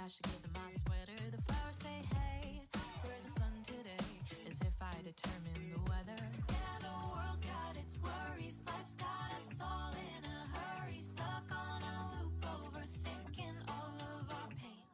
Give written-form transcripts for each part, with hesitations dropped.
I should give them my sweater. The flowers say, hey, where's the sun today? As if I determine the weather. Yeah, the world's got its worries. Life's got us all in a hurry. Stuck on a loop, overthinking all of our pain.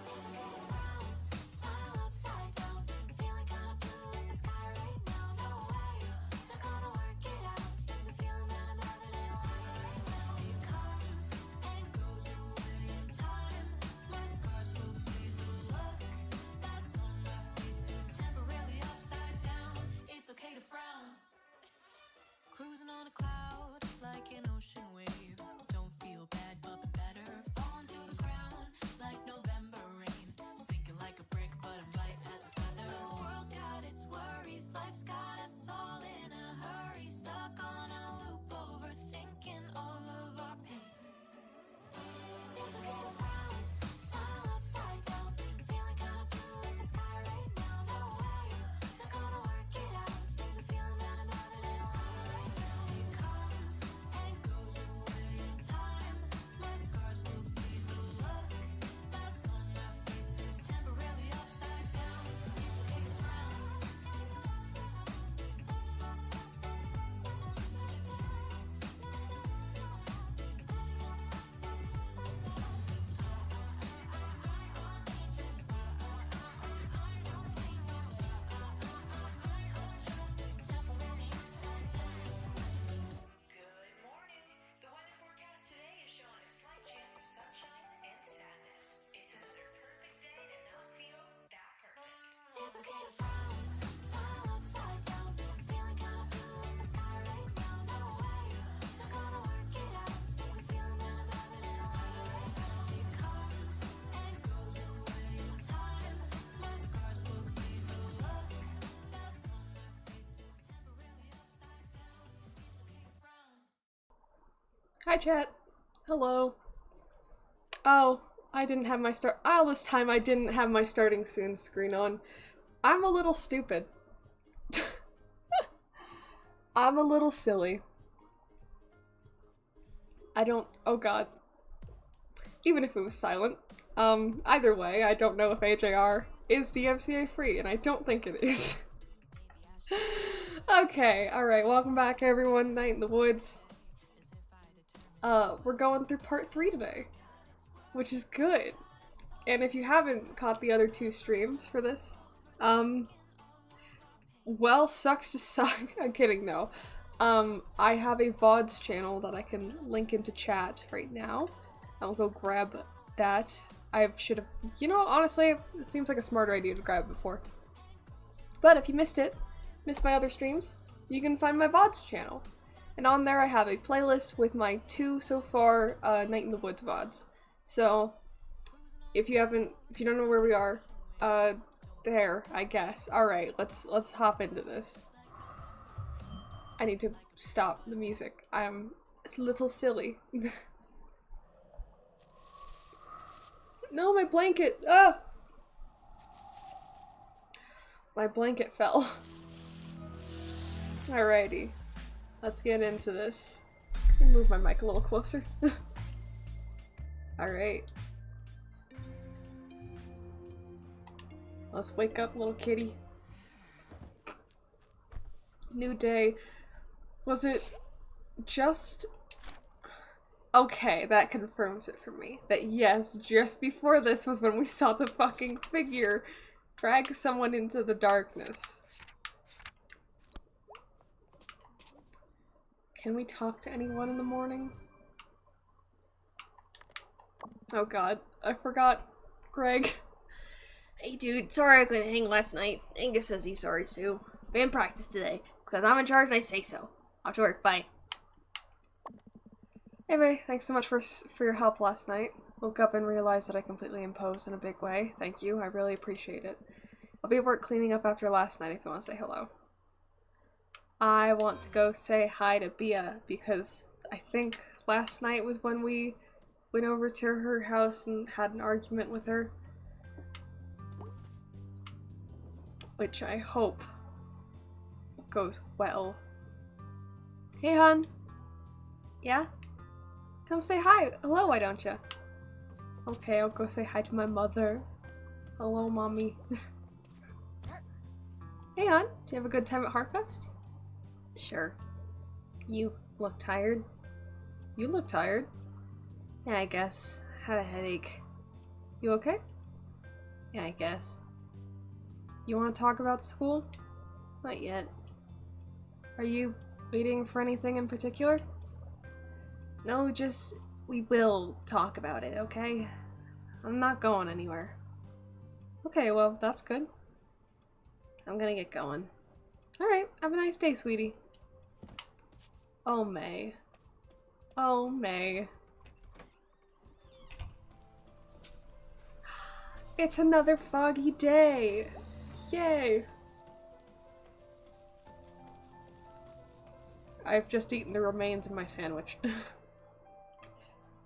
It's a good frown, smile upside down. Feeling kinda blue like the sky right now. No way, not gonna work it out. It's a feeling that I'm having and I'll have it right now. It comes and goes away in time. My scars will fade. The look that's on my face is temporarily upside down. It's okay to frown. Cruising on a cloud like an ocean wave. Don't feel bad, but the better. Falling to the ground like November rain. Sinking like a brick, but I'm light as a feather. The world's got its worries. Life's got us all in a hurry. Stuck on a loop, overthinking all of our pain. It's okay to frown, smile upside down. Feeling kinda blue like the sky right now. No way, not gonna work it out. It's a feeling that I'm having and I'll have it right now. It comes and goes away in time. My scars will fade. The look that's on my face is temporarily upside down. It's okay to frown. Good morning. The weather forecast today is showing a slight chance of sunshine and sadness. It's another perfect day to not feel that perfect. It's okay to frown, smile upside down. Feeling kinda blue like the sky right now. No way, not gonna work it out. It's a feeling that I'm having and I'll have it right now. It comes and goes away in time. My scars will fade. The look that's on my face is temporarily upside down. It's okay to frown. Hi chat. Hello. Oh, I didn't have my start- all this time I didn't have my starting soon screen on. I'm a little stupid. I'm a little silly. I don't- oh god. Even if it was silent. Either way, I don't know if AJR is DMCA free, and I don't think it is. Okay, alright, welcome back everyone, Night in the Woods. We're going through part 3 today, which is good. And if you haven't caught the other 2 streams for this, well, sucks to suck. I'm kidding though. I have a VODs channel that I can link into chat right now. I'll go grab that. I should have, you know, honestly, it seems like a smarter idea to grab it before. But if you missed my other streams, you can find my VODs channel. And on there I have a playlist with my 2 so far Night in the Woods VODs. So if you don't know where we are, there, I guess. Alright, let's hop into this. I need to stop the music. It's a little silly. No, my blanket! Ah! My blanket fell. Alrighty. Let's get into this. Let me move my mic a little closer. Alright. Let's wake up, little kitty. New day. Was it just... Okay, that confirms it for me. That yes, just before this was when we saw the fucking figure drag someone into the darkness. Can we talk to anyone in the morning? Oh god, I forgot. Greg. Hey dude, sorry I couldn't hang last night. Angus says he's sorry too. Band practice today, because I'm in charge and I say so. Off to work, bye. Hey May, thanks so much for your help last night. Woke up and realized that I completely imposed in a big way. Thank you, I really appreciate it. I'll be at work cleaning up after last night if you want to say hello. I want to go say hi to Bia because I think last night was when we went over to her house and had an argument with her. Which I hope goes well. Hey hon. Yeah? Come say hi. Hello, why don't ya? Okay, I'll go say hi to my mother. Hello, mommy. Hey, hon. Do you have a good time at Heartfest? Sure. You look tired. You look tired. Yeah, I guess. Had a headache. You okay? Yeah, I guess. You want to talk about school? Not yet. Are you waiting for anything in particular? No, just we will talk about it, okay? I'm not going anywhere. Okay, well, that's good. I'm gonna get going. Alright, have a nice day, sweetie. Oh, May. Oh, May. It's another foggy day! Yay! I've just eaten the remains of my sandwich.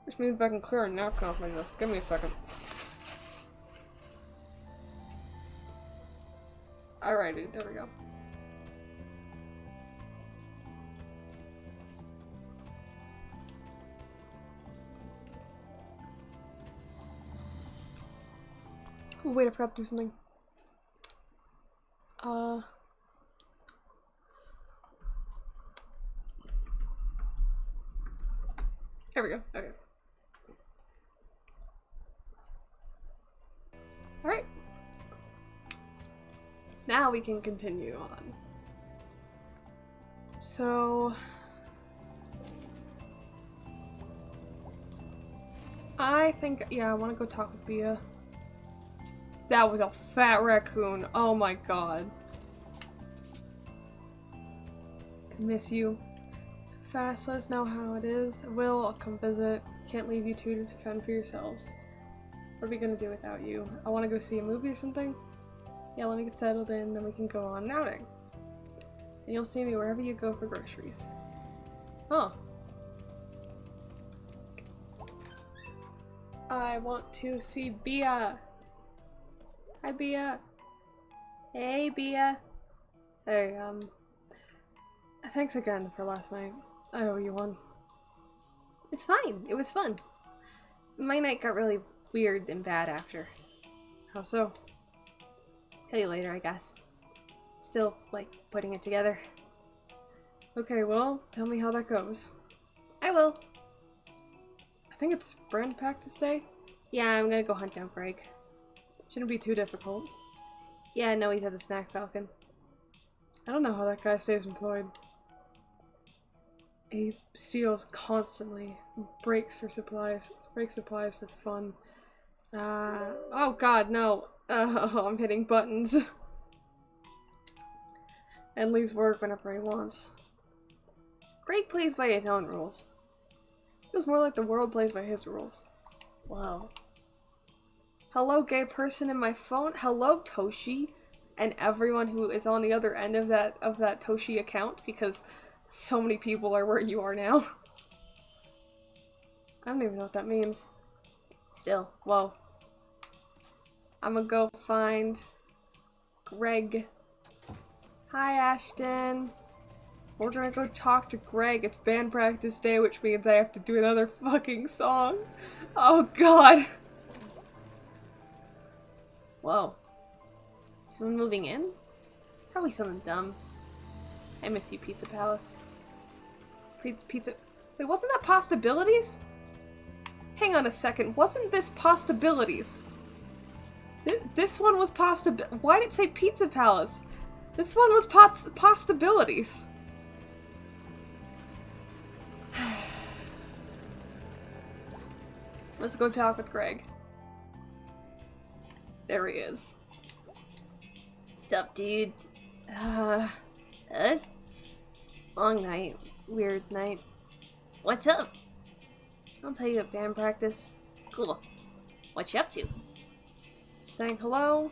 Which means I can clear a napkin off my nose. Give me a second. Alrighty, there we go. Oh, wait, I forgot to do something. There we go. Okay. Alright. Now we can continue on. So... I think, yeah, I want to go talk with Bia. That was a fat raccoon. Oh my god. I miss you. So fast, let us know how it is. I will, I'll come visit. Can't leave you two to fend for yourselves. What are we gonna do without you? I want to go see a movie or something? Yeah, let me get settled in, then we can go on an outing. And you'll see me wherever you go for groceries. Huh. I want to see Bia. Hi, Bia. Hey, Bia. Hey, thanks again for last night. I owe you one. It's fine. It was fun. My night got really weird and bad after. How so? Tell you later, I guess. Still, like, putting it together. Okay, well, tell me how that goes. I will. I think it's brand practice day. Yeah, I'm gonna go hunt down Greg. Shouldn't be too difficult. Yeah, no, he's at the snack falcon. I don't know how that guy stays employed. He steals constantly. Breaks supplies for fun. Oh god, no. I'm hitting buttons. And leaves work whenever he wants. Greg plays by his own rules. Feels more like the world plays by his rules. Whoa. Hello, gay person in my phone. Hello, Toshi. And everyone who is on the other end of that Toshi account, because so many people are where you are now. I don't even know what that means. Still, whoa. I'm gonna go find Greg. Hi, Ashton. We're gonna go talk to Greg. It's band practice day, which means I have to do another fucking song. Oh god. Whoa. Someone moving in? Probably something dumb. I miss you, Pizza Palace. Pizza... Wait, wasn't that Postabilities? Hang on a second. Wasn't this Postabilities? This one was Why did it say Pizza Palace? This one was Postabilities. Let's go talk with Greg. There he is. Sup, dude? Long night. Weird night. What's up? I'll tell you at band practice. Cool. What you up to? Saying hello.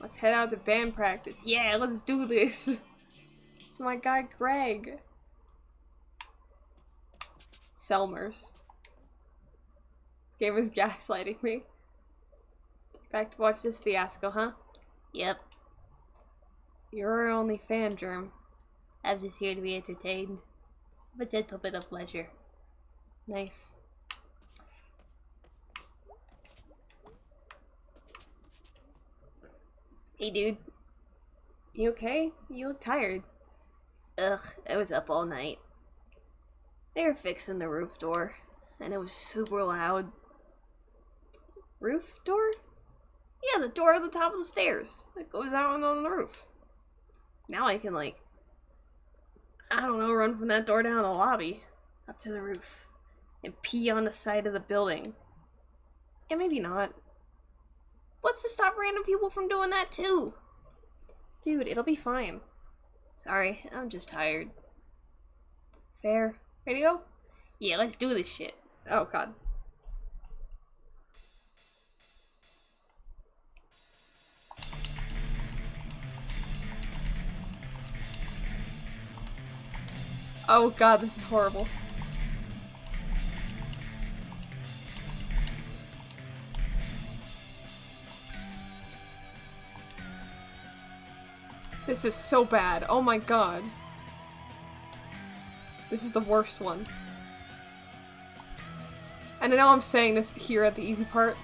Let's head out to band practice. Yeah, let's do this. It's my guy, Greg. Selmers. Game is gaslighting me. Back to watch this fiasco, huh? Yep. You're our only fan, Germ. I'm just here to be entertained. A gentle bit of pleasure. Nice. Hey, dude. You okay? You look tired. Ugh, I was up all night. They were fixing the roof door, and it was super loud. Roof door? Yeah, the door at the top of the stairs. It goes out on the roof. Now I can, like, I don't know, run from that door down the lobby, up to the roof, and pee on the side of the building. Yeah, maybe not. What's to stop random people from doing that too? Dude, it'll be fine. Sorry, I'm just tired. Fair. Ready to go? Yeah, let's do this shit. Oh god. Oh god, this is horrible. This is so bad. Oh my god. This is the worst one. And I know I'm saying this here at the easy part.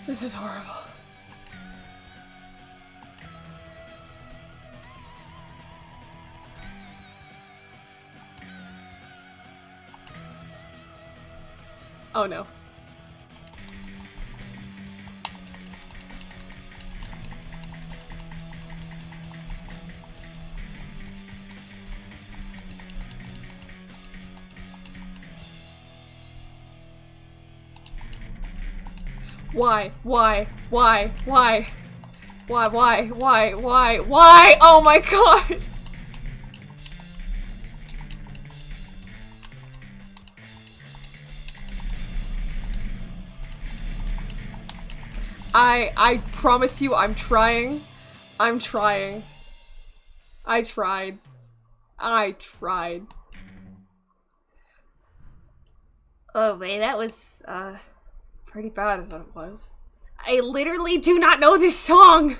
This is horrible. Oh no. Why? Why? Why? Why? Why? Why? Why? Why? Why? Oh my god! I promise you I'm trying. I'm trying. I tried. I tried. Oh man, that was, pretty bad is what it was. I literally do not know this song!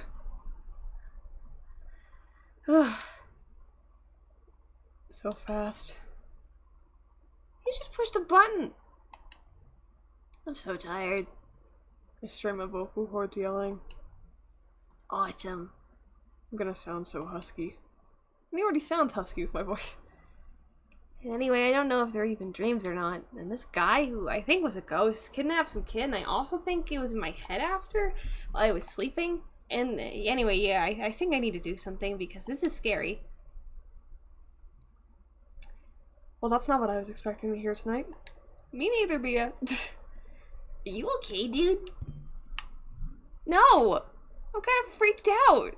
So fast. You just pushed a button! I'm so tired. I strain my vocal cords yelling. Awesome. I'm gonna sound so husky. He already sounds husky with my voice. Anyway, I don't know if they're even dreams or not. And this guy, who I think was a ghost, kidnapped some kid, and I also think it was in my head after while I was sleeping. And anyway, yeah, I think I need to do something because this is scary. Well, that's not what I was expecting to hear tonight. Me neither, Bia. Are you okay, dude? No! I'm kind of freaked out.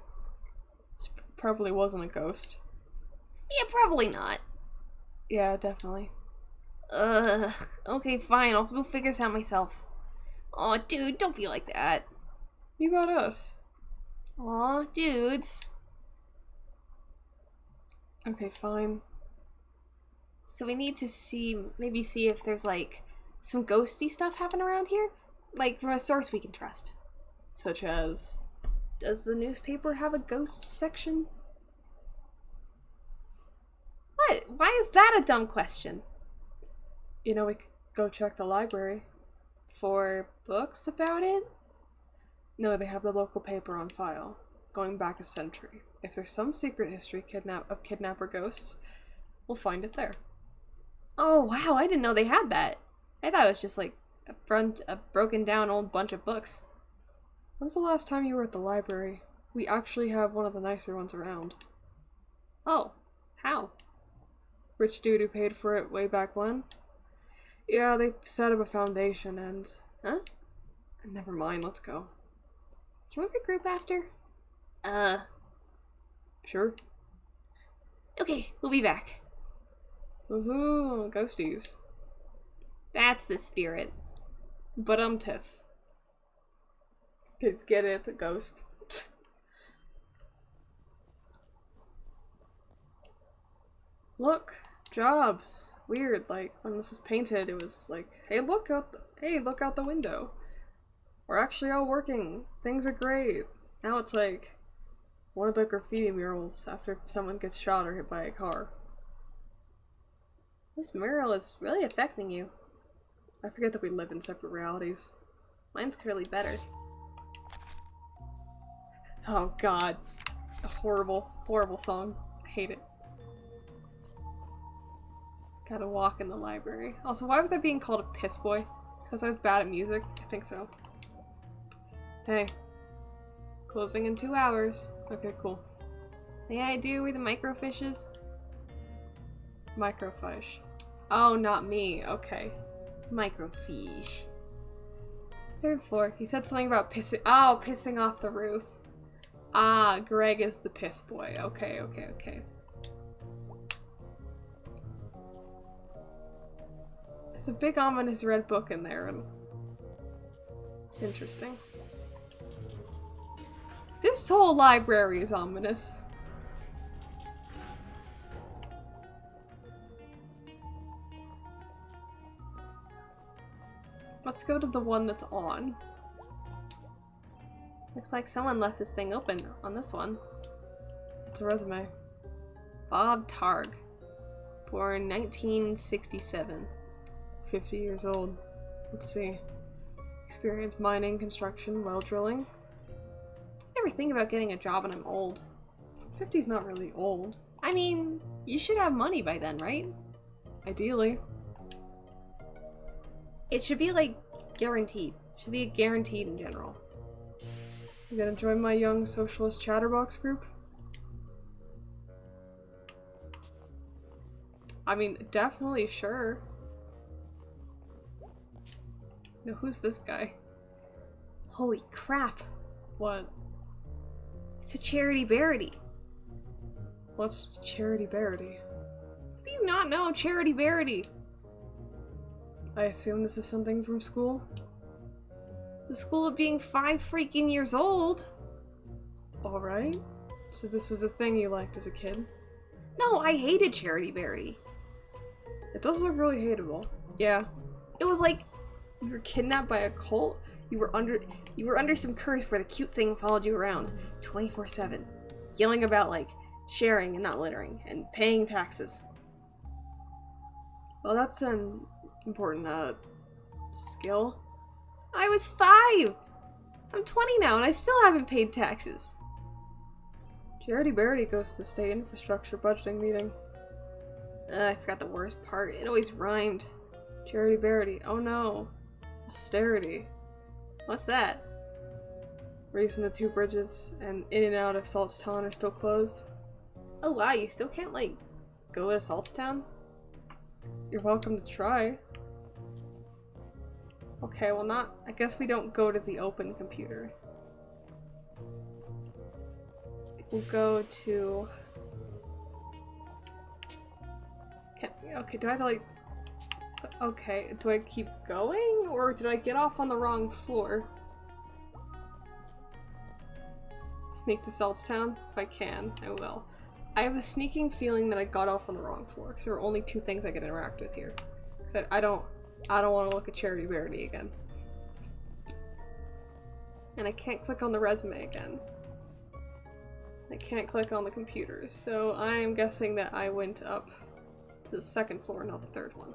This probably wasn't a ghost. Yeah, probably not. Yeah, definitely. Okay, fine, I'll go figure this out myself. Aw, dude, don't be like that. You got us. Aw, dudes. Okay, fine. So we need to maybe see if there's, like, some ghosty stuff happen around here? Like, from a source we can trust. Such as... Does the newspaper have a ghost section? What? Why is that a dumb question? You know, we could go check the library. For books about it? No, they have the local paper on file, going back a century. If there's some secret history of kidnapper ghosts, we'll find it there. Oh, wow, I didn't know they had that. I thought it was just like a broken down old bunch of books. When's the last time you were at the library? We actually have one of the nicer ones around. Oh, how? Rich dude who paid for it way back when? Yeah, they set up a foundation and... Huh? Never mind, let's go. Can we regroup after? Sure. Okay, we'll be back. Woohoo, ghosties. That's the spirit. But tis. Kids get it, it's a ghost. Look, jobs. Weird, like, when this was painted, it was like, hey, look out the window. We're actually all working. Things are great. Now it's like, One of the graffiti murals after someone gets shot or hit by a car. This mural is really affecting you. I forget that we live in separate realities. Mine's clearly better. Oh god. A horrible, horrible song. I hate it. Gotta walk in the library. Also, why was I being called a piss boy? Because I was bad at music? I think so. Hey. Closing in 2 hours. Okay, cool. May I do where the microfish is? Microfish. Oh, not me. Okay. Microfish. 3rd floor. He said something about pissing- Oh, pissing off the roof. Ah, Greg is the piss boy. Okay, okay, okay. There's a big ominous red book in there, and it's interesting. This whole library is ominous. Let's go to the one that's on. Looks like someone left this thing open on this one. It's a resume. Bob Targ. Born 1967. 50 years old. Let's see. Experience mining, construction, well drilling. I never think about getting a job when I'm old. 50's not really old. I mean, you should have money by then, right? Ideally. It should be like guaranteed. Should be guaranteed in general. You gonna join my young socialist chatterbox group? I mean, definitely, sure. Now, who's this guy? Holy crap. What? It's a charity barity. What's charity barity? Do you not know charity barity? I assume this is something from school? The school of being 5 freaking years old? Alright. So this was a thing you liked as a kid? No, I hated charity barity. It does look really hateable. Yeah. It was like you were kidnapped by a cult. You were under some curse where the cute thing followed you around 24/7, yelling about like sharing and not littering and paying taxes. Well, that's an important skill. I was 5. I'm 20 now and I still haven't paid taxes. Charity Barity goes to state infrastructure budgeting meeting. I forgot the worst part. It always rhymed. Charity Barity. Oh no. Austerity. What's that? Reason the 2 bridges and in and out of Saltstown are still closed. Oh wow, you still can't like go to Saltstown? You're welcome to try. Okay, well not, I guess we don't go to the open computer. We'll go to... Okay, do I have to like... Okay, do I keep going? Or did I get off on the wrong floor? Sneak to Saltstown? If I can, I will. I have a sneaking feeling that I got off on the wrong floor, because there are only 2 things I can interact with here. Because I don't want to look at Charity Barity again. And I can't click on the resume again. I can't click on the computers, so I'm guessing that I went up to the 2nd floor, not the 3rd one.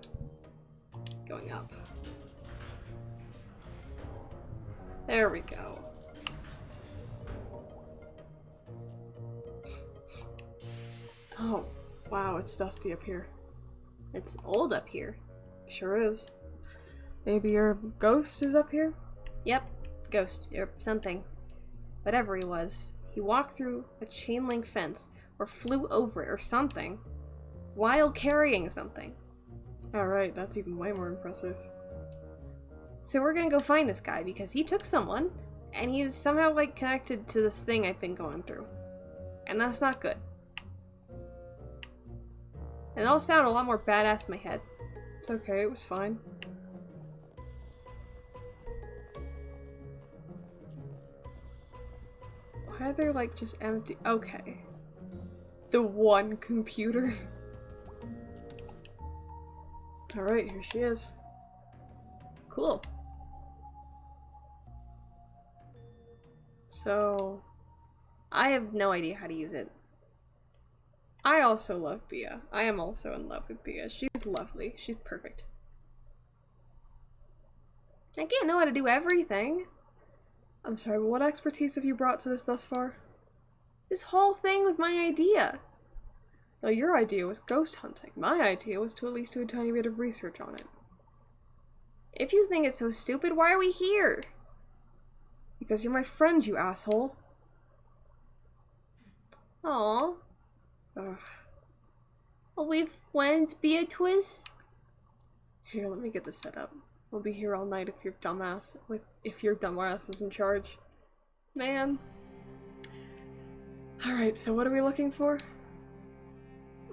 Going up. There we go. Oh, wow, it's dusty up here. It's old up here. Sure is. Maybe your ghost is up here? Yep, ghost, or something. Whatever he was. He walked through a chain link fence, or flew over it, or something, while carrying something. Alright, that's even way more impressive. So we're gonna go find this guy, because he took someone, and he's somehow, like, connected to this thing I've been going through. And that's not good. And it all sounded a lot more badass in my head. It's okay, it was fine. Why are they like just empty? Okay. The one computer. Alright, here she is. Cool. So, I have no idea how to use it. I also love Bia. I am also in love with Bia. She's lovely. She's perfect. I can't know how to do everything. I'm sorry, but what expertise have you brought to this thus far? This whole thing was my idea. Now, your idea was ghost hunting. My idea was to at least do a tiny bit of research on it. If you think it's so stupid, why are we here? Because you're my friend, you asshole. Aww. Ugh. Are we friends, Beatrice? Here, let me get this set up. We'll be here all night if your dumbass is in charge. Man. Alright, so what are we looking for?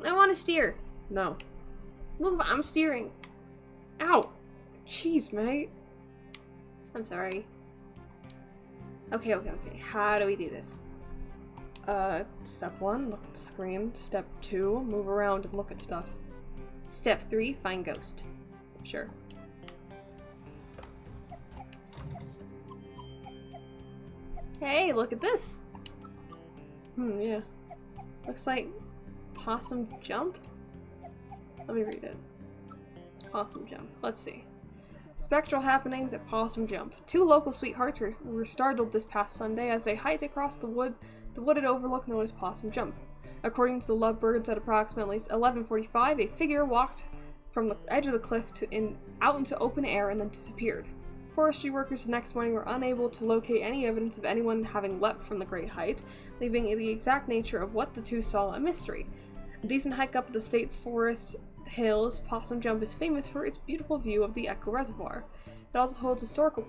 I want to steer. No. Move, I'm steering. Ow. Jeez, mate. I'm sorry. Okay. How do we do this? Step 1, look at the screen. Step 2, move around and look at stuff. Step 3, find ghost. Sure. Hey, look at this! Yeah. Looks like Possum Jump? Let me read it. It's Possum Jump. Let's see. Spectral happenings at Possum Jump. 2 local sweethearts were startled this past Sunday as they hiked across the wooded overlook known as Possum Jump. According to the lovebirds, at approximately 11:45, a figure walked from the edge of the cliff out into open air and then disappeared. Forestry workers the next morning were unable to locate any evidence of anyone having leapt from the great height, leaving the exact nature of what the two saw a mystery. A decent hike up the state forest hills, Possum Jump is famous for its beautiful view of the Echo Reservoir. It also holds historical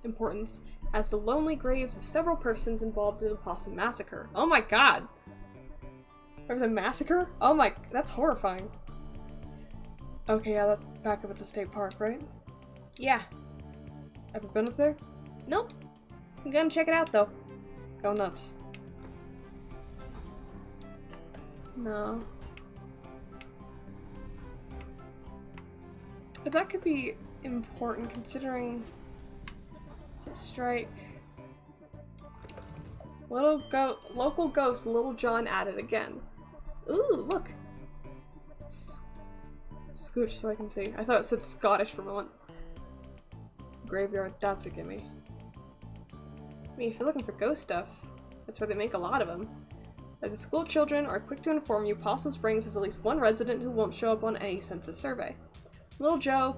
importance as the lonely graves of several persons involved in the Possum Massacre. Oh my god! There was a massacre? Oh my, that's horrifying. Okay, yeah, that's back up at the state park, right? Yeah. Ever been up there? Nope. I'm gonna check it out though. Go nuts. No. But that could be important considering it's a strike. Local ghost Little John at it again. Ooh, look. Scooch so I can see. I thought it said Scottish for a moment. Graveyard, that's a gimme. I mean, if you're looking for ghost stuff, that's where they make a lot of them. As the school children are quick to inform you, Possum Springs has at least one resident who won't show up on any census survey. Little Joe,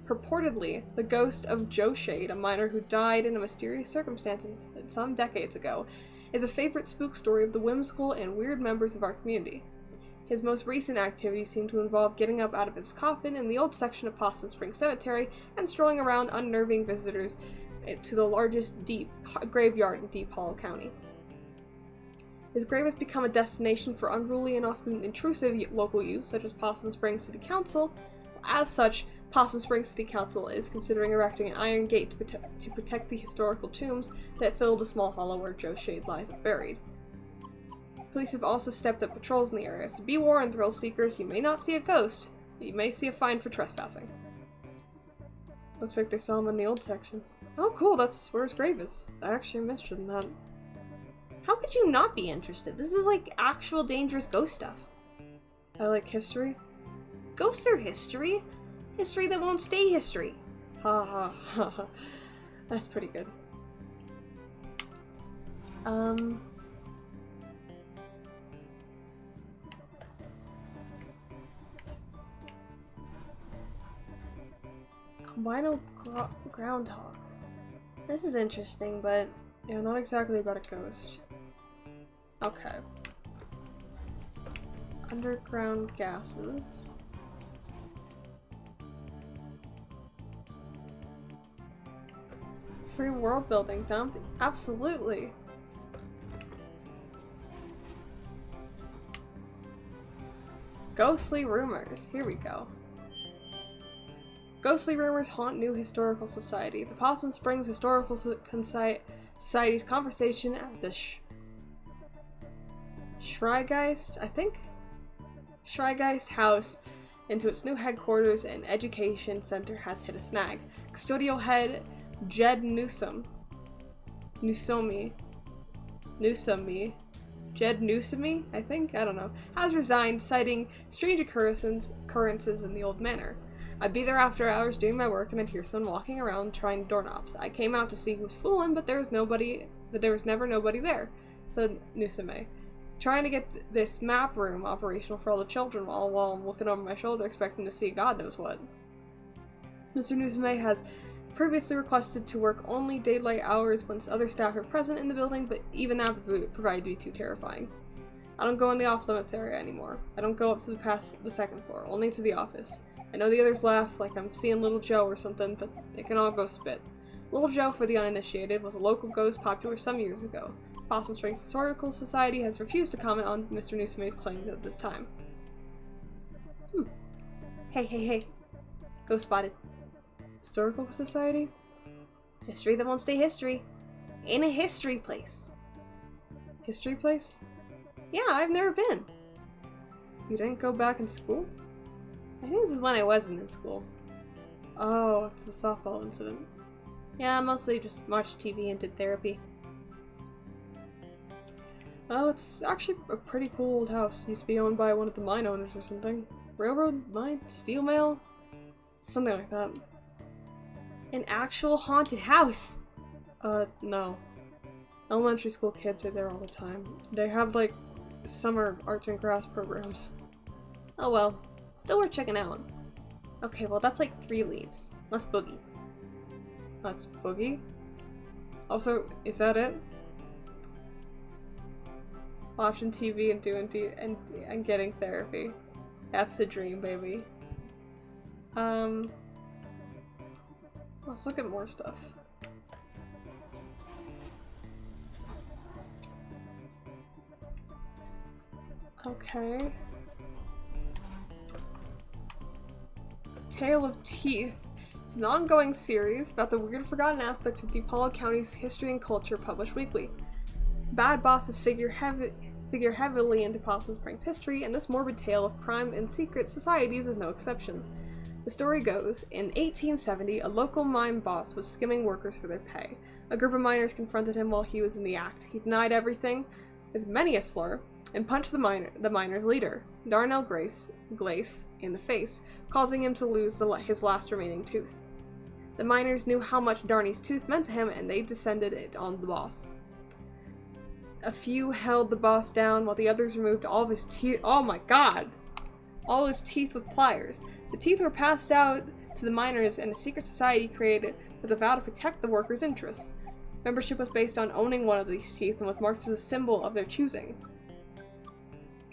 purportedly the ghost of Joe Shade, a miner who died in mysterious circumstances some decades ago, is a favorite spook story of the whimsical and weird members of our community. His most recent activities seem to involve getting up out of his coffin in the old section of Possum Springs Cemetery and strolling around unnerving visitors to the largest graveyard in Deep Hollow County. His grave has become a destination for unruly and often intrusive local youth, such as Possum Springs City Council. As such, Possum Springs City Council is considering erecting an iron gate to protect the historical tombs that fill the small hollow where Joe Shade lies buried. Police have also stepped up patrols in the area, so be warned, thrill seekers, you may not see a ghost, but you may see a fine for trespassing. Looks like they saw him in the old section. Oh cool, that's where his grave is. I actually mentioned that. How could you not be interested? This is like actual dangerous ghost stuff. I like history. Ghosts are history. History that won't stay history. Ha ha ha ha. That's pretty good. Albino groundhog. This is interesting, but yeah, not exactly about a ghost. Okay. Underground gases. Free world building dump? Absolutely. Ghostly rumors. Here we go. Ghostly rumors haunt New Historical Society. The Possum Springs Historical Society's conversation at the Schreigeist, I think? Schreigeist House into its new headquarters and education center has hit a snag. Custodial head Jed Newsomi Jed Newsome, I think? I don't know. Has resigned, citing strange occurrences in the old manor. I'd be there after hours doing my work and I'd hear someone walking around trying doorknobs. I came out to see who was fooling, but there was never nobody there, said Newsome. Trying to get this map room operational for all the children while I'm looking over my shoulder expecting to see God knows what. Mr. Newsome has previously requested to work only daylight hours once other staff are present in the building, but even that would provide to be too terrifying. I don't go in the off-limits area anymore. I don't go up to the second floor, only to the office. I know the others laugh like I'm seeing Little Joe or something, but they can all go spit. Little Joe, for the uninitiated, was a local ghost popular some years ago. Possum Springs Historical Society has refused to comment on Mr. Newsome's claims at this time. Hey. Ghost spotted. Historical Society? History that won't stay history. In a history place. History place? Yeah, I've never been. You didn't go back in school? I think this is when I wasn't in school. Oh, after the softball incident. Yeah, mostly just watched TV and did therapy. Oh, it's actually a pretty cool old house. Used to be owned by one of the mine owners or something. Railroad? Mine? Steel mill? Something like that. An actual haunted house? No. Elementary school kids are there all the time. They have, like, summer arts and crafts programs. Oh well. Still worth checking out. Okay, well that's like 3 leads. Let's boogie. Let's boogie? Also, is that it? Watching TV and doing and getting therapy. That's the dream, baby. Let's look at more stuff. Okay. Tale of Teeth. It's an ongoing series about the weird forgotten aspects of DePaul County's history and culture, published weekly. Bad bosses figure heavily into Possum Springs history, and this morbid tale of crime and secret societies is no exception. The story goes, in 1870, a local mine boss was skimming workers for their pay. A group of miners confronted him while he was in the act. He denied everything, with many a slur, and punched the miners' leader, Darnell Glace, in the face, causing him to lose his last remaining tooth. The miners knew how much Darney's tooth meant to him, and they descended it on the boss. A few held the boss down, while the others removed all of his teeth. Oh my god! All his teeth with pliers. The teeth were passed out to the miners, and a secret society created with a vow to protect the workers' interests. Membership was based on owning one of these teeth and was marked as a symbol of their choosing.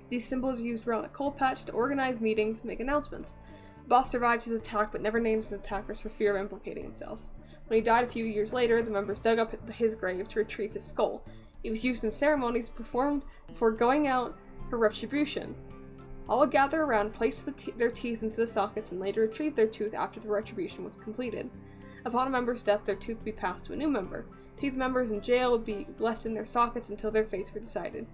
These symbols were used around a coal patch to organize meetings and make announcements. The boss survived his attack but never named his attackers for fear of implicating himself. When he died a few years later, the members dug up his grave to retrieve his skull. It was used in ceremonies performed before going out for retribution. All would gather around, place their teeth into the sockets, and later retrieve their tooth after the retribution was completed. Upon a member's death, their tooth would be passed to a new member. Teeth members in jail would be left in their sockets until their fates were decided.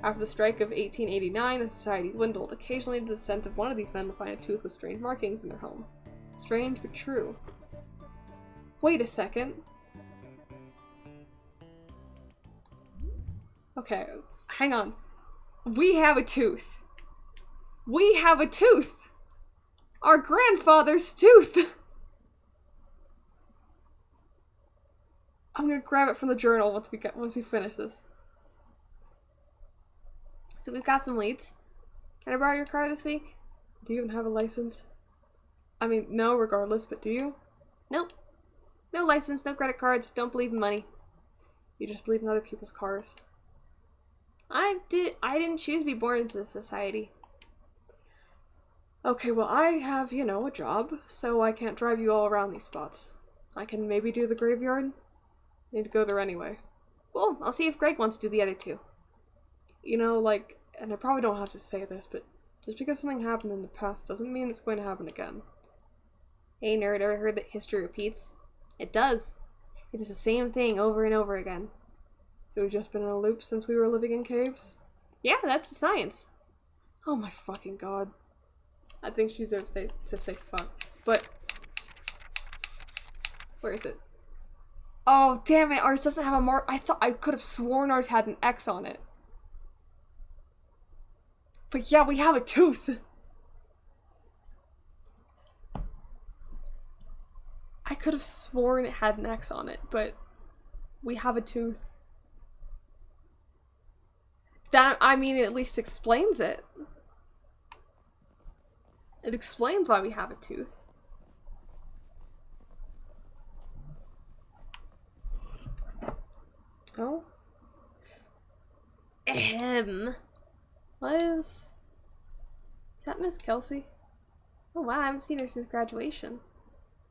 After the strike of 1889, the society dwindled. Occasionally, the descent of one of these men would find a tooth with strange markings in their home. Strange but true. Wait a second. Okay, hang on. We have a tooth. We have a tooth! Our grandfather's tooth! I'm gonna grab it from the journal once we finish this. So we've got some leads. Can I borrow your car this week? Do you even have a license? I mean, no, regardless, but do you? Nope. No license, no credit cards, don't believe in money. You just believe in other people's cars. I didn't choose to be born into this society. Okay, well, I have, a job, so I can't drive you all around these spots. I can maybe do the graveyard. Need to go there anyway. Cool, I'll see if Greg wants to do the other 2. And I probably don't have to say this, but just because something happened in the past doesn't mean it's going to happen again. Hey nerd, ever heard that history repeats? It does. It's the same thing over and over again. So we've just been in a loop since we were living in caves? Yeah, that's the science. Oh my fucking god. I think she deserves to say fuck. But where is it? Oh, damn it. Ours doesn't have a mark. I could have sworn ours had an X on it. But yeah, we have a tooth. I could have sworn it had an X on it, but we have a tooth. That, I mean, it at least explains it. It explains why we have a tooth. Oh. What is that Miss Kelsey? Oh wow, I haven't seen her since graduation.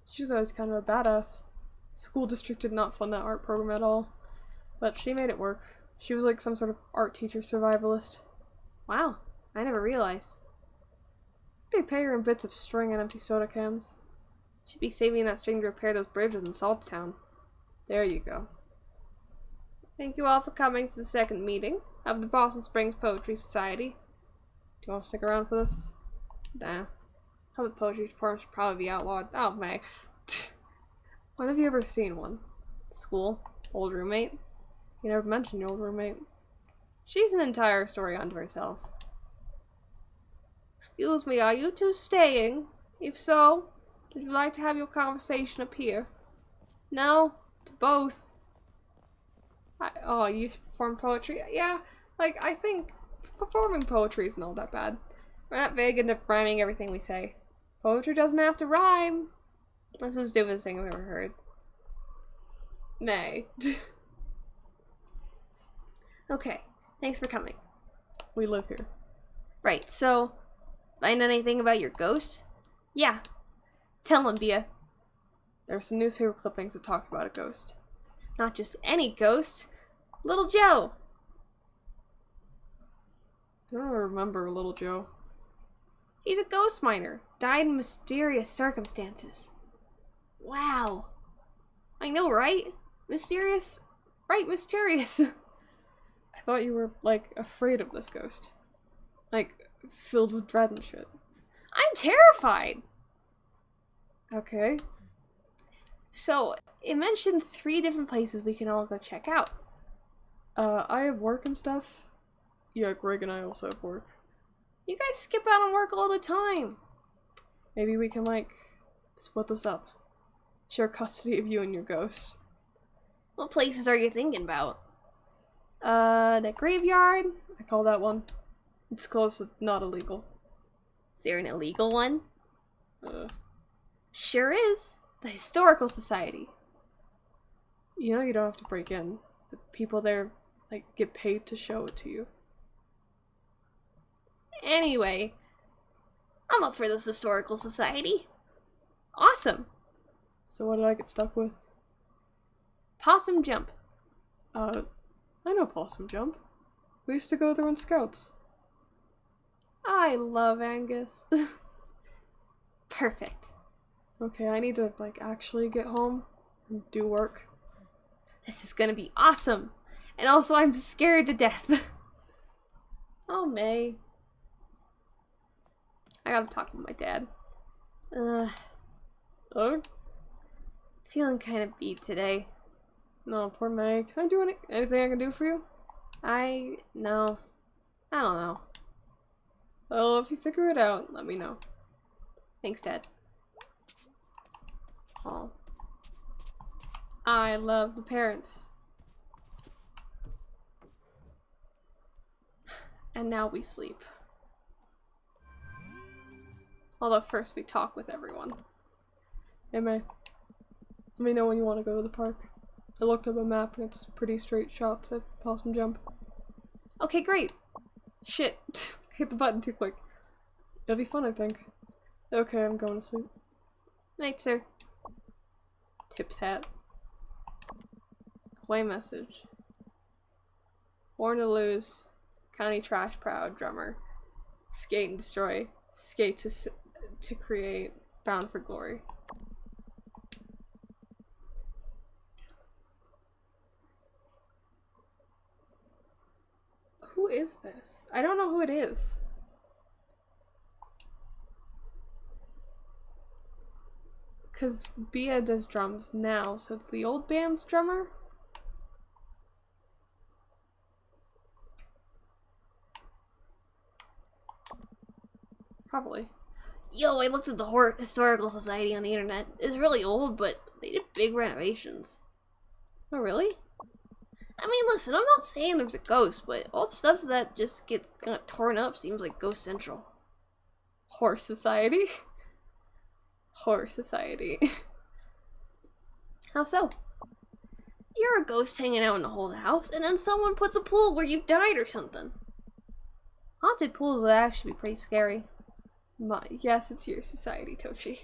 She was always kind of a badass. School district did not fund that art program at all, but she made it work. She was like some sort of art teacher survivalist. Wow, I never realized. They pay her in bits of string and empty soda cans. She'd be saving that string to repair those bridges in Salttown. There you go. Thank you all for coming to the second meeting of the Boston Springs Poetry Society. Do you want to stick around for this? Nah. Public poetry performance should probably be outlawed. Oh, May. When have you ever seen one? School? Old roommate? You never mentioned your old roommate. She's an entire story unto herself. Excuse me, are you two staying? If so, would you like to have your conversation up here? No? To both. Oh, you perform poetry? Yeah, like, I think performing poetry isn't all that bad. We're not very good at rhyming everything we say. Poetry doesn't have to rhyme. That's the stupidest thing I've ever heard. May. Okay, thanks for coming. We live here. Right, so, find anything about your ghost? Yeah. Tell him, Via. There are some newspaper clippings that talk about a ghost. Not just any ghost. Little Joe. I don't remember Little Joe. He's a ghost miner. Died in mysterious circumstances. Wow. I know, right? Mysterious? Right, mysterious. I thought you were, like, afraid of this ghost. Like, filled with dread and shit. I'm terrified! Okay. So, it mentioned 3 different places we can all go check out. I have work and stuff. Yeah, Greg and I also have work. You guys skip out on work all the time. Maybe we can, like, split this up. Share custody of you and your ghost. What places are you thinking about? The graveyard? I call that one. It's close, but not illegal. Is there an illegal one? Sure is. The Historical Society. You know you don't have to break in. The people there, like, get paid to show it to you. Anyway, I'm up for this Historical Society. Awesome. So what did I get stuck with? Possum Jump. I know Possum Jump. We used to go there in Scouts. I love Angus. Perfect. Okay, I need to, like, actually get home and do work. This is gonna be awesome! And also, I'm scared to death. Oh, May. I gotta talk with my dad. Oh? Feeling kind of beat today. No, poor May. Can I do anything I can do for you? No. I don't know. Well, if you figure it out, let me know. Thanks, Dad. Oh. I love the parents. And now we sleep. Although first we talk with everyone. Hey May, let me know when you want to go to the park. I looked up a map and it's pretty straight shot to Possum Jump. Okay, great. Shit. Hit the button too quick. It'll be fun, I think. Okay, I'm going to sleep. Night, sir. Tips hat. Play message. Born to lose. County trash proud drummer. Skate and destroy. Skate to create. Bound for glory. Who is this? I don't know who it is. Because Bia does drums now, so it's the old band's drummer? Probably. Yo, I looked at the Historical Society on the internet. It's really old, but they did big renovations. Oh, really? I mean, listen, I'm not saying there's a ghost, but all stuff that just get kind of torn up seems like Ghost Central. Horror Society? Horror Society. How so? You're a ghost hanging out in the whole house, and then someone puts a pool where you died or something. Haunted pools would actually be pretty scary. Yes, it's your society, Tochi.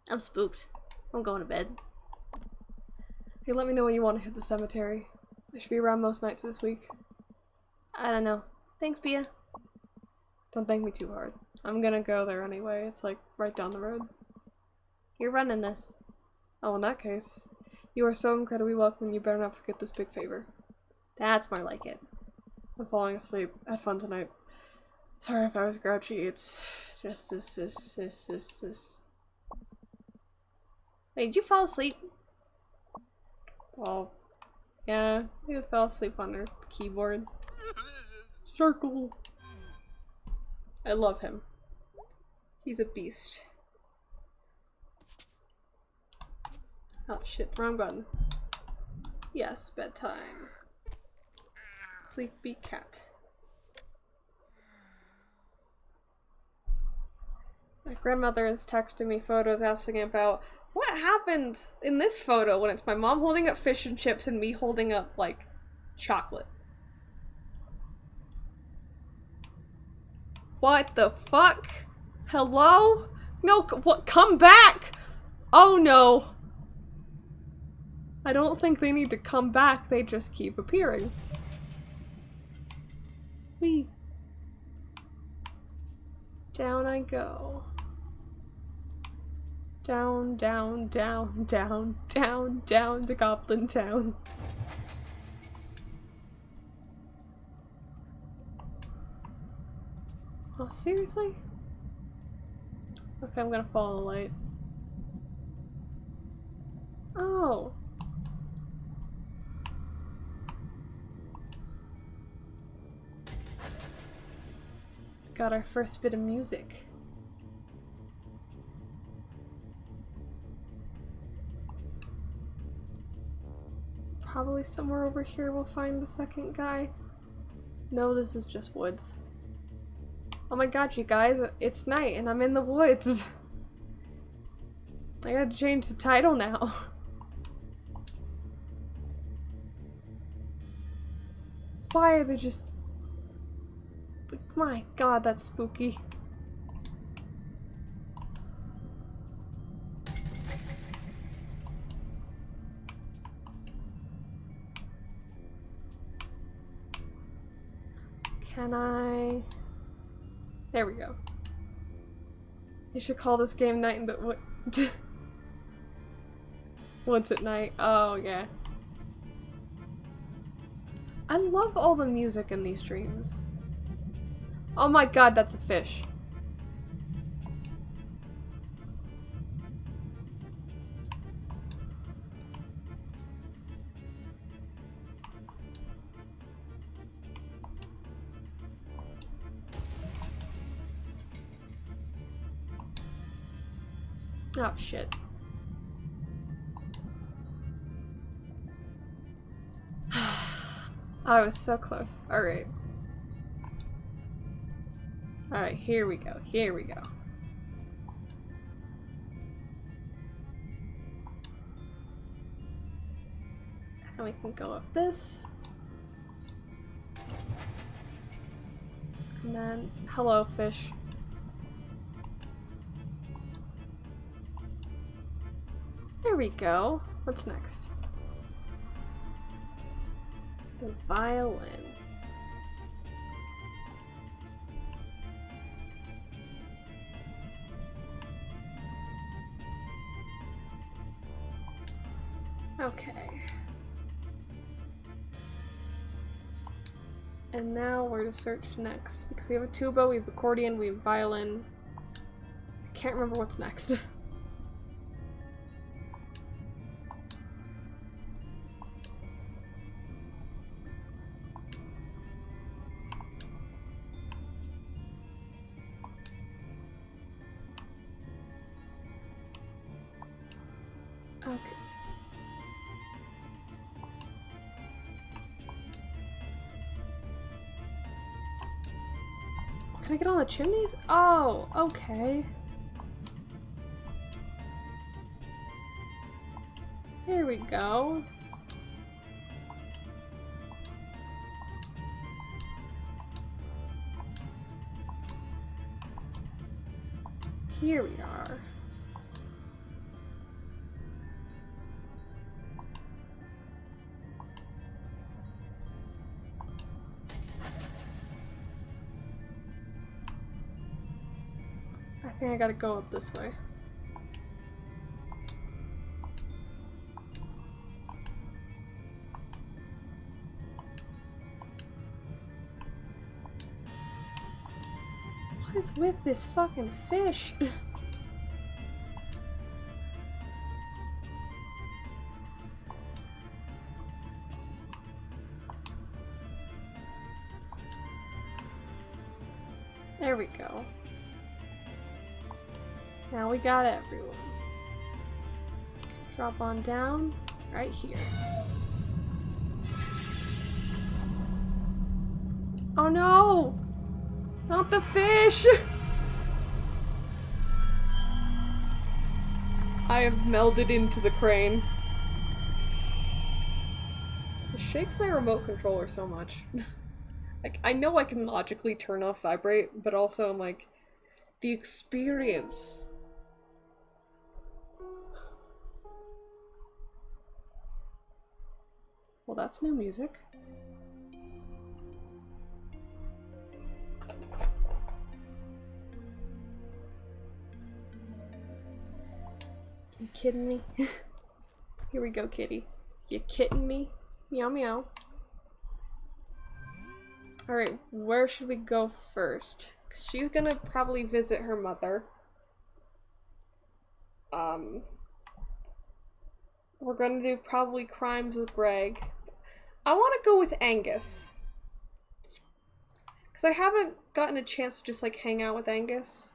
I'm spooked. I'm going to bed. Hey, let me know when you want to hit the cemetery. I should be around most nights this week. I don't know. Thanks, Bia. Don't thank me too hard. I'm gonna go there anyway. It's like right down the road. You're running this. Oh, in that case, you are so incredibly welcome. You better not forget this big favor. That's more like it. I'm falling asleep. Had fun tonight. Sorry if I was grouchy. It's just this. Wait, did you fall asleep? Oh, yeah. I fell asleep on her keyboard. Circle. I love him. He's a beast. Oh shit, wrong button. Yes, bedtime. Sleepy cat. My grandmother is texting me photos asking about what happened in this photo when it's my mom holding up fish and chips and me holding up, like, chocolate. What the fuck? Hello? No, what? Come back! Oh no! I don't think they need to come back, they just keep appearing. Whee! Down I go. Down, down, down, down, down, down to Goblin Town. Oh, seriously? Okay, I'm gonna follow the light. Oh. Got our first bit of music. Probably somewhere over here we'll find the second guy. No, this is just woods. Oh my god, you guys, it's night and I'm in the woods. I gotta change the title now. Why are they just... My god, that's spooky. Can I... There we go. You should call this game Night in the What? Woods at Night. Oh, yeah. I love all the music in these dreams. Oh my god, that's a fish. Oh shit. I was so close. Alright. Alright, here we go. Here we go. And we can go up this. And then, hello, fish. There we go. What's next? The violin. Okay. And now where to search next? Because we have a tuba, we have accordion, we have violin. I can't remember what's next. Okay. Can I get on the chimneys? Oh, okay. Here we go. Here we are. I think I gotta go up this way. What is with this fucking fish? There we go. Now we got everyone. Drop on down right here. Oh no! Not the fish! I have melded into the crane. It shakes my remote controller so much. Like, I know I can logically turn off vibrate, but also I'm like, the experience. Well, that's new music. You kidding me? Here we go, kitty. You kidding me? Meow meow. Alright, where should we go first? 'Cause she's gonna probably visit her mother. We're gonna do probably crimes with Greg. I wanna go with Angus. 'Cause I haven't gotten a chance to just like hang out with Angus.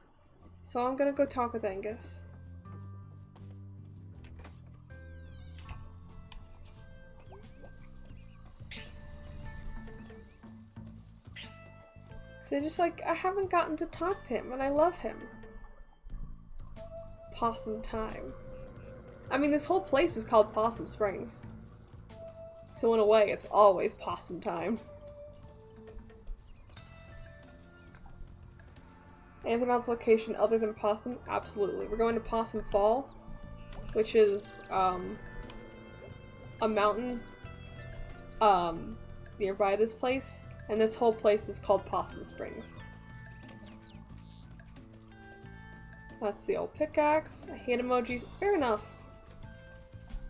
So I'm gonna go talk with Angus. So just like, I haven't gotten to talk to him and I love him. Possum time. I mean, this whole place is called Possum Springs. So in a way, it's always possum time. Anything else location other than Possum? Absolutely. We're going to Possum Fall, which is, a mountain, nearby this place. And this whole place is called Possum Springs. That's the old pickaxe. I hate emojis. Fair enough.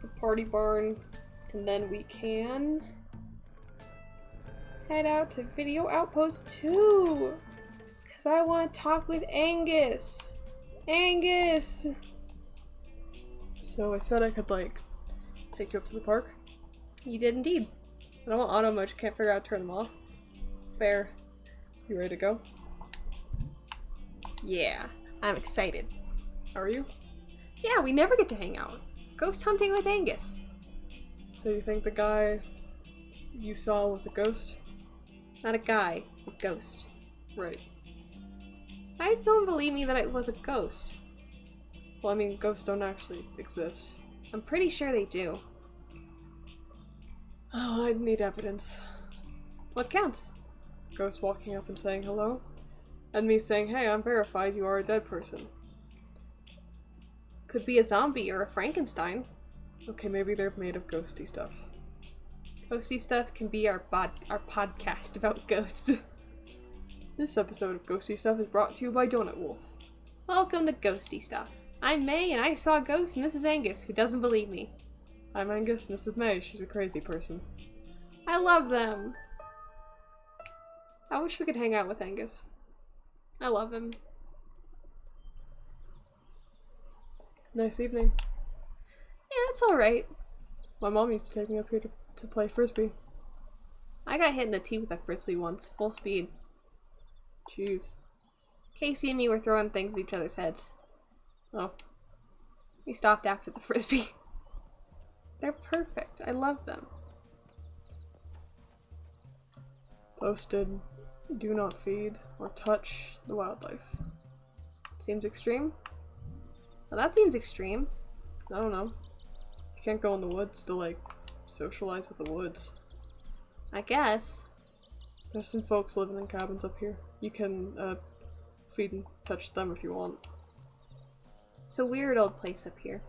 The party barn. And then we can head out to Video Outpost 2. Because I want to talk with Angus. Angus! So I said I could, like, take you up to the park. You did indeed. I don't want auto mode. You can't figure out how to turn them off. Fair. You ready to go? Yeah, I'm excited. Are you? Yeah, we never get to hang out. Ghost hunting with Angus. So you think the guy you saw was a ghost? Not a guy, a ghost. Right. Why does no one believe me that it was a ghost? Well, I mean, ghosts don't actually exist. I'm pretty sure they do. Oh, I'd need evidence. What counts? Ghost walking up and saying hello, and me saying, hey, I'm verified, you are a dead person. Could be a zombie or a Frankenstein. Okay, maybe they're made of ghosty stuff. Ghosty stuff can be our podcast about ghosts. This episode of Ghosty Stuff is brought to you by Donut Wolf. Welcome to Ghosty Stuff. I'm May, and I saw a ghost, and this is Angus, who doesn't believe me. I'm Angus, and this is May. She's a crazy person. I love them! I wish we could hang out with Angus. I love him. Nice evening. Yeah, it's alright. My mom used to take me up here to play frisbee. I got hit in the teeth with a frisbee once, full speed. Jeez. Casey and me were throwing things at each other's heads. Oh. We stopped after the frisbee. They're perfect. I love them. Posted, do not feed or touch the wildlife. Seems extreme? Well, that seems extreme. I don't know. You can't go in the woods to, like, socialize with the woods. I guess. There's some folks living in cabins up here. You can, feed and touch them if you want. It's a weird old place up here.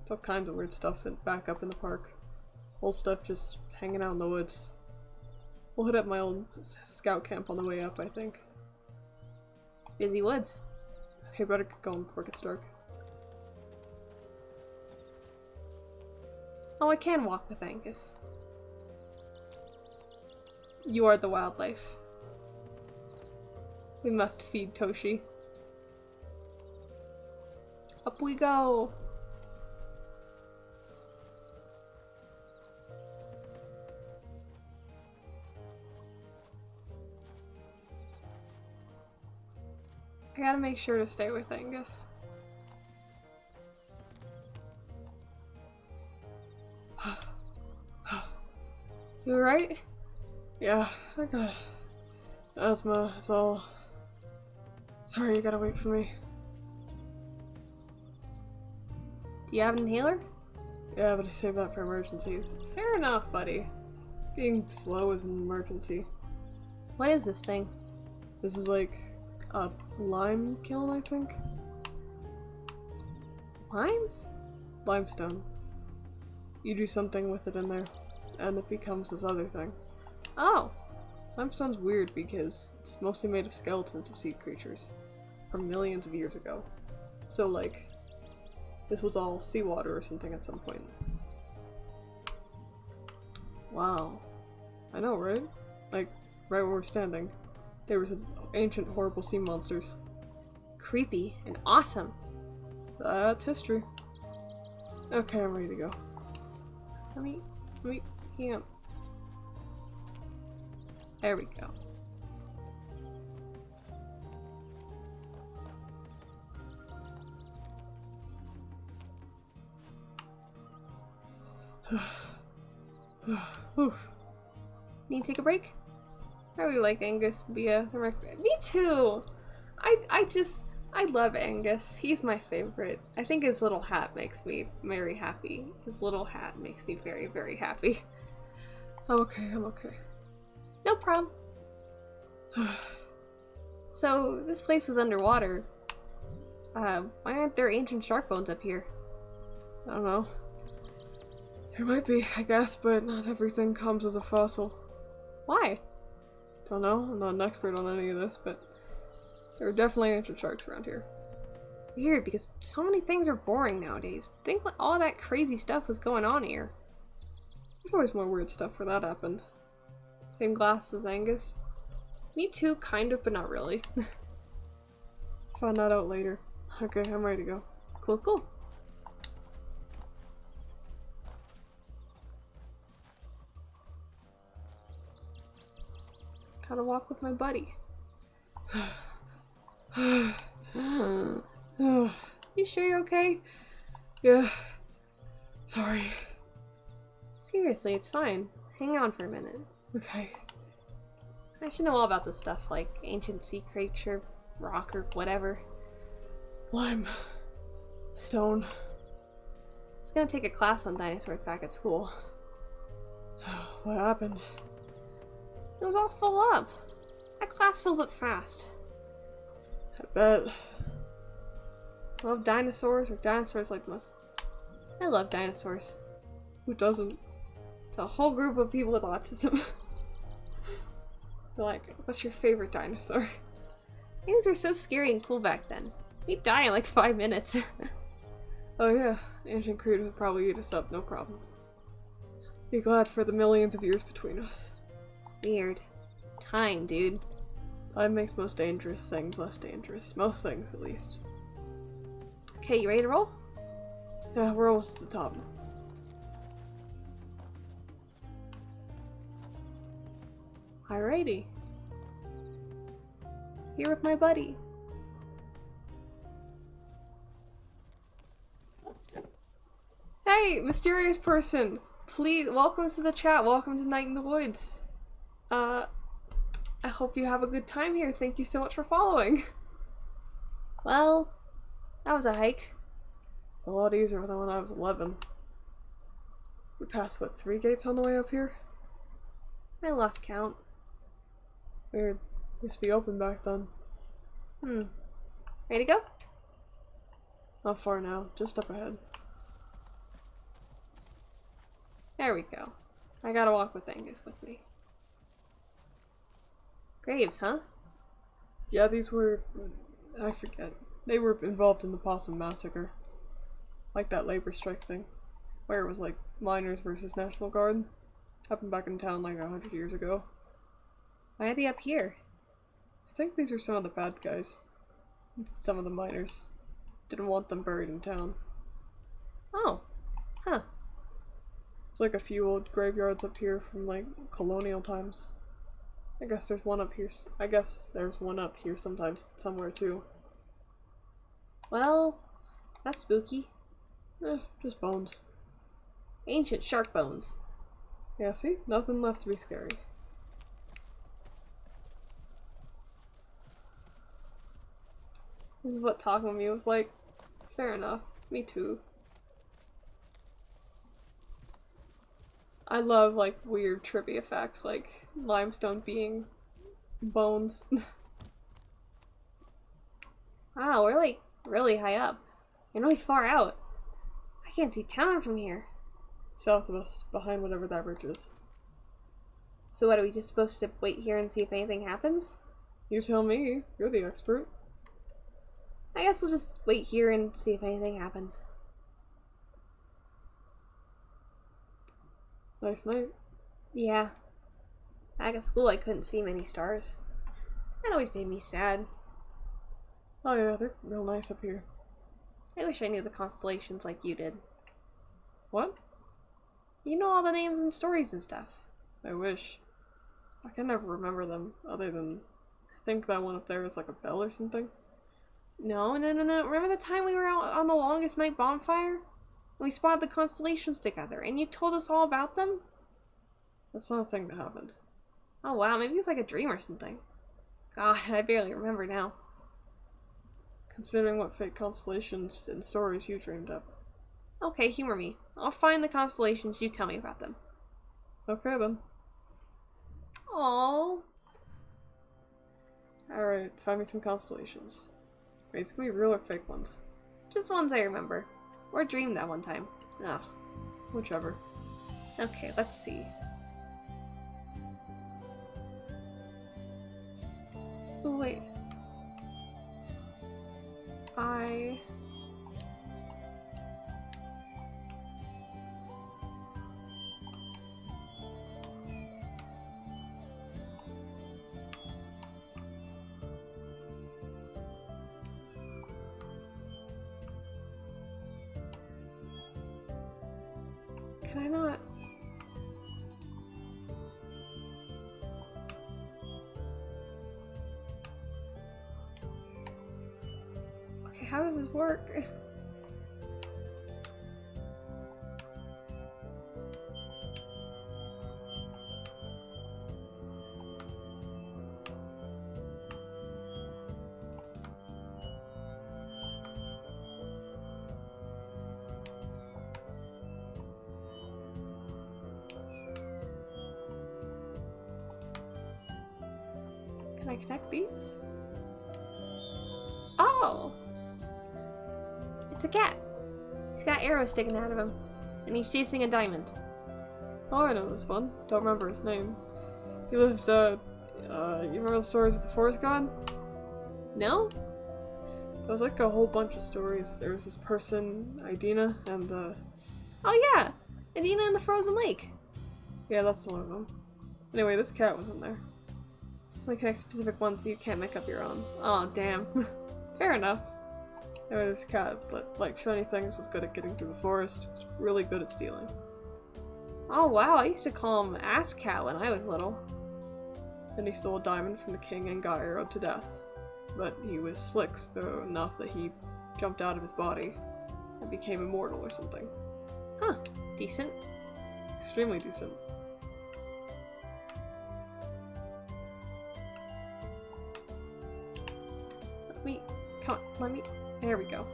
It's all kinds of weird stuff back up in the park. Old stuff just hanging out in the woods. We'll hit up my old scout camp on the way up, I think. Busy woods. Okay, better get going before it gets dark. Oh, I can walk with Angus. You are the wildlife. We must feed Toshi. Up we go! I gotta make sure to stay with Angus. You alright? Yeah, I got asthma, it's all. Sorry you gotta wait for me. Do you have an inhaler? Yeah, but I saved that for emergencies. Fair enough, buddy. Being slow is an emergency. What is this thing? This is like a lime kiln, I think? Limes? Limestone. You do something with it in there, and it becomes this other thing. Oh. Limestone's weird because it's mostly made of skeletons of sea creatures from millions of years ago. So, like, this was all seawater or something at some point. Wow. I know, right? Like, right where we're standing. There was an ancient, horrible sea monsters. Creepy and awesome. That's history. Okay, I'm ready to go. Let me him. There we go. Need to take a break? I really like Angus via the Me too! I love Angus. He's my favorite. I think his little hat makes me very happy. His little hat makes me very, very happy. I'm okay. No problem. So, this place was underwater. Why aren't there ancient shark bones up here? I don't know. There might be, I guess, but not everything comes as a fossil. Why? Don't know. I'm not an expert on any of this, but there are definitely ancient sharks around here. Weird, because so many things are boring nowadays. Think what all that crazy stuff was going on here. There's always more weird stuff where that happened. Same glass as Angus? Me too, kind of, but not really. Find that out later. Okay, I'm ready to go. Cool. Gotta walk with my buddy. You sure you're okay? Yeah. Sorry. Seriously, it's fine. Hang on for a minute. Okay. I should know all about this stuff, like ancient sea creature, rock, or whatever. Lime. Stone. I was gonna take a class on dinosaurs back at school. What happened? It was all full up. That class fills up fast. I bet. I love dinosaurs, or dinosaurs like most. I love dinosaurs. Who doesn't? It's a whole group of people with autism. They're like, what's your favorite dinosaur? Things were so scary and cool back then. We'd die in like 5 minutes. Oh yeah, ancient creatures would probably eat us up, no problem. Be glad for the millions of years between us. Weird. Time, dude. Time makes most dangerous things less dangerous. Most things, at least. Okay, you ready to roll? Yeah, we're almost at the top. Alrighty. Here with my buddy. Hey, Hi, mysterious person. Please, welcome to the chat. Welcome to Night in the Woods. I hope you have a good time here. Thank you so much for following. Well, that was a hike. It's a lot easier than when I was 11. We passed, what, 3 gates on the way up here? I lost count. Weird. Used to be open back then. Ready to go? Not far now, just up ahead. There we go. I gotta walk with Angus with me. Graves, huh? Yeah, these were... I forget. They were involved in the Possum Massacre. Like that labor strike thing. Where it was like miners versus National Guard. Happened back in town like 100 years ago. Why are they up here? I think these are some of the bad guys. Some of the miners. Didn't want them buried in town. Oh. Huh. It's like a few old graveyards up here from like colonial times. I guess there's one up here. I guess there's one up here sometimes, somewhere too. Well, that's spooky. Just bones. Ancient shark bones. Yeah, see? Nothing left to be scary. This is what talking with me was like. Fair enough. Me too. I love like weird trivia facts like limestone being bones. Wow, we're like really high up. And really far out. I can't see town from here. South of us, behind whatever that bridge is. So what, are we just supposed to wait here and see if anything happens? You tell me. You're the expert. I guess we'll just wait here and see if anything happens. Nice night. Yeah. Back at school I couldn't see many stars. That always made me sad. Oh yeah, they're real nice up here. I wish I knew the constellations like you did. What? You know all the names and stories and stuff. I wish. I can never remember them, other than... I think that one up there is like a bell or something. No. Remember the time we were out on the longest night bonfire? We spotted the constellations together, and you told us all about them? That's not a thing that happened. Oh wow, maybe it's like a dream or something. God, I barely remember now. Considering what fake constellations and stories you dreamed up. Okay, humor me. I'll find the constellations, you tell me about them. Okay then. Aww. Alright, find me some constellations. Basically real or fake ones. Just ones I remember. Or dreamed that one time. Ugh. Whichever. Okay, let's see. Oh wait. Can I not? Okay, how does this work? Can I connect these? Oh! It's a cat. He's got arrows sticking out of him. And he's chasing a diamond. Oh, I know this one. Don't remember his name. He lived, you remember the stories of the forest god? No? There was like a whole bunch of stories. There was this person, Idina, and, Oh yeah! Adina in the frozen lake. yeah, that's one of them. Anyway, this cat was in there. Only connect specific ones so you can't make up your own. Oh, damn. Fair enough. Anyway, this cat that like shiny things was good at getting through the forest, was really good at stealing. Oh wow, I used to call him Ass Cat when I was little. Then he stole a diamond from the king and got arrowed to death. But he was slick though enough that he jumped out of his body and became immortal or something. Huh. Decent. Extremely decent. Come on, let me, there we go.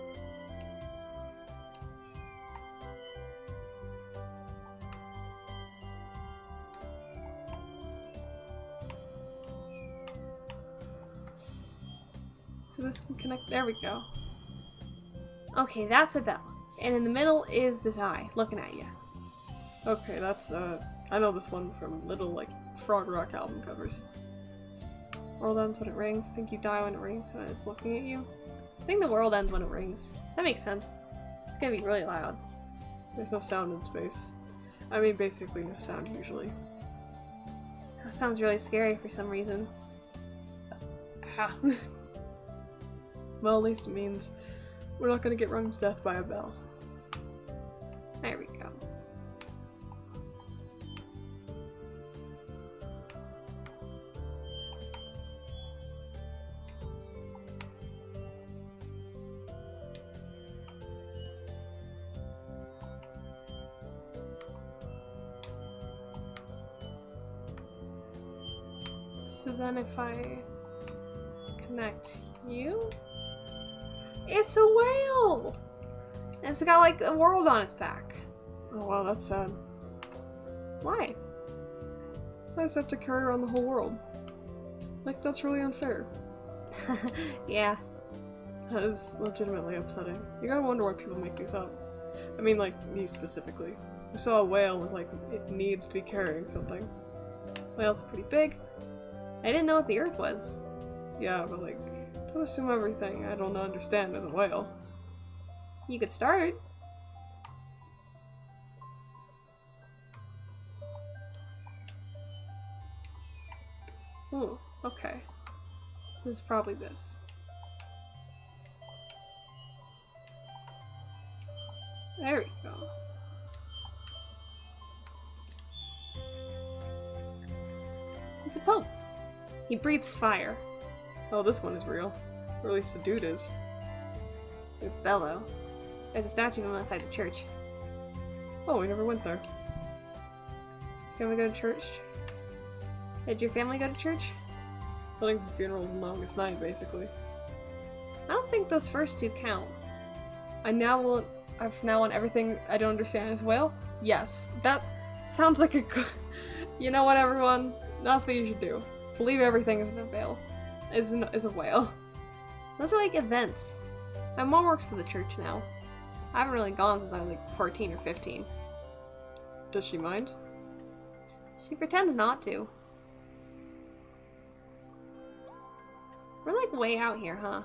So this can connect, there we go. Okay, that's a bell. And in the middle is this eye, looking at you. Okay, that's, I know this one from little, like, Frog Rock album covers. World ends when it rings. Think you die when it rings and it's looking at you. I think the world ends when it rings. That makes sense. It's gonna be really loud. There's no sound in space. I mean, basically no sound usually. That sounds really scary for some reason. Ha. Well, at least it means we're not gonna get run to death by a bell. There we go. So then if I connect you, it's a whale! And it's got like a world on its back. Oh wow, that's sad. Why? I just have to carry around the whole world. Like, that's really unfair. Yeah. That is legitimately upsetting. You gotta wonder why people make these up. I mean, like, these specifically. I saw a whale was like, it needs to be carrying something. Whales are pretty big. I didn't know what the Earth was. Yeah, but like, don't assume everything I don't understand is a whale. You could start. Ooh, okay. So it's probably this. There we go. It's a Pope. He breathes fire. Oh, this one is real. Or at least the dude is. With bellow. There's a statue of him outside the church. Oh, we never went there. Can we go to church? Did your family go to church? Weddings and funerals and longest night, basically. I don't think those first two count. I've now want everything I don't understand as whale? Yes. That sounds like a good... You know what, everyone? That's what you should do. Believe everything is a whale. Is a whale. Those are like events. My mom works for the church now. I haven't really gone since I was like 14 or 15. Does she mind? She pretends not to. We're like way out here, huh?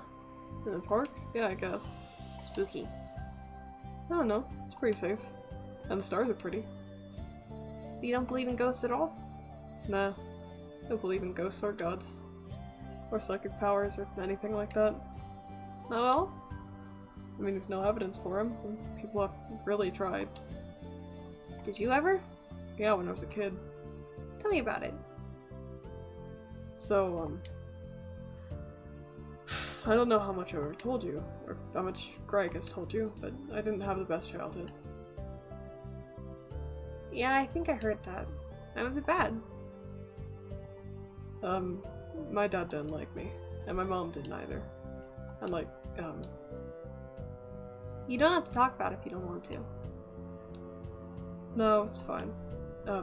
In the park? Yeah, I guess. Spooky. I don't know. It's pretty safe. And the stars are pretty. So you don't believe in ghosts at all? Nah. I don't believe in ghosts or gods. Or psychic powers or anything like that. Not at all? I mean, there's no evidence for them. People have really tried. Did you ever? Yeah, when I was a kid. Tell me about it. So, I don't know how much I've ever told you, or how much Greg has told you, but I didn't have the best childhood. Yeah, I think I heard that. How was it bad? My dad didn't like me, and my mom didn't either. And like, You don't have to talk about it if you don't want to. No, it's fine.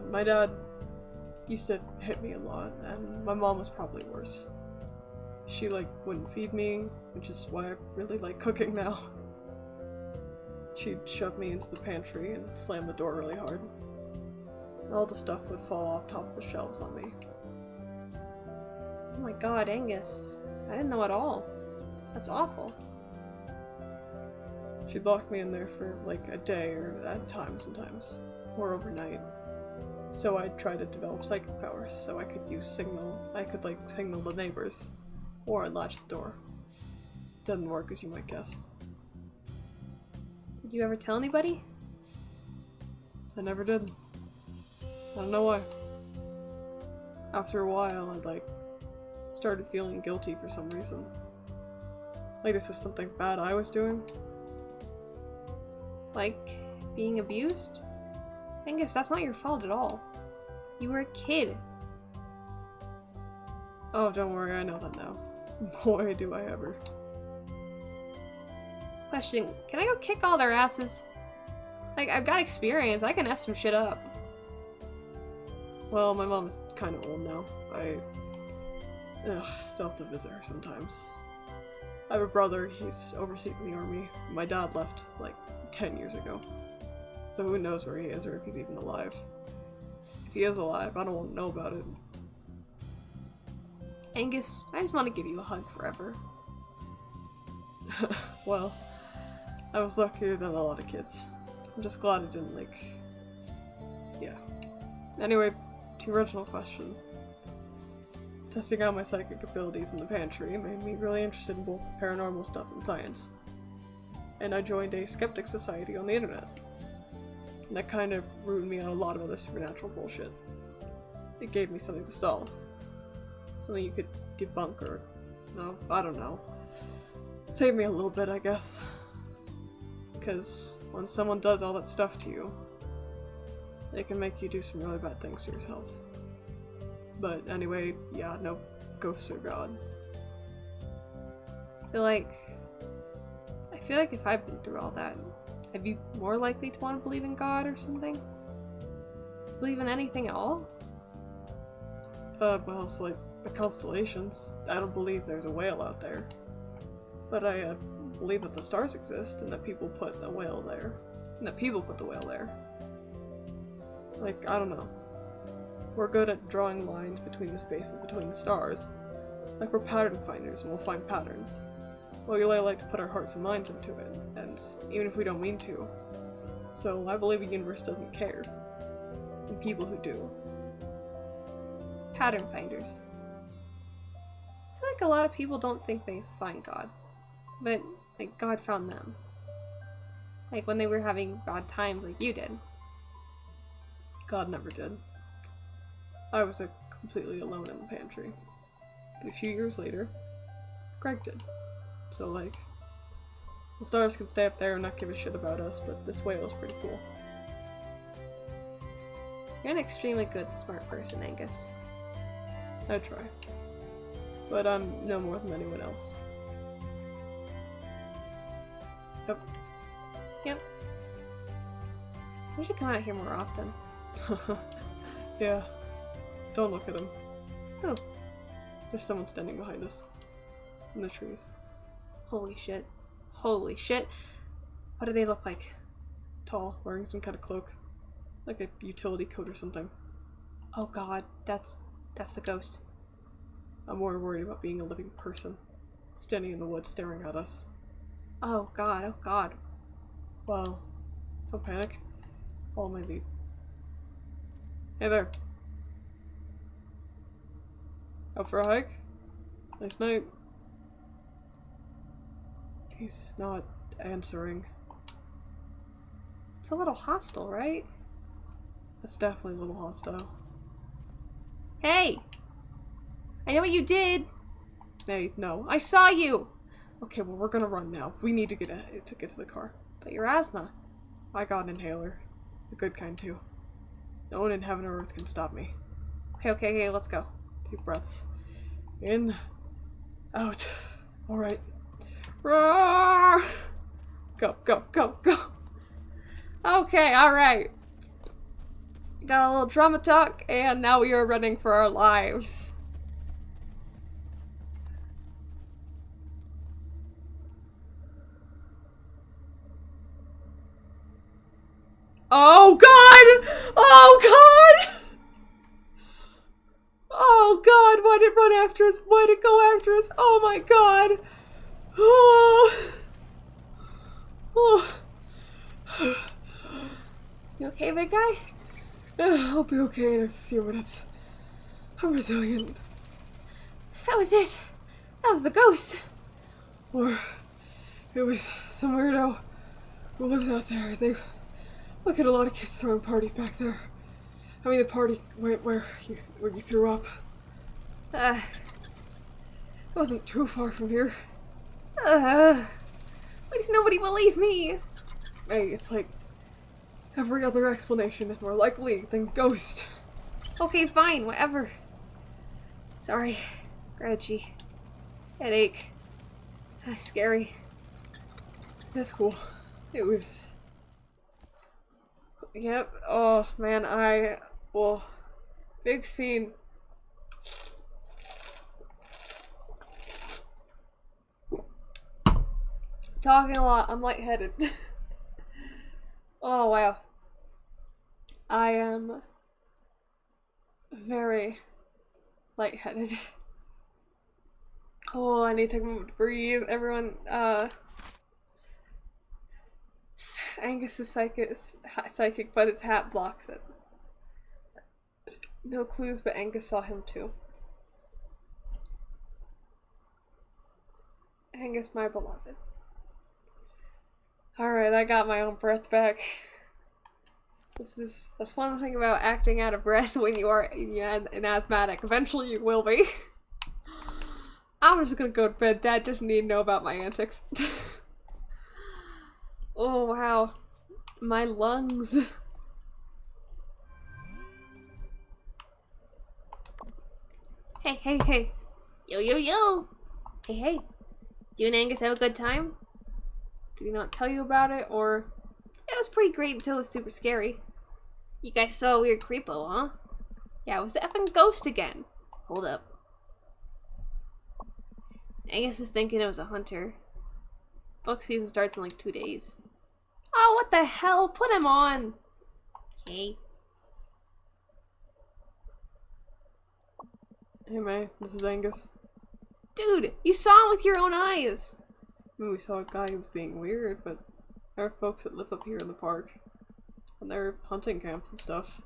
My dad used to hit me a lot, and my mom was probably worse. She, like, wouldn't feed me, which is why I really like cooking now. She'd shove me into the pantry and slam the door really hard. All the stuff would fall off top of the shelves on me. Oh my god, Angus. I didn't know at all. That's awful. She'd lock me in there for, like, a day or at a time sometimes. Or overnight. So I'd try to develop psychic powers, so I could signal the neighbors. Or unlatch the door. Doesn't work, as you might guess. Did you ever tell anybody? I never did. I don't know why. After a while, I, started feeling guilty for some reason. Like this was something bad I was doing. Like, being abused? Angus, that's not your fault at all. You were a kid. Oh, don't worry, I know that now. Boy, do I ever. Question, can I go kick all their asses? Like, I've got experience, I can F some shit up. Well, my mom's kind of old now. I still have to visit her sometimes. I have a brother, he's overseas in the army. My dad left, like, 10 years ago. So who knows where he is or if he's even alive. If he is alive, I don't want to know about it. Angus, I just want to give you a hug forever. Well, I was luckier than a lot of kids. I'm just glad it didn't, like... Yeah. Anyway, to your original question. Testing out my psychic abilities in the pantry made me really interested in both paranormal stuff and science. And I joined a skeptic society on the internet. And that kind of rooted me on a lot of other supernatural bullshit. It gave me something to solve. Something you could debunk or... No, I don't know. Save me a little bit, I guess. Because when someone does all that stuff to you, they can make you do some really bad things to yourself. But anyway, yeah, no ghosts or God. So, like, I feel like if I've been through all that, I'd be more likely to want to believe in God or something? Believe in anything at all? Well, so like, the constellations. I don't believe there's a whale out there. But I believe that the stars exist and that people put a whale there. And that people put the whale there. Like, I don't know. We're good at drawing lines between the spaces between the stars. Like, we're pattern finders and we'll find patterns. Well, we like to put our hearts and minds into it, and even if we don't mean to. So I believe the universe doesn't care. And people who do. Pattern finders. I feel like a lot of people don't think they find God. But, like, God found them. Like, when they were having bad times like you did. God never did. I was completely alone in the pantry. But a few years later, Greg did. So, like, the stars can stay up there and not give a shit about us, but this whale is pretty cool. You're an extremely good, smart person, Angus. I try. But I'm no more than anyone else. Yep. Yep. We should come out here more often. Yeah. Don't look at him. Who? There's someone standing behind us. In the trees. Holy shit. Holy shit. What do they look like? Tall, wearing some kind of cloak. Like a utility coat or something. Oh god, that's the ghost. I'm more worried about being a living person. Standing in the woods staring at us. Oh god, oh god. Well, don't panic. Follow my lead. Hey there. Out for a hike? Nice night. He's not answering. It's a little hostile, right? It's definitely a little hostile. Hey! I know what you did! Hey, no. I saw you! Okay, well, we're gonna run now. We need to get to the car. But your asthma. I got an inhaler. A good kind, too. No one in heaven or earth can stop me. Okay, let's go. Deep breaths. In. Out. Alright. Roar! Go. Okay, alright. Got a little drama talk, and now we are running for our lives. Oh god! Oh god! Oh god, why'd it run after us? Why'd it go after us? Oh my god! Oh! Oh! You okay, big guy? I'll be okay in a few minutes. I'm resilient. That was it. That was the ghost. Or it was some weirdo who lives out there. They've look at a lot of kids throwing parties back there. I mean, the party went where you threw up. It wasn't too far from here. Why does nobody believe me? Hey, it's like Every other explanation is more likely than ghost. Okay, fine, whatever. Sorry. Grouchy. Headache. Scary. That's cool. It was... Yep. Oh, man, well, big scene. Talking a lot. I'm lightheaded. Oh, wow. I am very lightheaded. Oh, I need to take a moment to breathe. Everyone, Angus is psychic, but his hat blocks it. No clues, but Angus saw him too. Angus, my beloved. Alright, I got my own breath back. This is the fun thing about acting out of breath when you are an asthmatic. Eventually you will be. I'm just gonna go to bed. Dad doesn't need to know about my antics. Oh, wow. My lungs. Hey, hey, hey. Yo, yo, yo. Hey, hey. You and Angus have a good time? Did he not tell you about it, or... It was pretty great until it was super scary. You guys saw a weird creepo, huh? Yeah, it was the effing ghost again. Hold up. Angus is thinking it was a hunter. Book season starts in like 2 days. Oh, what the hell? Put him on! Okay. Hey, May, this is Angus. Dude, you saw him with your own eyes! I mean, we saw a guy who was being weird, but there are folks that live up here in the park. And there are hunting camps and stuff.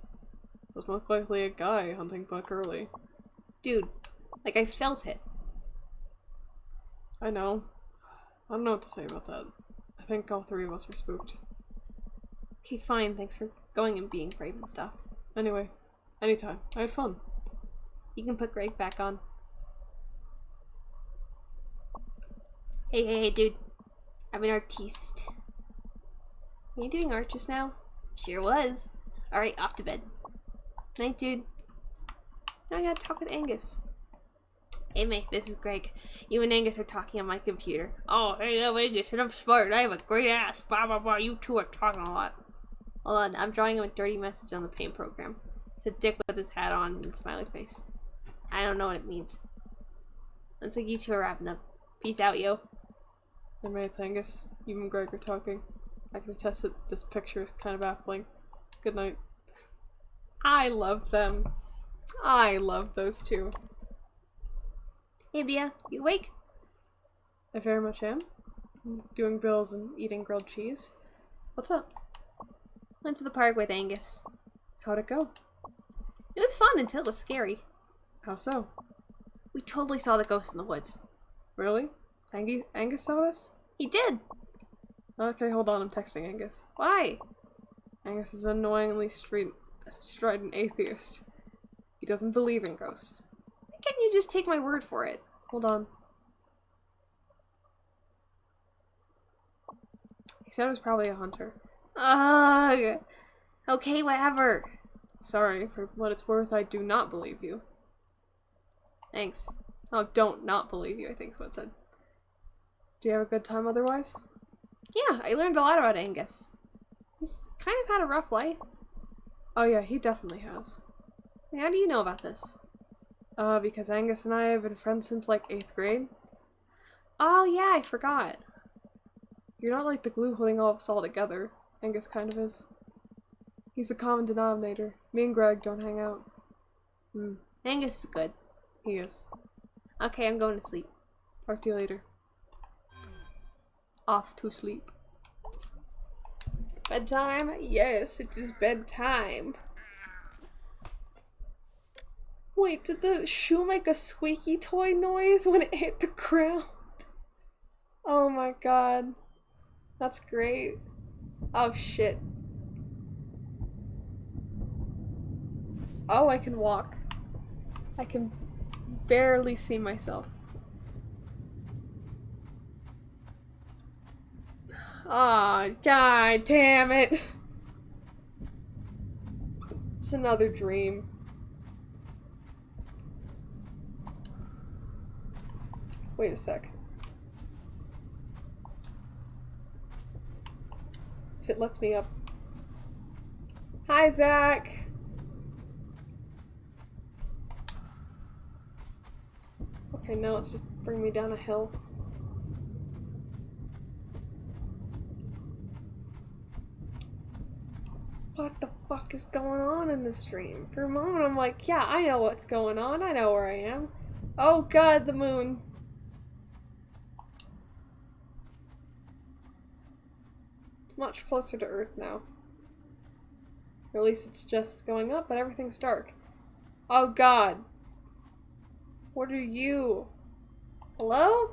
It was most likely a guy hunting buck early. Dude, like I felt it. I know. I don't know what to say about that. I think all three of us were spooked. Okay, fine, thanks for going and being brave and stuff. Anyway, anytime. I had fun. You can put Greg back on. Hey, hey, hey, dude. I'm an artiste. Were you doing art just now? Sure was. Alright, off to bed. Night, dude. Now I gotta talk with Angus. Hey, mate, this is Greg. You and Angus are talking on my computer. Oh, hey, yo, Angus, and I'm smart. I have a great ass. Blah, blah, blah. You two are talking a lot. Hold on, I'm drawing him a dirty message on the paint program. It's a dick with his hat on and smiley face. I don't know what it means. Looks like you two are wrapping up. Peace out, yo. Hey, May, it's Angus. You and Greg are talking. I can attest that this picture is kind of baffling. Good night. I love them. I love those two. Hey, Bia, you awake? I very much am. I'm doing bills and eating grilled cheese. What's up? Went to the park with Angus. How'd it go? It was fun until it was scary. How so? We totally saw the ghost in the woods. Really? Angus saw this? He did! Okay, hold on, I'm texting Angus. Why? Angus is an annoyingly strident atheist. He doesn't believe in ghosts. Why can't you just take my word for it? Hold on. He said it was probably a hunter. Ugh! Okay, whatever. Sorry, for what it's worth, I do not believe you. Thanks. Oh, don't not believe you, I think is what it said. Do you have a good time otherwise? Yeah, I learned a lot about Angus. He's kind of had a rough life. Oh yeah, he definitely has. How do you know about this? Because Angus and I have been friends since like 8th grade. Oh yeah, I forgot. You're not like the glue holding all of us all together. Angus kind of is. He's the common denominator. Me and Greg don't hang out. Angus is good. He is. Okay, I'm going to sleep. Talk to you later. Off to sleep. Bedtime? Yes, it is bedtime. Wait, did the shoe make a squeaky toy noise when it hit the ground? Oh my god. That's great. Oh shit. Oh, I can walk. I can barely see myself. Aw, god damn it. It's another dream. Wait a sec. If it lets me up. Hi, Zach! Okay, no, it's just bringing me down a hill. What the fuck is going on in this dream? For a moment I'm like, yeah, I know what's going on. I know where I am. Oh god, the moon. It's much closer to Earth now. Or at least it's just going up, but everything's dark. Oh god. What are you? Hello?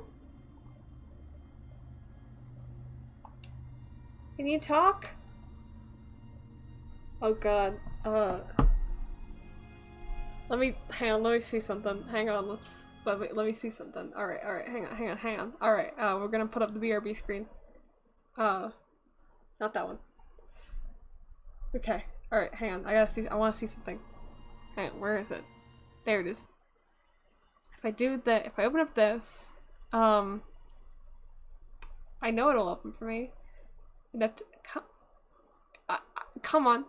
Can you talk? Oh god. Let me see something. Hang on, let me see something. Alright, hang on. Alright, we're gonna put up the BRB screen. Not that one. Okay, alright, hang on. I wanna see something. Hang on, where is it? There it is. If I open up this, I know it'll open for me. Come on.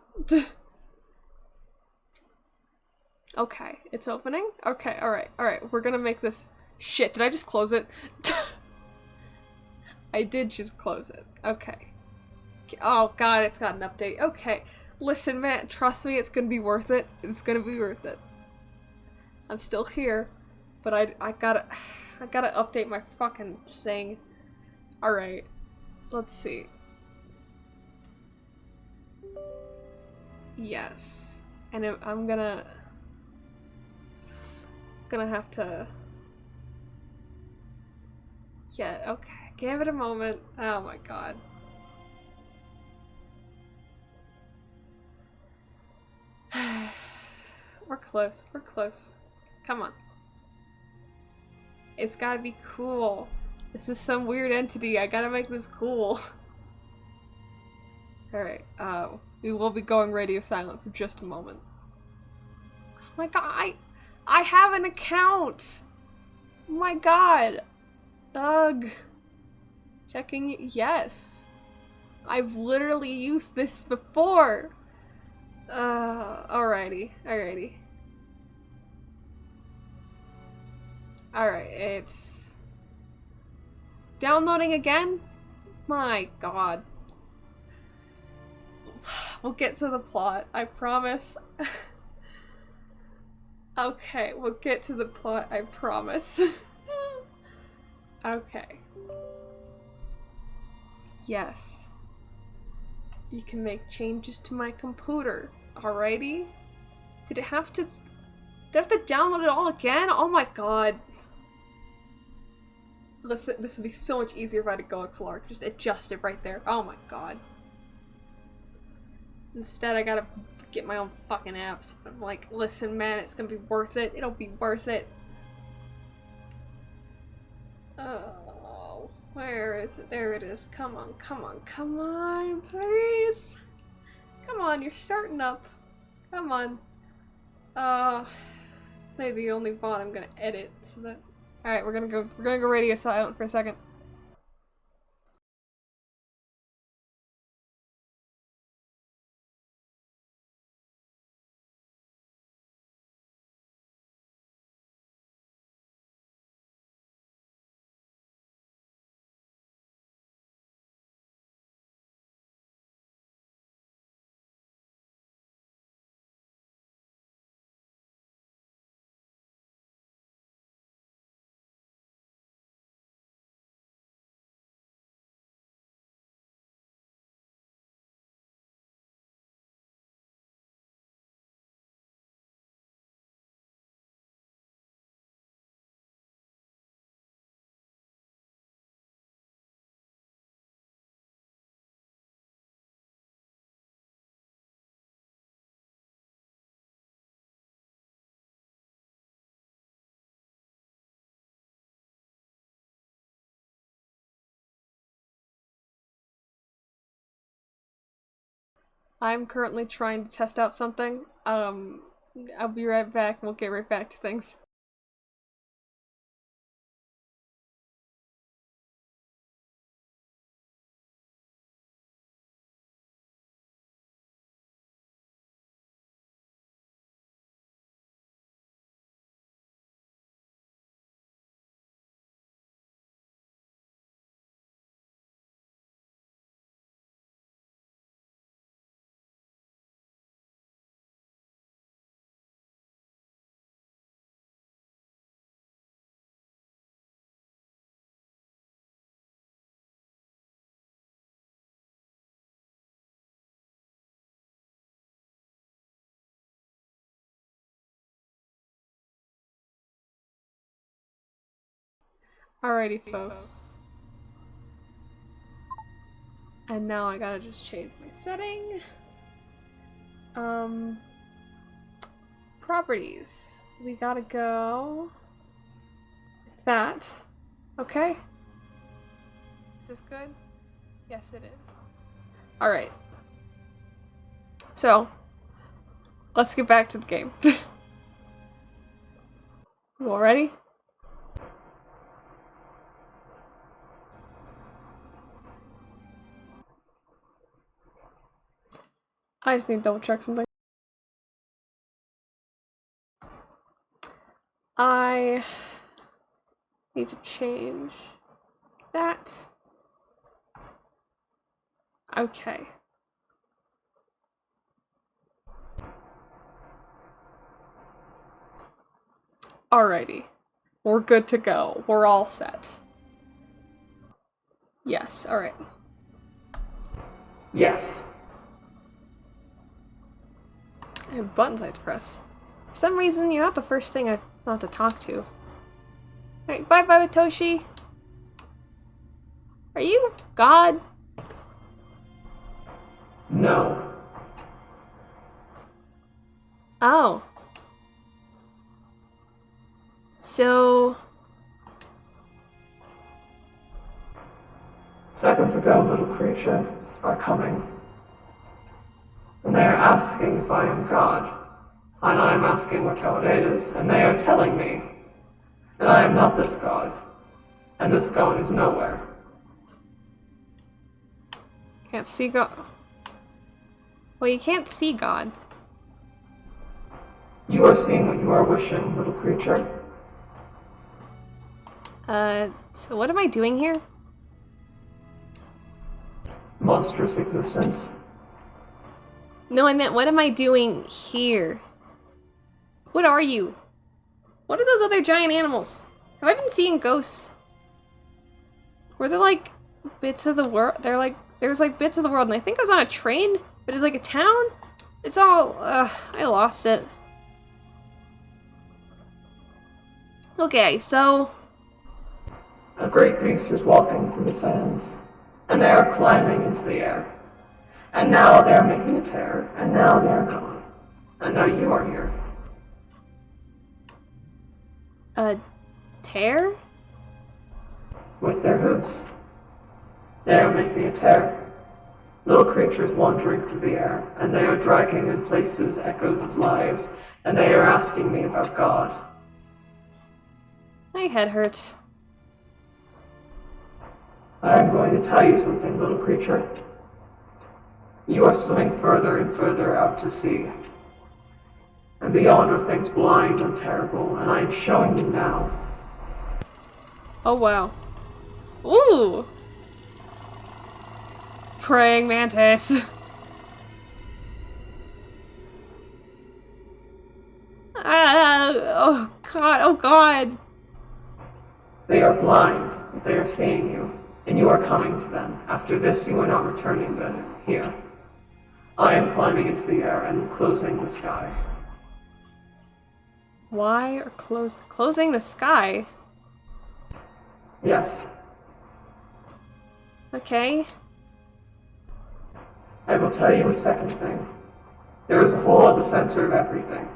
Okay, it's opening? Okay, alright, we're gonna make this- Shit, did I just close it? I did just close it. Okay. Oh god, it's got an update. Okay. Listen, man, trust me, it's gonna be worth it. It's gonna be worth it. I'm still here, but I gotta update my fucking thing. Alright. Let's see. Yes. And I'm gonna have to... Yeah, okay. Give it a moment. Oh my god. We're close. We're close. Come on. It's gotta be cool. This is some weird entity. I gotta make this cool. Alright, we will be going radio silent for just a moment. Oh my god, I have an account! Oh my god! Ugh. Checking, yes. I've literally used this before! Alrighty. Alright, it's... downloading again? My god. We'll get to the plot, I promise. Okay, we'll get to the plot, I promise. Okay. Yes. You can make changes to my computer. Alrighty? Did I have to download it all again? Oh my god. Listen, this would be so much easier if I had to go XLR. Just adjust it right there. Oh my god. Instead, I gotta get my own fucking apps. I'm like, listen, man, it's gonna be worth it. It'll be worth it. Oh, where is it? There it is. Come on, please. Come on, you're starting up. Come on. This may be the only VOD I'm gonna edit, so that... Alright, we're gonna go radio silent for a second. I'm currently trying to test out something. I'll be right back. We'll get right back to things. Alrighty, folks. And now I gotta just change my setting. Properties. We gotta go like that. Okay. Is this good? Yes, it is. Alright. So, let's get back to the game. You all ready? I just need to double check something. I need to change that. Okay. Alrighty. We're good to go. We're all set. Yes, alright. Yes. I have buttons I have to press. For some reason, you're not the first thing I want to talk to. Alright, bye-bye, Toshi. Are you God? No. Oh. So... Seconds ago, little creatures are coming. And they are asking if I am God. And I am asking what God is, and they are telling me that I am not this God. And this God is nowhere. Can't see God. Well, you can't see God. You are seeing what you are wishing, little creature. So what am I doing here? Monstrous existence. No, I meant what am I doing here? What are you? What are those other giant animals? Have I been seeing ghosts? Were there like bits of the world? There's like bits of the world, and I think I was on a train, but it's like a town? It's all, I lost it. Okay, so... A great beast is walking through the sands, and they are climbing into the air. And now they are making a tear, and now they are gone. And now you are here. A tear? With their hooves. They are making a tear. Little creatures wandering through the air, and they are dragging in places echoes of lives, and they are asking me about God. My head hurts. I am going to tell you something, little creature. You are swimming further and further out to sea. And beyond are things blind and terrible, and I am showing you now. Oh wow. Ooh! Praying mantis. Oh god, oh god. They are blind, but they are seeing you, and you are coming to them. After this, you are not returning them here. I am climbing into the air and closing the sky. Why are closing the sky? Yes, Okay. I will tell you a second thing. There is a hole at the center of everything.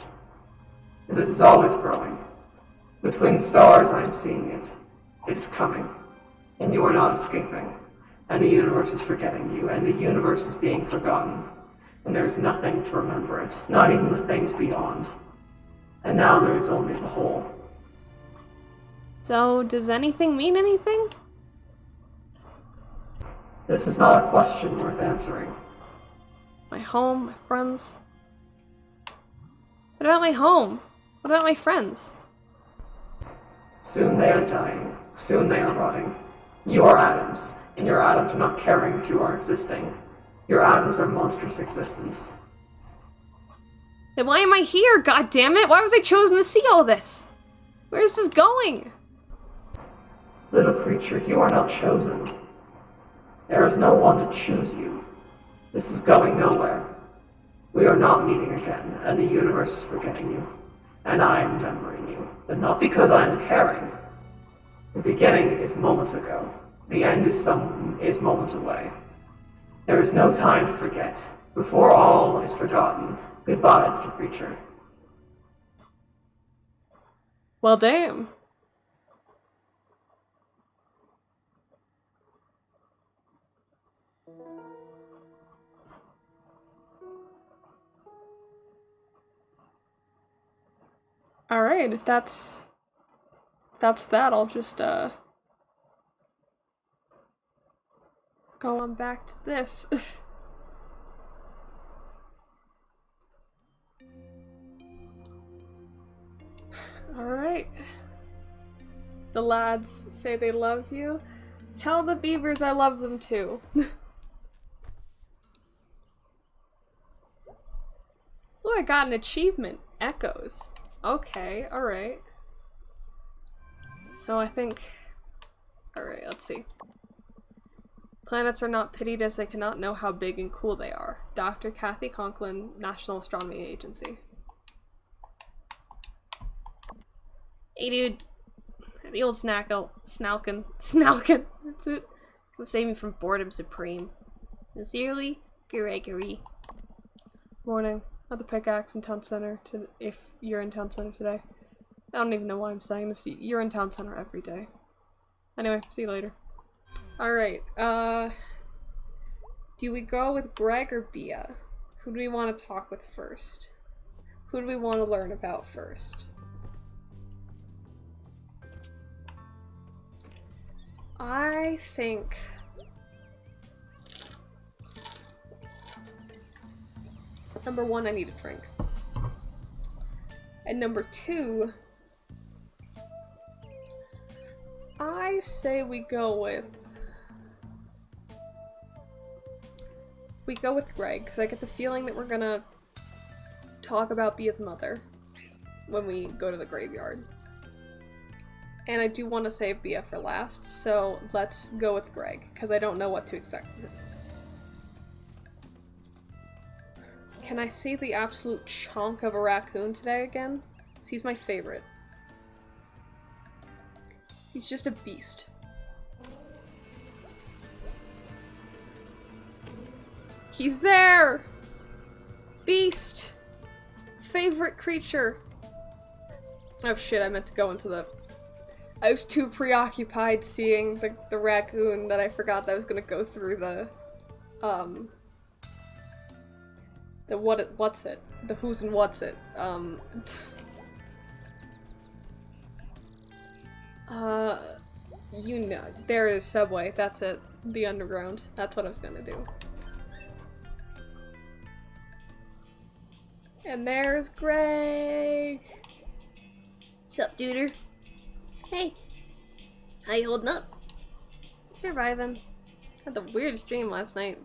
And it is always growing. Between the stars, I am seeing it. It is coming. And you are not escaping. And the universe is forgetting you, and the universe is being forgotten. and there is nothing to remember it, not even the things beyond. And now there is only the whole. So, does anything mean anything? This is not a question worth answering. My home, my friends. What about my home? What about my friends? Soon they are dying. Soon they are rotting. You are atoms, and your atoms are not caring if you are existing. Your atoms are monstrous existence. Then why am I here, god damn it? Why was I chosen to see all this? Where is this going? Little creature, you are not chosen. There is no one to choose you. This is going nowhere. We are not meeting again, and the universe is forgetting you. And I am remembering you, but not because I am caring. The beginning is moments ago. The end is moments away. There is no time to forget. Before all is forgotten, goodbye, little creature. Well, damn. Alright, if that's that, I'll just, go on back to this. Alright. The lads say they love you. Tell the beavers I love them too. Oh, I got an achievement. Echoes. Okay, alright. So I think... Alright, let's see. Planets are not pitied as they cannot know how big and cool they are. Dr. Kathy Conklin, National Astronomy Agency. Hey dude. The old Snalkin. That's it. Come save me from boredom supreme. Sincerely, Gregory. Morning. At the Pickaxe in Town Center, if you're in Town Center today. I don't even know why I'm saying this. You're in Town Center every day. Anyway, see you later. Alright, do we go with Greg or Bia? Who do we want to talk with first? Who do we want to learn about first? I think... Number one, I need a drink. And number two, I say we go with Greg, because I get the feeling that we're gonna talk about Bia's mother when we go to the graveyard. And I do want to save Bia for last, so let's go with Greg, because I don't know what to expect from him. Can I see the absolute chunk of a raccoon today again? He's my favorite. He's just a beast. He's there! Beast! Favorite creature. Oh shit, I meant to go into the... I was too preoccupied seeing the raccoon that I forgot that I was gonna go through the what's it? The who's and what's it. You know, there is Subway, that's it. The Underground. That's what I was gonna do. And there's Greg! Sup, duder? Hey. How you holding up? Surviving. Had the weirdest dream last night.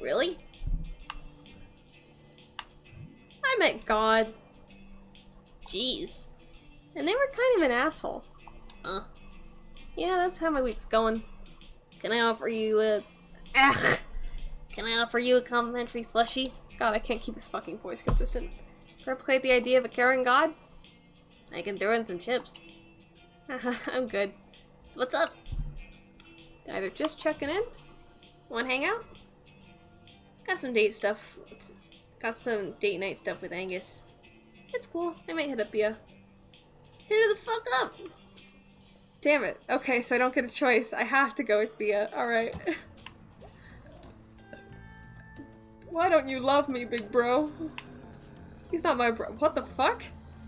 Really? I met God. Jeez. And they were kind of an asshole. Huh? Yeah, that's how my week's going. Can I offer you a... Can I offer you a complimentary slushie? God, I can't keep his fucking voice consistent. Ever played the idea of a caring God? I can throw in some chips. I'm good. So what's up? Either just checking in? Wanna hang out? Got some date stuff. Got some date night stuff with Angus. It's cool. I might hit up Bia. Hit her the fuck up! Damn it. Okay, so I don't get a choice. I have to go with Bia. Alright. Why don't you love me, big bro? He's not my bro- What the fuck?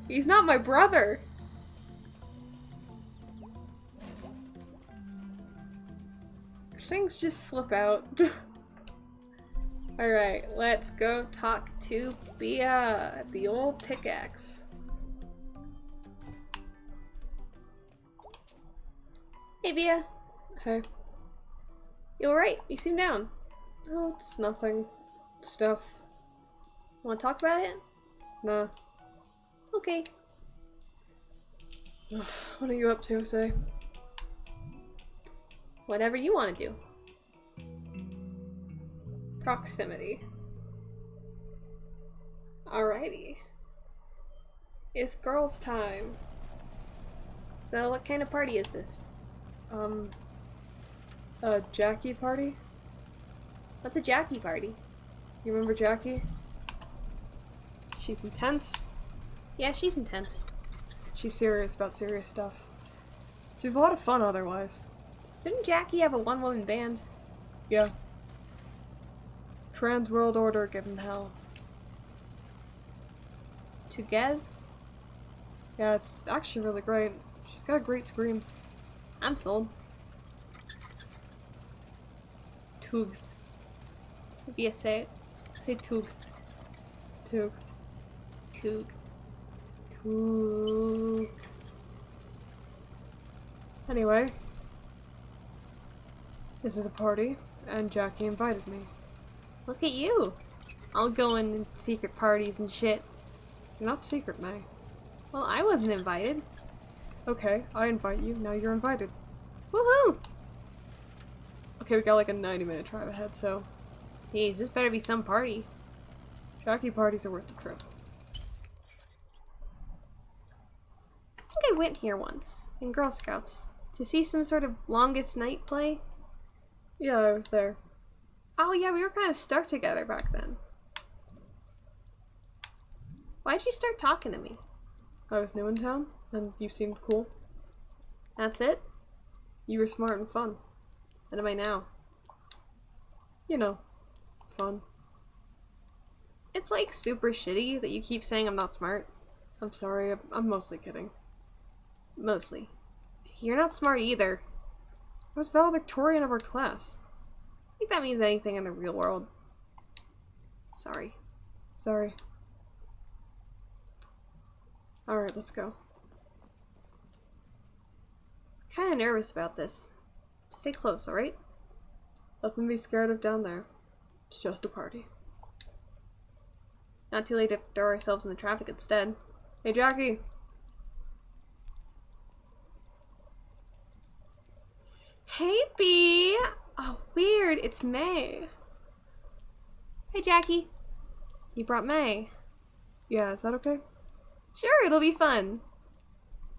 He's not my brother! Things just slip out. Alright, let's go talk to Bia, the old pickaxe. Hey, Bia. Hey. You alright? You seem down. Oh, it's nothing. Stuff. Want to talk about it? Nah. Okay. Ugh, what are you up to today? Whatever you want to do. Proximity. Alrighty. It's girls' time. So, what kind of party is this? A Jackie party? What's a Jackie party? You remember Jackie? She's intense. Yeah, she's intense. She's serious about serious stuff. She's a lot of fun otherwise. Didn't Jackie have a one-woman band? Yeah. Trans World Order, give 'em hell. Together? Yeah, it's actually really great. She's got a great scream. I'm sold. Tooth. Bia, say it. Say tooth. Tooth. Toog. Tooth. Anyway. This is a party, and Jackie invited me. Look at you! All going in secret parties and shit. You're not secret, May. Well, I wasn't invited. Okay, I invite you, now you're invited. Woohoo! Okay, we got like a 90-minute drive ahead, so... Jeez, this better be some party. Jackie parties are worth the trip. I think I went here once, in Girl Scouts, to see some sort of longest night play. Yeah, I was there. Oh yeah, we were kind of stuck together back then. Why'd you start talking to me? I was new in town, and you seemed cool. That's it? You were smart and fun. What am I now? You know, fun. It's like super shitty that you keep saying I'm not smart. I'm sorry, I'm mostly kidding. Mostly. You're not smart either. I was valedictorian of our class. I think that means anything in the real world. Sorry. Sorry. Alright, let's go. Kinda nervous about this. Stay close, alright? Nothing to be scared of down there. It's just a party. Not too late to throw ourselves in the traffic instead. Hey, Jackie! Hey, B! Oh, weird. It's May. Hey, Jackie. You brought May. Yeah, is that okay? Sure, it'll be fun.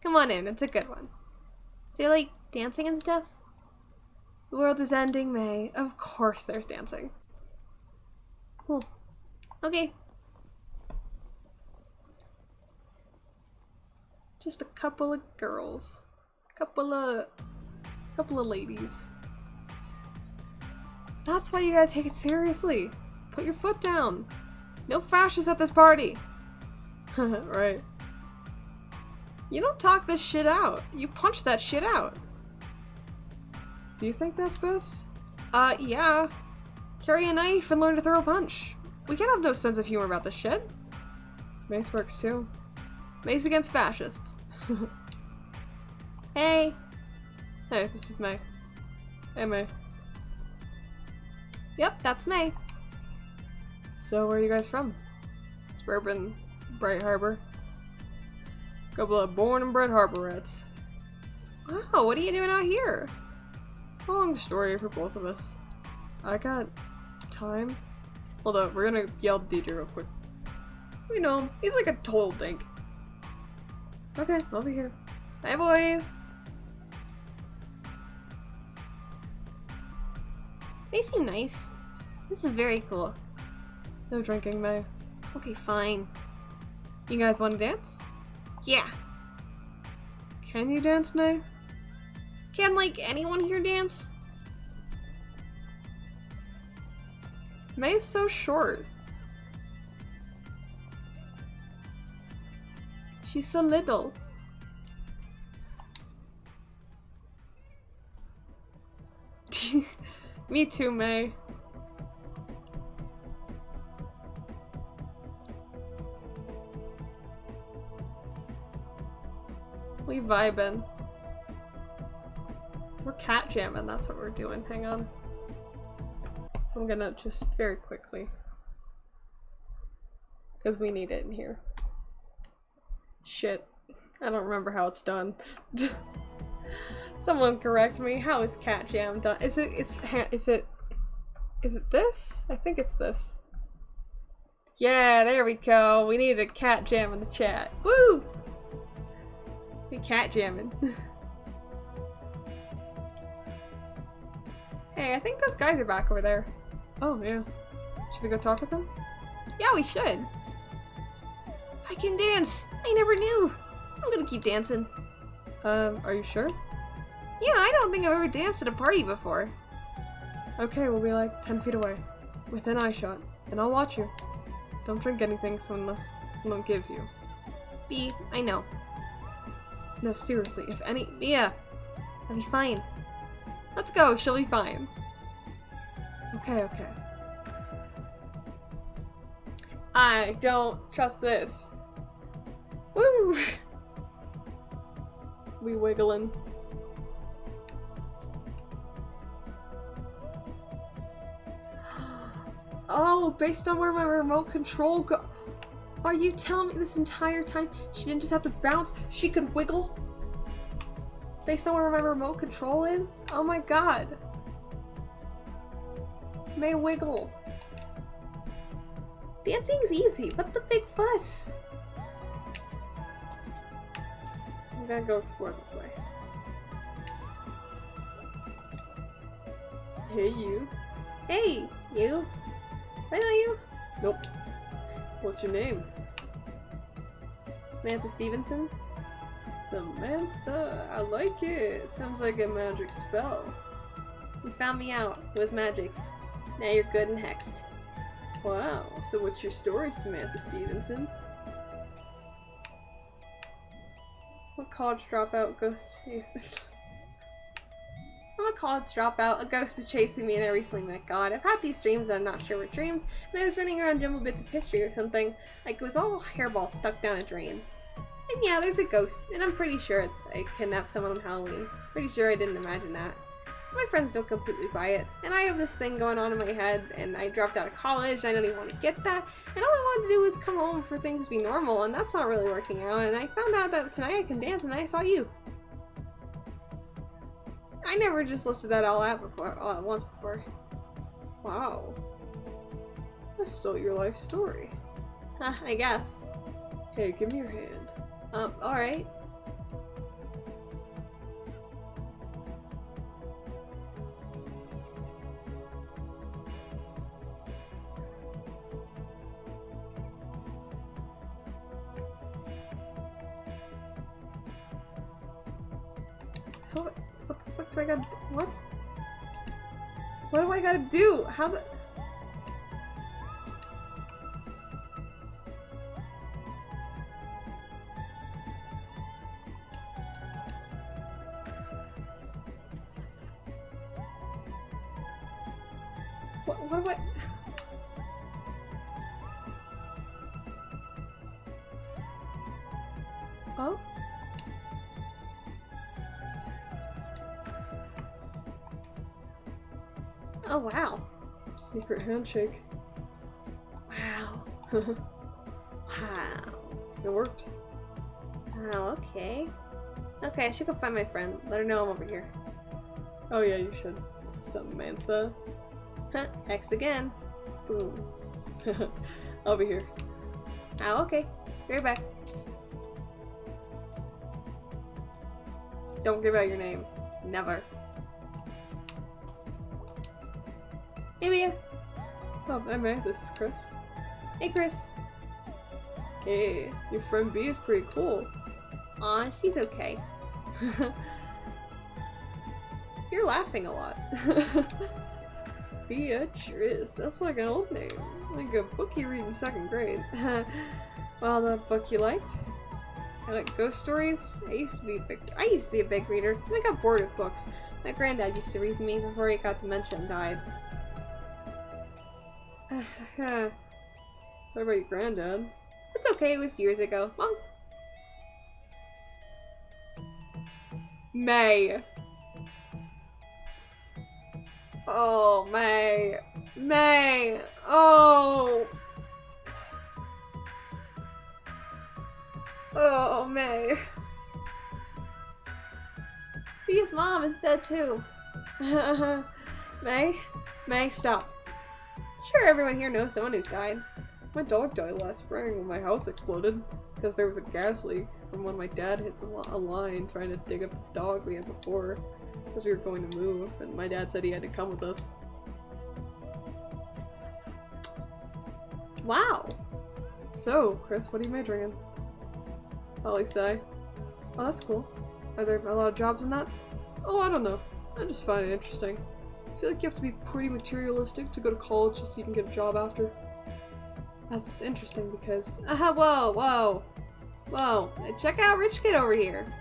Come on in, it's a good one. So you like dancing and stuff? The world is ending, May. Of course there's dancing. Cool. Okay. Just a couple of girls. Couple of ladies. That's why you gotta take it seriously. Put your foot down. No fascists at this party. Right. You don't talk this shit out. You punch that shit out. Do you think that's best? Yeah. Carry a knife and learn to throw a punch. We can't have no sense of humor about this shit. Mace works too. Mace against fascists. Hey. Hey, this is May. Hey, May. Yep, that's May. So, where are you guys from? Suburban, Bright Harbor. Couple of born and bred Harborites. Wow, what are you doing out here? Long story for both of us. I got time. Hold up, we're gonna yell at DJ real quick. We know him. He's like a total dink. Okay, I'll be here. Bye, boys. They seem nice. This is very cool. No drinking, May. Okay, fine. You guys want to dance? Yeah. Can you dance, May? Can, like, anyone here dance? May's so short. She's so little. Me too, May. We vibin'. We're cat jamming, that's what we're doing. Hang on. I'm gonna just very quickly. Because we need it in here. Shit. I don't remember how it's done. Someone correct me. How is cat jam done? Is it this? I think it's this. Yeah, there we go. We need a cat jam in the chat. Woo! We cat jamming. Hey, I think those guys are back over there. Oh, yeah. Should we go talk with them? Yeah, we should. I can dance! I never knew! I'm gonna keep dancing. Are you sure? Yeah, I don't think I've ever danced at a party before. Okay, we'll be like 10 feet away. Within eyeshot. And I'll watch you. Don't drink anything unless someone gives you. B, I know. No, seriously, if any- Mia! I'll be fine. Let's go, she'll be fine. Okay, okay. I don't trust this. Woo! We wiggling. Oh, based on where my remote control go- Are you telling me this entire time she didn't just have to bounce, she could wiggle? Based on where my remote control is? Oh my god. May wiggle. Dancing's easy, what the big fuss? I'm gonna go explore this way. Hey, you. Hey, you. I know you. Nope. What's your name? Samantha Stevenson? Samantha, I like it. Sounds like a magic spell. You found me out. It was magic. Now you're good and hexed. Wow, so what's your story, Samantha Stevenson? What college dropout ghost chases? I'm a college dropout, a ghost is chasing me and I recently met God. I've had these dreams that I'm not sure were dreams, and I was running around jumbled bits of history or something. Like it was all hairballs stuck down a drain. And yeah, there's a ghost, and I'm pretty sure I kidnapped someone on Halloween. Pretty sure I didn't imagine that. My friends don't completely buy it, and I have this thing going on in my head, and I dropped out of college, and I don't even want to get that, and all I wanted to do was come home for things to be normal, and that's not really working out, and I found out that tonight I can dance, and I saw you. I never just listed that all out before, all at once before. Wow. That's still your life story. Huh, I guess. Hey, give me your hand. Alright. What the fuck do I gotta do? What? What do I gotta do? How the- What do I- Oh? Oh wow. Secret handshake. Wow. Wow. It worked. Oh, okay. Okay, I should go find my friend. Let her know I'm over here. Oh yeah, you should. Samantha. Huh, X again. Boom. I'll be here. Oh, okay. Be right back. Don't give out your name. Never. Hey, Mia. Oh, hey, Mia. This is Chris. Hey, Chris. Hey, your friend B is pretty cool. Aw, she's okay. You're laughing a lot. Beatrice. That's like an old name. Like a book you read in 2nd grade. Well, the book you liked? I like ghost stories. I used to be a big reader. And I got bored with books. My granddad used to read to me before he got dementia and died. What about your granddad? It's okay, it was years ago. Mom's... May. Oh, May. May. Oh. Oh, May. Bea's mom is dead too. May? May, stop. Sure, everyone here knows someone who's died. My dog died last spring when my house exploded because there was a gas leak from when my dad hit a line trying to dig up the dog we had before because we were going to move, and my dad said he had to come with us. Wow. So, Chris, what are you majoring in? I'll say. Oh, that's cool. Are there a lot of jobs in that? Oh, I don't know. I just find it interesting. I feel like you have to be pretty materialistic to go to college just so you can get a job after. That's interesting because... whoa! Check out Rich Kid over here.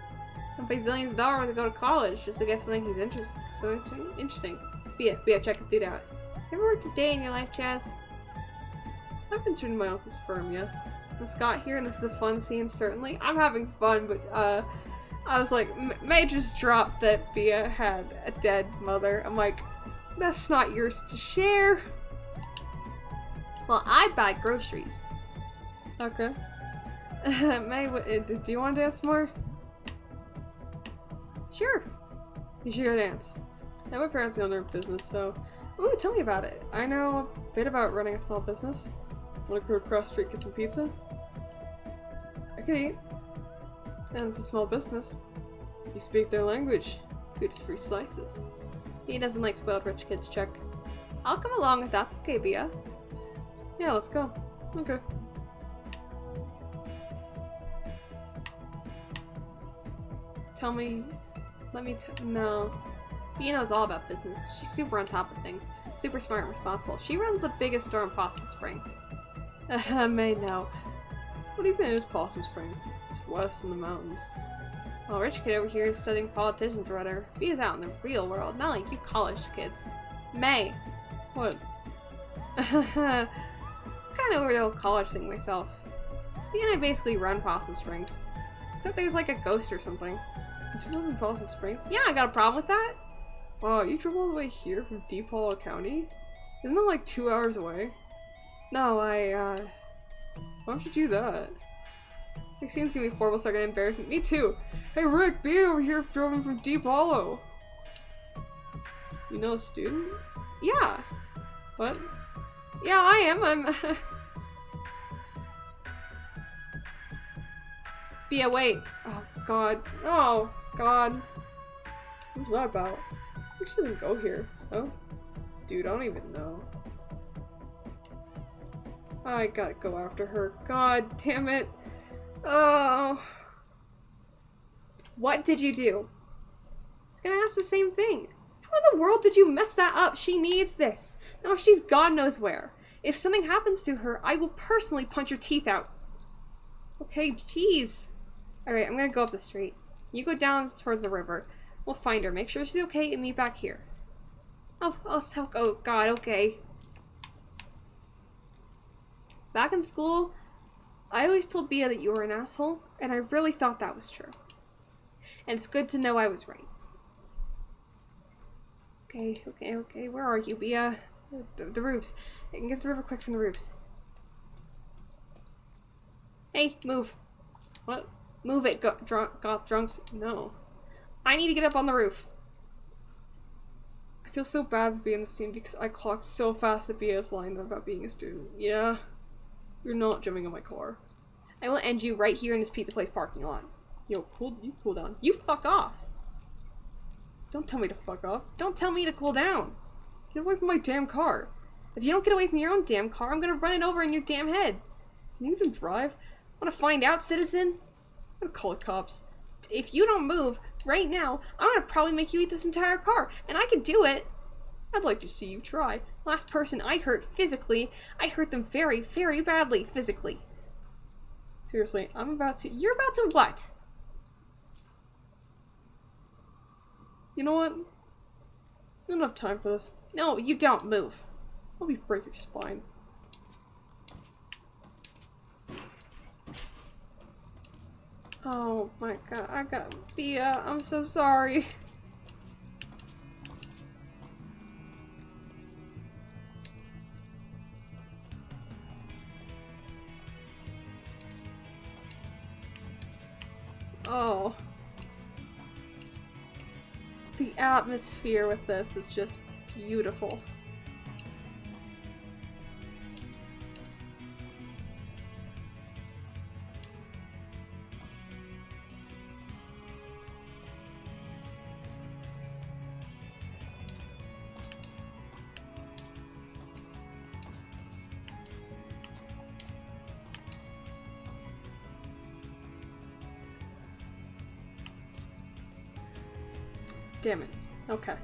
I'll pay zillions of dollars to go to college just to get something he's interesting. Bia, check this dude out. You ever worked a day in your life, Chaz? I've been turning my uncle's firm, yes. I'm Scott here, and this is a fun scene, certainly. I'm having fun, but, I was like, May just dropped that Bia had a dead mother. I'm like, that's not yours to share. Well, I buy groceries. Okay. May, do you want to dance more? Sure. You should go dance. Yeah, my parents own their business, so... Ooh, tell me about it. I know a bit about running a small business. Wanna go across the street get some pizza? I could eat. And it's a small business. You speak their language. Food is free slices. He doesn't like spoiled rich kids, check. I'll come along if that's okay, Bia. Yeah, let's go. Okay. Tell me... No. Bia knows all about business. She's super on top of things. Super smart and responsible. She runs the biggest store in Possum Springs. May know. What even is Possum Springs? It's west in the mountains. Well, Rich Kid over here is studying politicians or whatever. Bia's out in the real world, not like you college kids. May. What? Kinda over the whole college thing myself. Bia and I basically run Possum Springs. Except there's like a ghost or something. You just live in Possum Springs? Yeah, I got a problem with that. Wow, you drove all the way here from Deep Hollow County? Isn't that like 2 hours away? No, why don't you do that? It seems gonna be horrible, so I'm gonna embarrass me. Me too! Hey Rick, Bia over here driving from Deep Hollow! You know a student? Yeah! What? Yeah, I am, I'm Bia, wait! Oh god. Oh god. What's that about? She doesn't go here, so? Dude, I don't even know. I gotta go after her. God damn it. Oh. What did you do? I was gonna ask the same thing. How in the world did you mess that up? She needs this. Now she's God knows where. If something happens to her, I will personally punch your teeth out. Okay, jeez. Alright, I'm gonna go up the street. You go down towards the river. We'll find her. Make sure she's okay and meet back here. Oh god, okay. Back in school, I always told Bia that you were an asshole, and I really thought that was true. And it's good to know I was right. Okay. Where are you, Bia? The roofs. I can get to the river quick from the roofs. Hey, move. What? Move it, goth drunks. No. I need to get up on the roof. I feel so bad for being in the scene because I clocked so fast at Bia's line about being a student. Yeah. You're not jumping on my car. I will end you right here in this pizza place parking lot. Yo, cool down. You fuck off. Don't tell me to fuck off. Don't tell me to cool down. Get away from my damn car. If you don't get away from your own damn car, I'm gonna run it over in your damn head. Can you even drive? Wanna find out, citizen? I'm gonna call the cops. If you don't move right now, I'm gonna probably make you eat this entire car. And I can do it. I'd like to see you try. Last person I hurt physically, I hurt them very, very badly physically. Seriously, you're about to what? You know what? I don't have time for this. No, you don't move. I'll break your spine. Oh my god, I got Bia. I'm so sorry. Oh. The atmosphere with this is just beautiful. Damn it. Okay.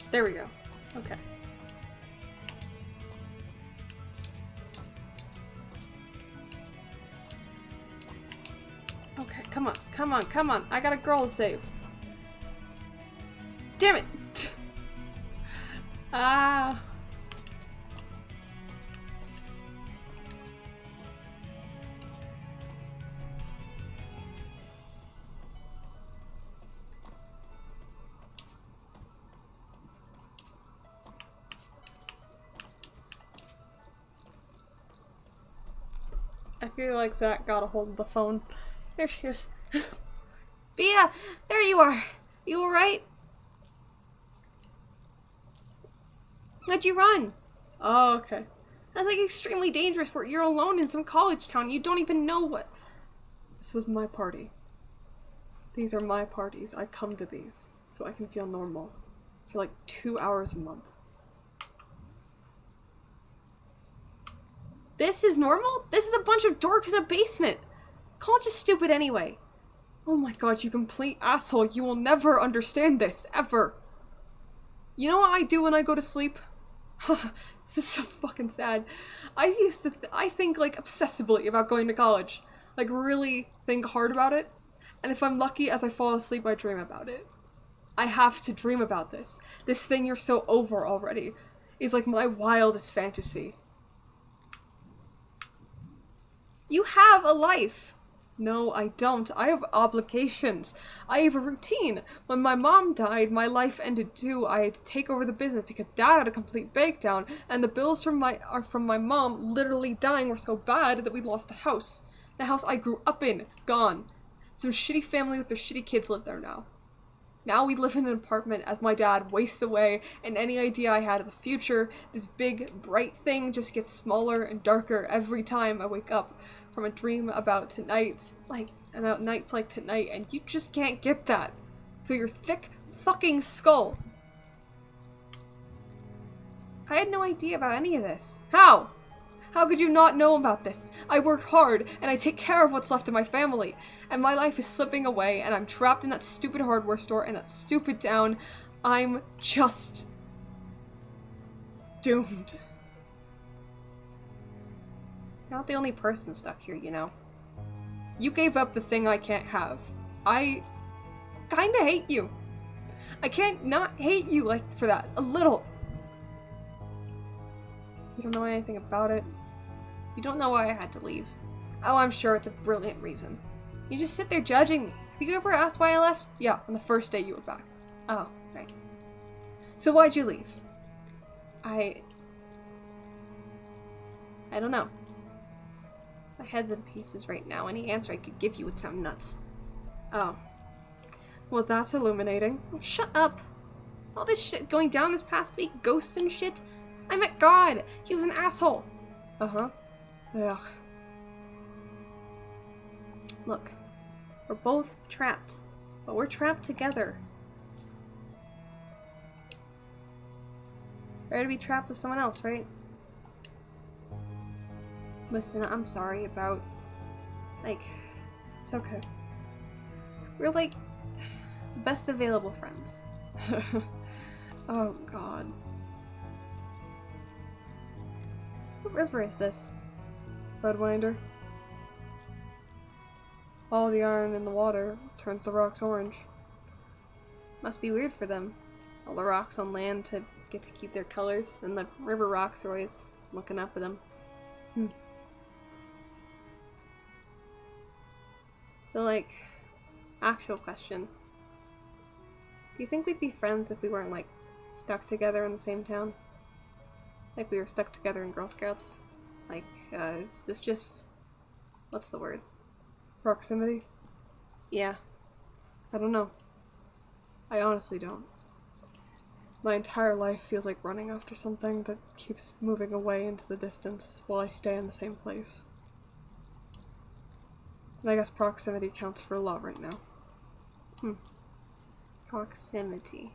There we go. Okay. Okay, come on, come on, come on. I got a girl to save. Damn it! Ah. I feel like Zach got a hold of the phone. There she is. Bia, there you are. You alright? Why'd you run? Oh, okay. That's like extremely dangerous where you're alone in some college town. You don't even know what. This was my party. These are my parties. I come to these so I can feel normal for like 2 hours a month. This is normal? This is a bunch of dorks in a basement. College is stupid anyway. Oh my god, you complete asshole. You will never understand this, ever. You know what I do when I go to sleep? This is so fucking sad. I think like obsessively about going to college. Like really think hard about it. And if I'm lucky, as I fall asleep, I dream about it. I have to dream about this. This thing you're so over already is like my wildest fantasy. You have a life. No, I don't. I have obligations. I have a routine. When my mom died, my life ended too. I had to take over the business because Dad had a complete breakdown, and the bills from my mom literally dying were so bad that we lost the house. The house I grew up in, gone. Some shitty family with their shitty kids live there now. Now we live in an apartment as my dad wastes away, and any idea I had of the future, this big, bright thing just gets smaller and darker every time I wake up from a dream about nights like tonight, and you just can't get that through your thick fucking skull. I had no idea about any of this. How? How could you not know about this? I work hard, and I take care of what's left of my family, and my life is slipping away, and I'm trapped in that stupid hardware store and that stupid town. I'm just doomed. You're not the only person stuck here, you know. You gave up the thing I can't have. I kinda hate you. I can't not hate you like for that. A little. You don't know anything about it. You don't know why I had to leave. Oh, I'm sure it's a brilliant reason. You just sit there judging me. Have you ever asked why I left? Yeah, on the first day you were back. Oh, right. So why'd you leave? I don't know. My head's in pieces right now. Any answer I could give you would sound nuts. Oh. Well, that's illuminating. Oh, shut up. All this shit going down this past week, ghosts and shit. I met God. He was an asshole. Uh-huh. Ugh. Look. We're both trapped. But we're trapped together. Better to be trapped with someone else, right? Listen, I'm sorry about... Like, it's okay. We're like best available friends. Oh god. What river is this? Redwinder. All the iron in the water turns the rocks orange. Must be weird for them. All the rocks on land to get to keep their colors, and the river rocks are always looking up at them. So, like, actual question. Do you think we'd be friends if we weren't, like, stuck together in the same town? Like we were stuck together in Girl Scouts? Like, is this just... what's the word? Proximity? Yeah. I don't know. I honestly don't. My entire life feels like running after something that keeps moving away into the distance while I stay in the same place. And I guess proximity counts for a lot right now. Proximity.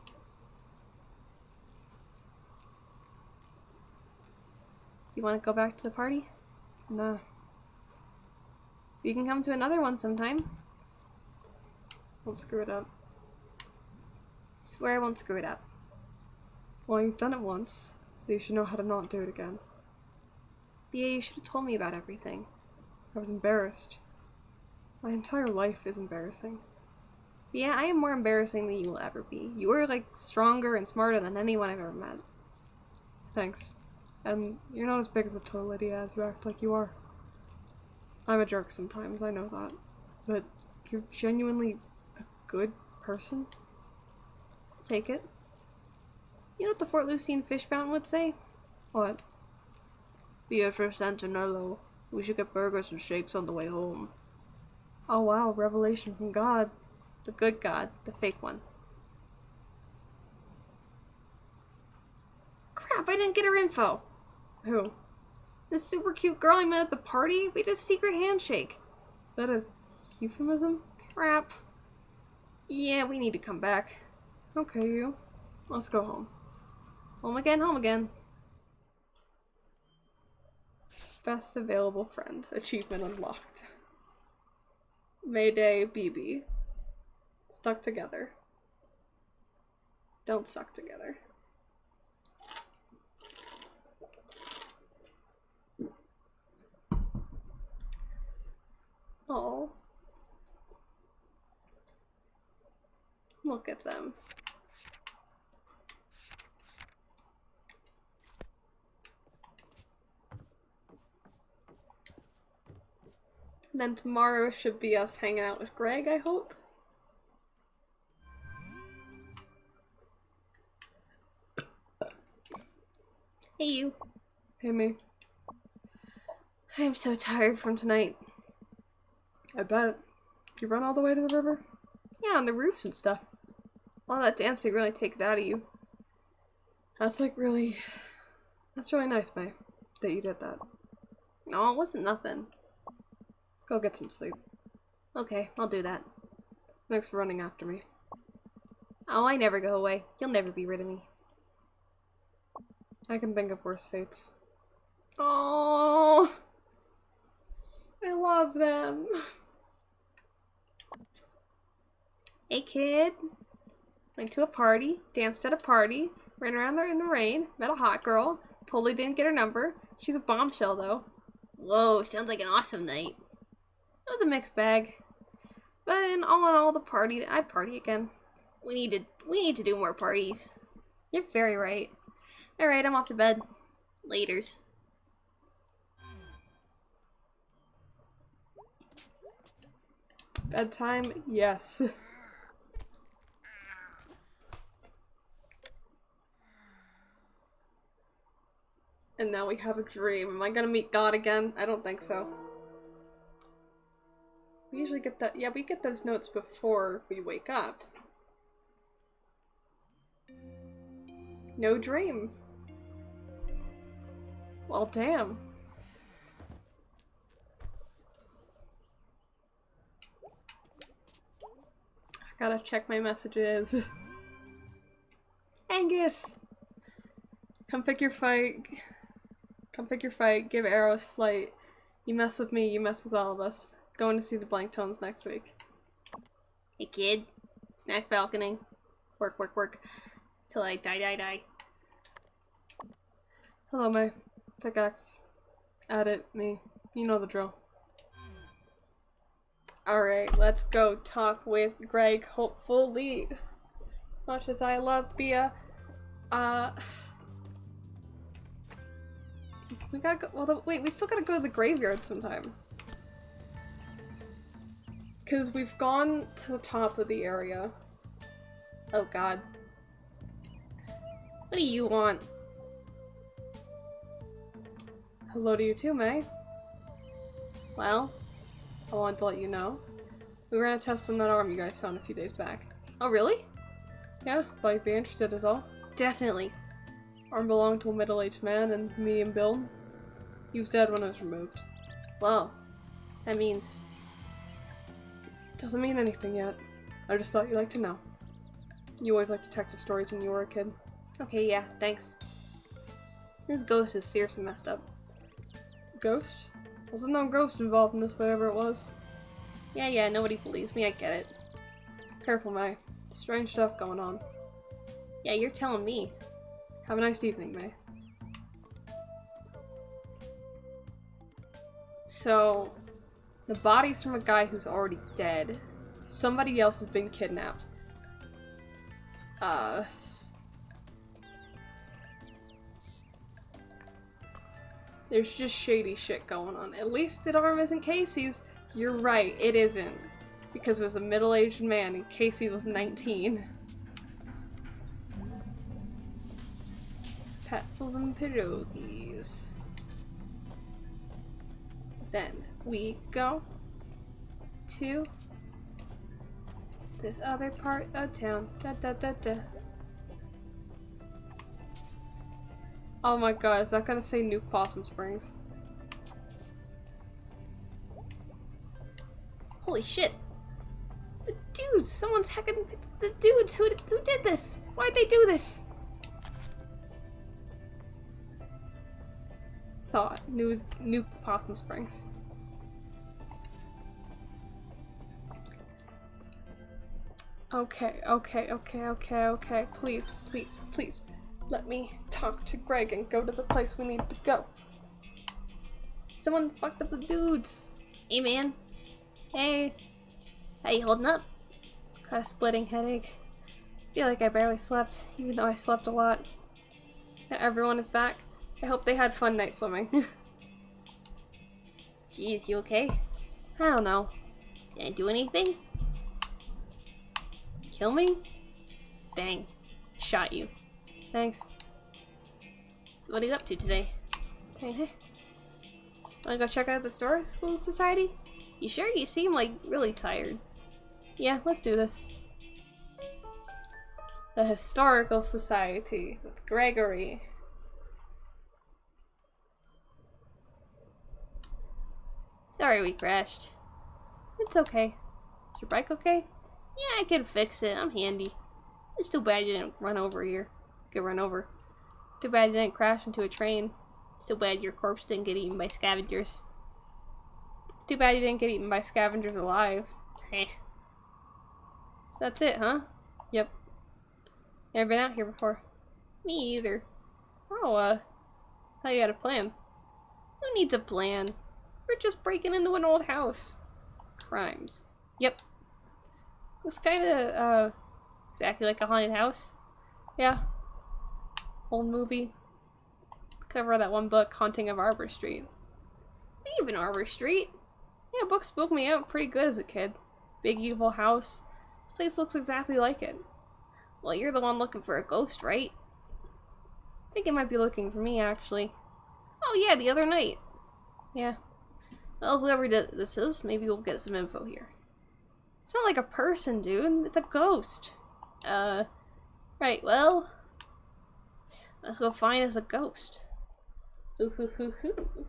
Do you want to go back to the party? No. You can come to another one sometime. Won't screw it up. I swear I won't screw it up. Well, you've done it once, so you should know how to not do it again. But yeah, you should have told me about everything. I was embarrassed. My entire life is embarrassing. But yeah, I am more embarrassing than you will ever be. You are, like, stronger and smarter than anyone I've ever met. Thanks. And you're not as big as a total idiot as you act like you are. I'm a jerk sometimes, I know that. But you're genuinely a good person. I'll take it. You know what the Fort Lucine fish fountain would say? What? Beatrice Antonello. We should get burgers and shakes on the way home. Oh wow, revelation from God. The good God, the fake one. Crap, I didn't get her info. Who? This super cute girl I met at the party? We did a secret handshake. Is that a euphemism? Crap. Yeah, we need to come back. Okay, you. Let's go home. Home again, home again. Best available friend. Achievement unlocked. Mayday BB. Stuck together. Don't suck together. Oh. Look at them. Then tomorrow should be us hanging out with Greg, I hope. Hey you. Hey me. I am so tired from tonight. I bet. You run all the way to the river? Yeah, on the roofs and stuff. All that dancing really takes it out of you. That's really nice, May, that you did that. No, it wasn't nothing. Go get some sleep. Okay, I'll do that. Thanks for running after me. Oh, I never go away. You'll never be rid of me. I can think of worse fates. Oh, I love them. Hey kid. Went to a party, danced at a party, ran around there in the rain, met a hot girl, totally didn't get her number. She's a bombshell though. Whoa, sounds like an awesome night. It was a mixed bag. But all in all, I'd party again. We need to do more parties. You're very right. Alright, I'm off to bed. Laters. Bedtime? Yes. And now we have a dream. Am I gonna meet God again? I don't think so. We usually get that. Yeah, we get those notes before we wake up. No dream. Well, damn. I gotta check my messages. Angus! Come pick your fight. Give arrows flight. You mess with me, you mess with all of us. Going to see the Blank Tones next week. Hey kid, snack falconing. Work, work, work. Till I die. Hello, May. Pickaxe. Add it, me. You know the drill. Alright, let's go talk with Greg, hopefully. As much as I love Bia. We gotta go. Well, wait, we still gotta go to the graveyard sometime. Because we've gone to the top of the area. Oh god. What do you want? Hello to you too, May. Well, I wanted to let you know. We ran a test on that arm you guys found a few days back. Oh, really? Yeah, thought you'd be interested is all. Definitely. Arm belonged to a middle-aged man and medium build. He was dead when it was removed. Wow. That means... Doesn't mean anything yet. I just thought you'd like to know. You always liked detective stories when you were a kid. Okay, yeah, thanks. This ghost is seriously messed up. Ghost? Was no ghost involved in this, whatever it was? Yeah, nobody believes me, I get it. Careful, May. Strange stuff going on. Yeah, you're telling me. Have a nice evening, May. So, the body's from a guy who's already dead. Somebody else has been kidnapped. There's just shady shit going on. At least that arm isn't Casey's. You're right, it isn't. Because it was a middle-aged man and Casey was 19. Pretzels and pierogies. Then we go to this other part of town. Oh my god, is that gonna say New Possum Springs? Holy shit! The dudes! Someone's hacking the dudes! Who did this? Why'd they do this? Thought. New Possum Springs. Okay. Please. Let me talk to Greg and go to the place we need to go. Someone fucked up the dudes. Hey, man. Hey. How you holding up? Got a splitting headache. Feel like I barely slept, even though I slept a lot. And everyone is back. I hope they had fun night swimming. Jeez, you okay? I don't know. Did I do anything? Kill me? Bang. Shot you. Thanks. So what are you up to today? Hey. Wanna go check out the Historical Society? You sure? You seem like really tired. Yeah, let's do this. The Historical Society with Gregory. Sorry we crashed. It's okay. Is your bike okay? Yeah, I can fix it. I'm handy. It's too bad you didn't run over here. Get run over. Too bad you didn't crash into a train. Too bad your corpse didn't get eaten by scavengers. Too bad you didn't get eaten by scavengers alive. Heh. So that's it, huh? Yep. Never been out here before. Me either. Oh, thought you had a plan. Who needs a plan? We're just breaking into an old house. Crimes. Yep. Looks kinda, exactly like a haunted house. Yeah. Old movie. Cover of that one book, Haunting of Arbor Street. Even Arbor Street. Yeah, book spooked me out pretty good as a kid. Big evil house. This place looks exactly like it. Well, you're the one looking for a ghost, right? I think it might be looking for me, actually. Oh yeah, the other night. Yeah. Well, whoever this is, maybe we'll get some info here. It's not like a person, dude. It's a ghost. Right, well... let's go find us a ghost. Ooh hoo hoo hoo.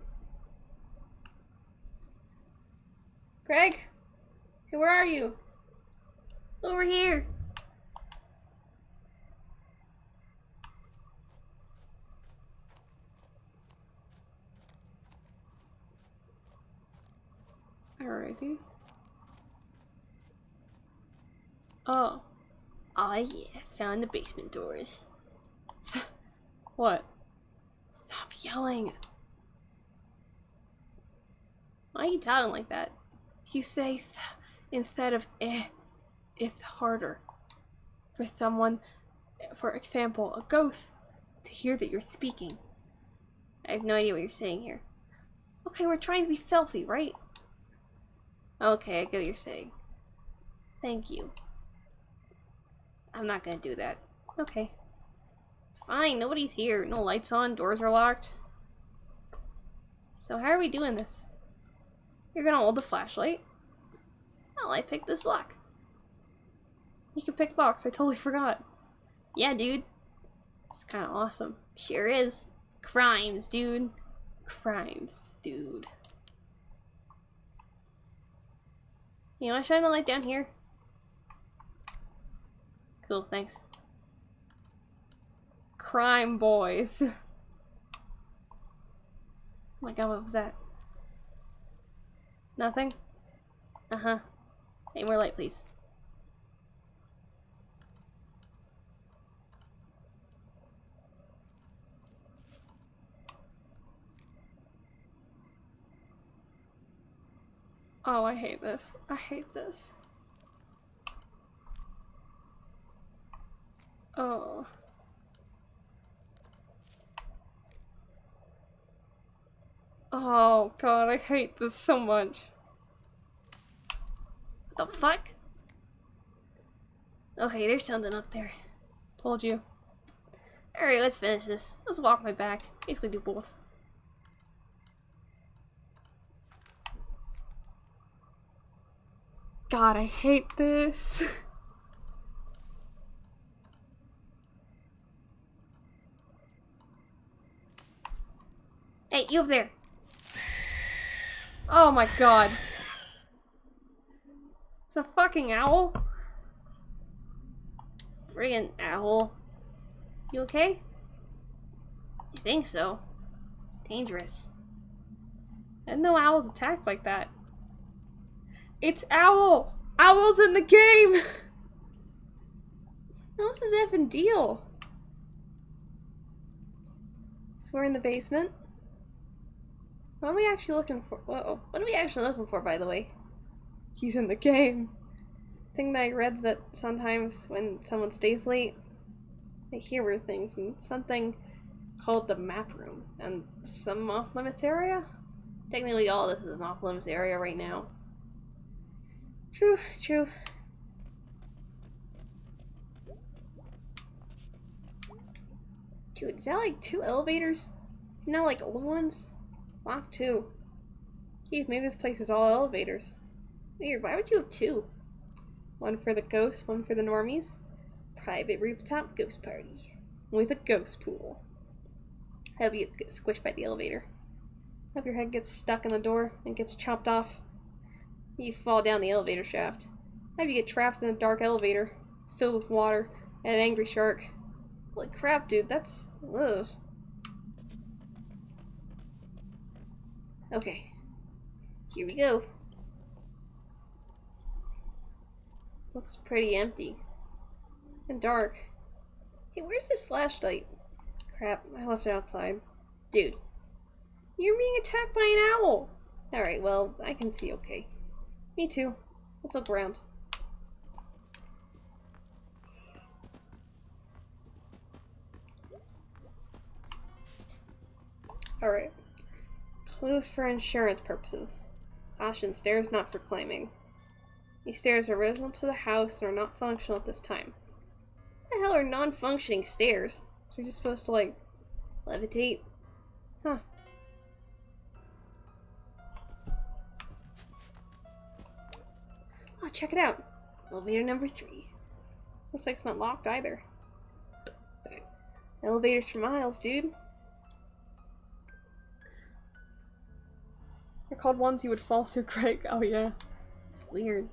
Greg? Hey, where are you? Over here. Alrighty. Oh. Aw yeah, found the basement doors. What? Stop yelling. Why are you talking like that? You say th instead of eh, it's harder. For someone, for example, a ghost, to hear that you're speaking. I have no idea what you're saying here. Okay, we're trying to be stealthy, right? Okay, I get what you're saying. Thank you. I'm not gonna do that. Okay. Fine, nobody's here. No lights on, doors are locked. So how are we doing this? You're gonna hold the flashlight? Oh, I picked this lock. You can pick locks, I totally forgot. Yeah, dude. It's kinda awesome. Sure is. Crimes, dude. Crimes, dude. You wanna shine the light down here? Cool, thanks. Crime boys. Oh my god, what was that? Nothing? Uh-huh. Hey, more light, please. Oh, I hate this. I hate this. Oh. Oh god, I hate this so much. What the fuck? Okay, there's something up there. Told you. Alright, let's finish this. Let's walk my back. Basically do both. God, I hate this. Hey, you up there! Oh my god. It's a fucking owl? Friggin' owl. You okay? I think so. It's dangerous. I didn't know owls attacked like that. It's Owl! Owl's in the game! What's his effing deal? So we're in the basement. What are we actually looking for? Whoa. What are we actually looking for, by the way? He's in the game. Thing that I read is that sometimes when someone stays late, they hear weird things, and something called the map room, and some off-limits area? Technically all this is an off-limits area right now. True, true. Dude, is that like 2 elevators? Not like old ones? Lock 2. Jeez, maybe this place is all elevators. Weird, why would you have 2? One for the ghosts, one for the normies. Private rooftop ghost party. With a ghost pool. I hope you get squished by the elevator. I hope your head gets stuck in the door and gets chopped off. You fall down the elevator shaft. I hope you get trapped in a dark elevator, filled with water, and an angry shark. Holy crap, dude, that's... ugh. Okay. Here we go. Looks pretty empty. And dark. Hey, where's this flashlight? Crap, I left it outside. Dude. You're being attacked by an owl! Alright, well, I can see okay. Me too. Let's look around. Alright. Clues for insurance purposes. Caution, stairs not for climbing. These stairs are original to the house and are not functional at this time. What the hell are non-functioning stairs? So we're just supposed to, like, levitate? Huh. Oh, check it out. Elevator number 3. Looks like it's not locked either. Elevators for miles, dude. They're called ones you would fall through, Greg. Oh yeah. It's weird.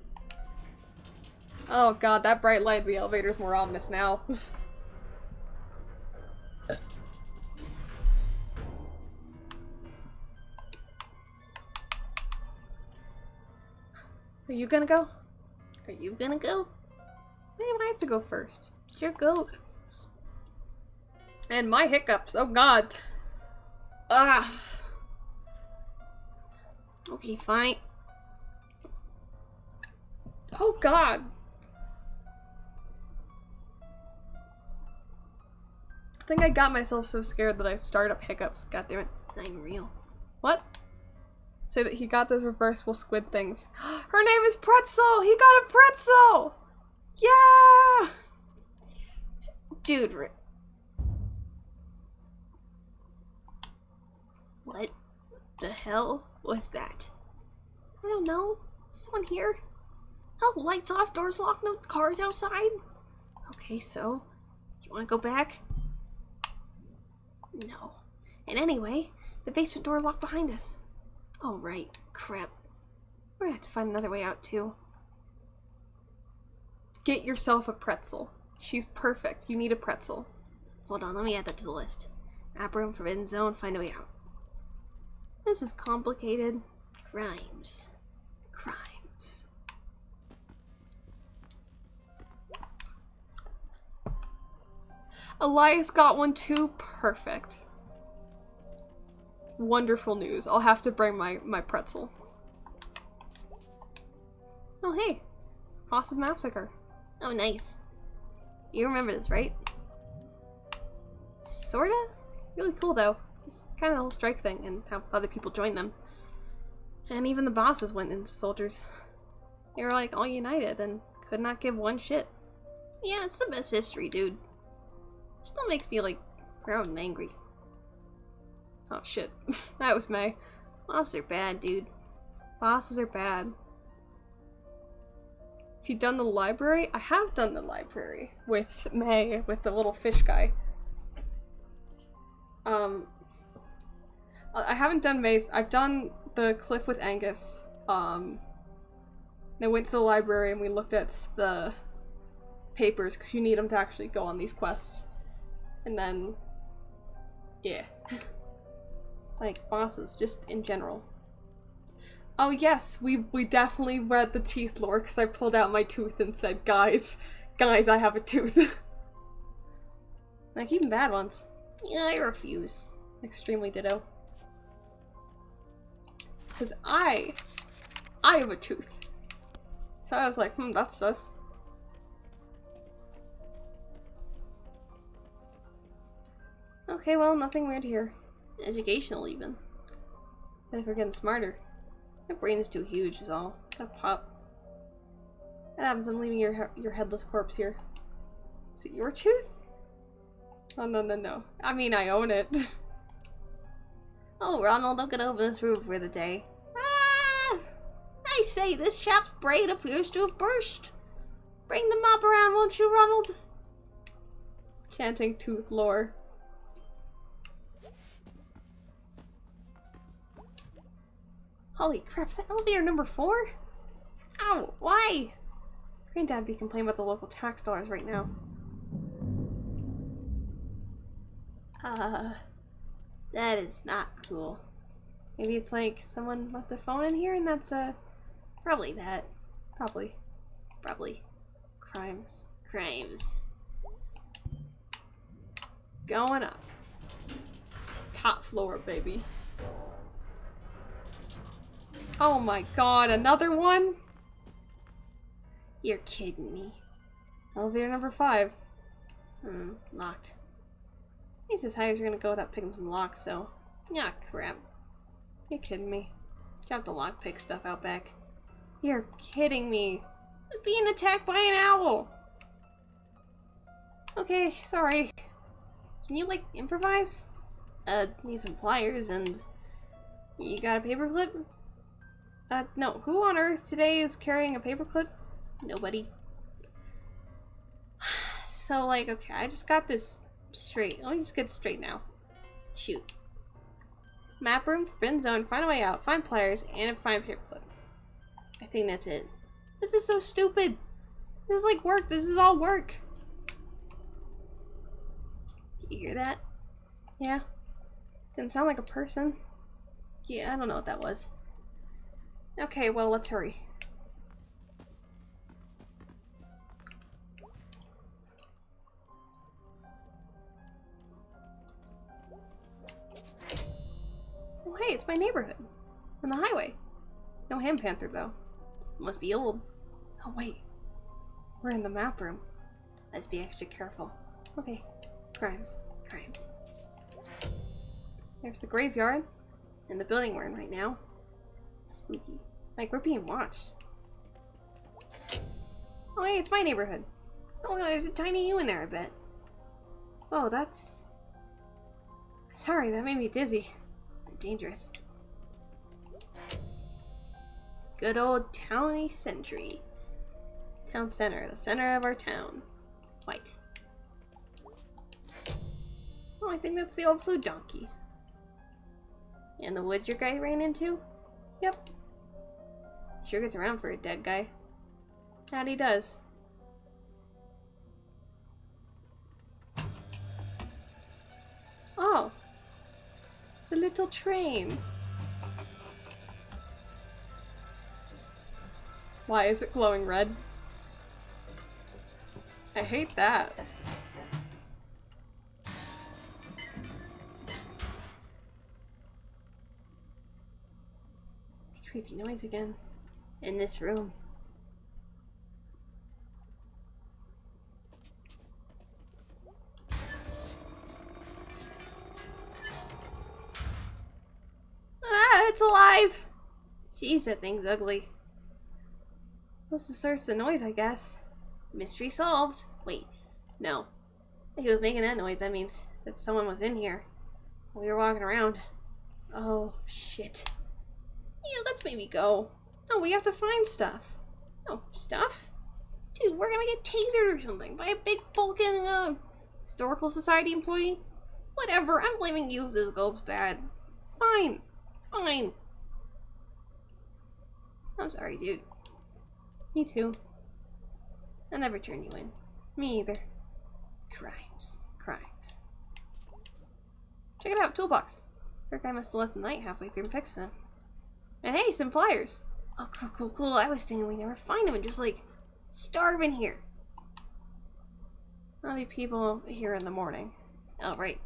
Oh god, that bright light of the elevator's more ominous now. Are you gonna go? Are you gonna go? Maybe I have to go first. It's your ghosts. And my hiccups. Oh god. Ah. Okay, fine. Oh god. I think I got myself so scared that I started up hiccups. God damn it. It's not even real. What? Say that he got those reversible squid things. Her name is Pretzel! He got a pretzel! Yeah! Dude, what the hell was that? I don't know. Someone here? Oh, lights off, doors locked, no cars outside. Okay, so, you wanna go back? No. And anyway, the basement door locked behind us. Oh, right. Crap. We're gonna have to find another way out, too. Get yourself a pretzel. She's perfect. You need a pretzel. Hold on, let me add that to the list. Map room, forbidden zone, find a way out. This is complicated. Crimes. Crimes. Elias got one too. Perfect. Wonderful news. I'll have to bring my pretzel. Oh hey. Awesome Massacre. Oh, nice. You remember this, right? Sorta? Really cool though. Just kind of the whole strike thing and how other people joined them. And even the bosses went into soldiers. They were like all united and could not give one shit. Yeah, it's the best history, dude. Still makes me like proud and angry. Oh shit. That was May. Bosses are bad, dude. Bosses are bad. Have you done the library? I have done the library with May, with the little fish guy. I haven't done May's. I've done the cliff with Angus. I went to the library and we looked at the papers because you need them to actually go on these quests. And then, yeah. Like, bosses, just in general. Oh yes, we definitely read the teeth lore because I pulled out my tooth and said, guys, I have a tooth. Like, even bad ones. Yeah, I refuse. Extremely ditto. Because I have a tooth. So I was like, that's sus. Okay, well, nothing weird here. Educational, even. I think we're getting smarter. My brain is too huge, is all. Gotta pop. That happens, I'm leaving your headless corpse here. Is it your tooth? Oh, no. I mean, I own it. Oh, Ronald, don't get over this roof for the day. Ah! I say, this chap's brain appears to have burst. Bring the mop around, won't you, Ronald? Chanting tooth lore. Holy crap, is that elevator number 4? Ow, why? Granddad be complaining about the local tax dollars right now. That is not cool. Maybe it's like someone left a phone in here and that's Probably that. Probably. Crimes. Going up. Top floor, baby. Oh my god, another one? You're kidding me. Elevator number 5. Locked. He's as high as you're gonna go without picking some locks, so. Ah, crap. You're kidding me. Got the lockpick stuff out back. You're kidding me. I'm being attacked by an owl. Okay, sorry. Can you, like, improvise? Need some pliers and... You got a paperclip? No. Who on earth today is carrying a paperclip? Nobody. So, like, okay, I just got this straight. Let me just get straight now. Shoot. Map room, forbidden zone, find a way out, find pliers, and find paperclip. I think that's it. This is so stupid. This is like work. This is all work. You hear that? Yeah. Didn't sound like a person. Yeah, I don't know what that was. Okay, well, let's hurry. hey, it's my neighborhood. On the highway. No hand panther, though. Must be old. Oh, wait. We're in the map room. Let's be extra careful. Okay. Crimes. Crimes. There's the graveyard. And the building we're in right now. Spooky. Like, we're being watched. Oh, hey, it's my neighborhood. Oh, no, there's a tiny you in there, I bet. Oh, that's... Sorry, that made me dizzy. Dangerous. Good old towny sentry. Town center, the center of our town. White. Oh, I think that's the old food donkey. And the woods your guy ran into? Yep. Sure gets around for a dead guy. That he does. Oh. It's a little train. Why is it glowing red? I hate that. Creepy noise again. In this room. Ah, it's alive! Jeez, that thing's ugly. What's the source of the noise, I guess? Mystery solved. Wait, no. If he was making that noise, that means that someone was in here. We were walking around. Oh, shit. Yeah, let's maybe go. No, we have to find stuff. Oh, stuff? Dude, we're gonna get tasered or something by a big bulking, historical society employee? Whatever, I'm blaming you if this goes bad. Fine. Fine. I'm sorry, dude. Me too. I'll never turn you in. Me either. Crimes. Crimes. Check it out, toolbox. That guy must have left the night halfway through and fixed them. And hey, some pliers. Oh, cool. I was thinking we never find them and just, like, starve in here. There'll be people here in the morning. Oh, right.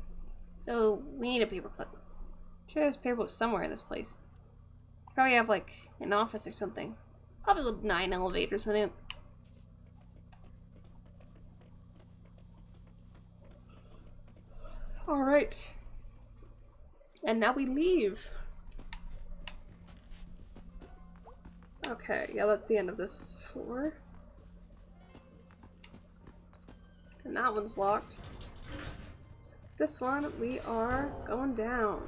So, we need a paperclip. I'm sure there's paperclips somewhere in this place. Probably have, like, an office or something. Probably with 9 elevators in it. Alright. And now we leave. Okay, yeah, that's the end of this floor. And that one's locked. This one, we are going down.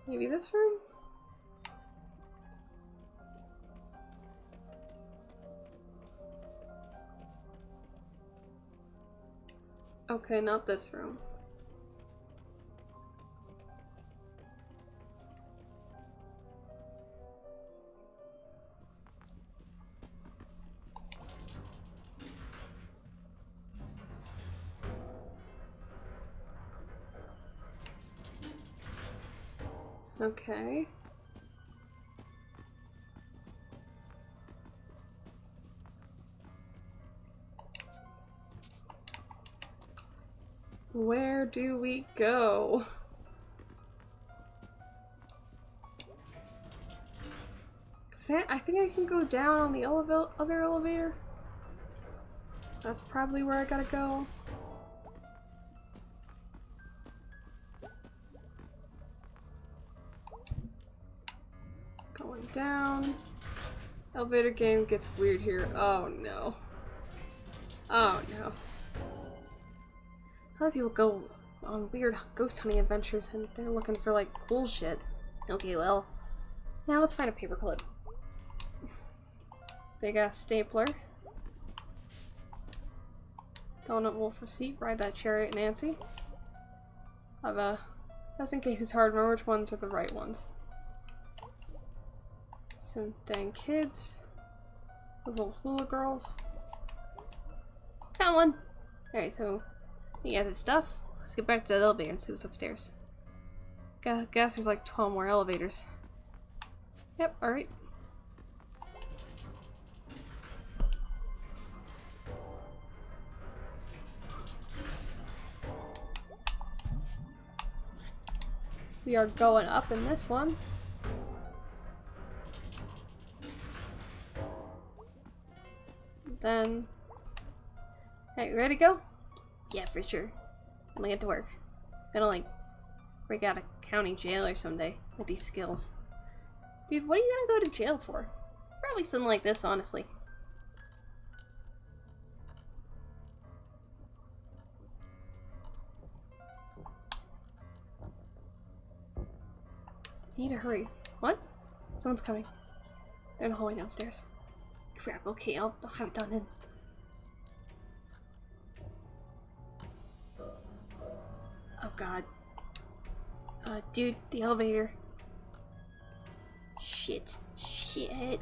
Maybe this room? Okay, not this room. Okay. Where do we go? I think I can go down on the other elevator. So that's probably where I gotta go. Going down. Elevator game gets weird here. Oh no. Oh no. Other people go on weird ghost hunting adventures and they're looking for like cool shit. Okay, well. Now let's find a paperclip. Big ass stapler. Donut wolf receipt. Ride that chariot, Nancy. Just in case it's hard to remember which ones are the right ones. Some dang kids. Those little hula girls. Found one! Alright, so you got this stuff. Let's get back to the elevator and see what's upstairs. Guess there's like 12 more elevators. Yep, alright. We are going up in this one. Then... Hey, you ready to go? Yeah, for sure. I'm gonna get to work. I'm gonna, like, break out of county jail or someday with these skills. Dude, what are you gonna go to jail for? Probably something like this, honestly. Need to hurry. What? Someone's coming. They're in the hallway downstairs. Crap, okay, I'll have it done in. Oh god. Dude, the elevator. Shit. Shit.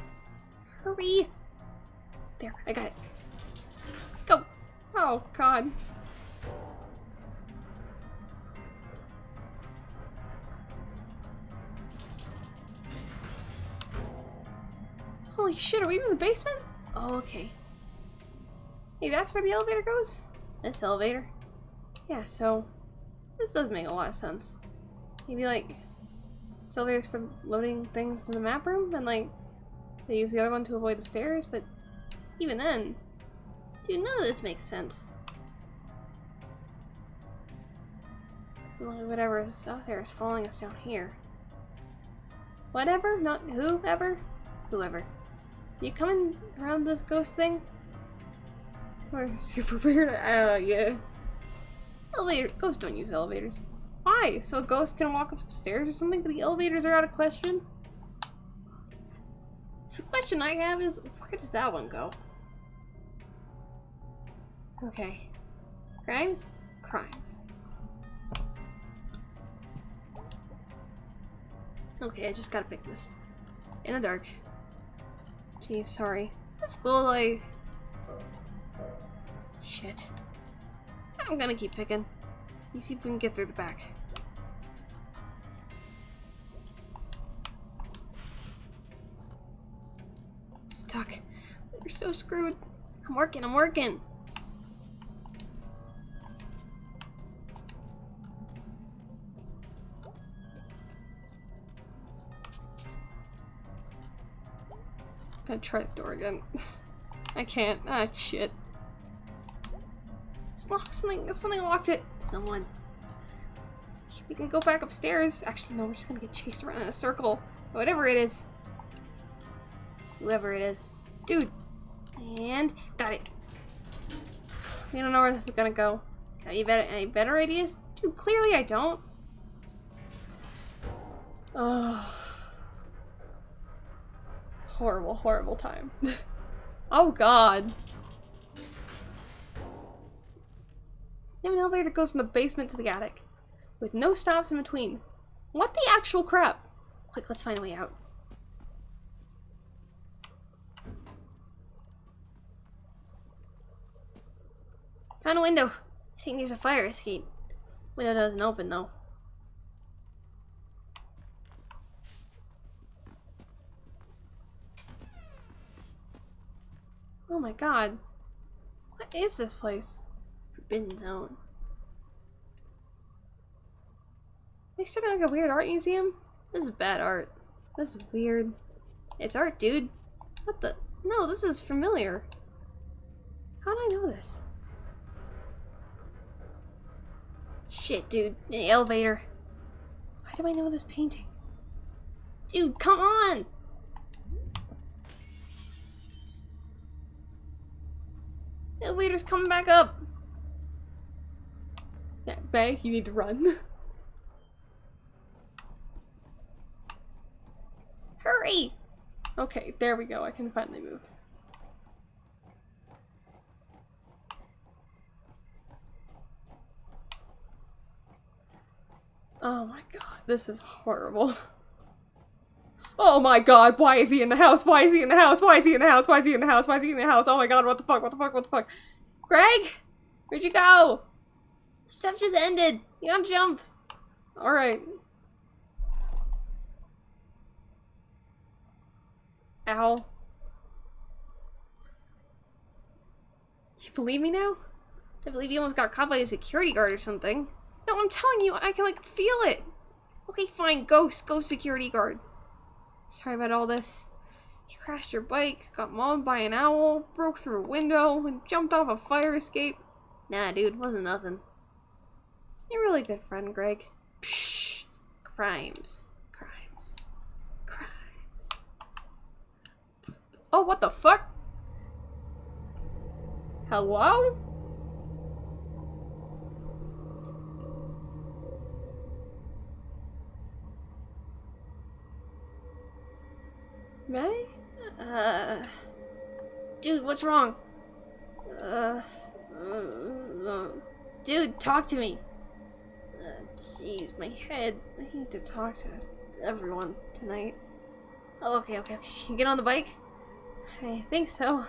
Hurry! There, I got it. Go! Oh god. Holy shit, are we in the basement? Oh, okay. Hey, that's where the elevator goes? This elevator? Yeah, so... This does make a lot of sense. Maybe, like... This elevator's for loading things to the map room, and, like... They use the other one to avoid the stairs, but... Even then... Dude, none of this makes sense. Whatever is out there is following us down here. Whatever? Not whoever? Whoever. You coming around this ghost thing? Or is it super weird? Yeah. Elevator. Ghosts don't use elevators. Why? So a ghost can walk up some stairs or something? But the elevators are out of question? So the question I have is, where does that one go? Okay. Crimes? Crimes. Okay, I just gotta pick this. In the dark. Geez, sorry. This school, like... Shit. I'm gonna keep picking. You see if we can get through the back. Stuck. We're so screwed. I'm working, I'm working. I'm gonna try the door again. I can't. Ah, shit. It's locked. Something locked it. Someone. We can go back upstairs. Actually, no, we're just gonna get chased around in a circle. Whatever it is. Whoever it is. Dude. And got it. We don't know where this is gonna go. Any better ideas? Dude, clearly I don't. Oh. Horrible, horrible time. Oh god. Then an elevator goes from the basement to the attic, with no stops in between. What the actual crap? Quick, let's find a way out. Found a window. I think there's a fire escape. Window doesn't open though. Oh my god. What is this place? Forbidden Zone. They still got like a weird art museum? This is bad art. This is weird. It's art, dude. What the? No, this is familiar. How do I know this? Shit, dude. The elevator. Why do I know this painting? Dude, come on! The elevator's coming back up. Yeah, Bay, you need to run. Hurry! Okay, there we go. I can finally move. Oh my god, this is horrible. Oh my god, why is he in the house? Why is he in the house? Why is he in the house? Why is he in the house? Why is he in the house? Oh my god, what the fuck? What the fuck? What the fuck? Greg? Where'd you go? Stuff just ended. You gotta jump. Alright. Ow. You believe me now? I believe you almost got caught by a security guard or something. No, I'm telling you, I can like feel it. Okay, fine, ghost security guard. Sorry about all this. You crashed your bike, got mauled by an owl, broke through a window, and jumped off a fire escape. Nah, dude, wasn't nothing. You're a really good friend, Greg. Psh, crimes. Oh, what the fuck? Hello? May? Dude, what's wrong? Dude, talk to me. Jeez, my head. I need to talk to everyone tonight. Oh, okay. You get on the bike? I think so.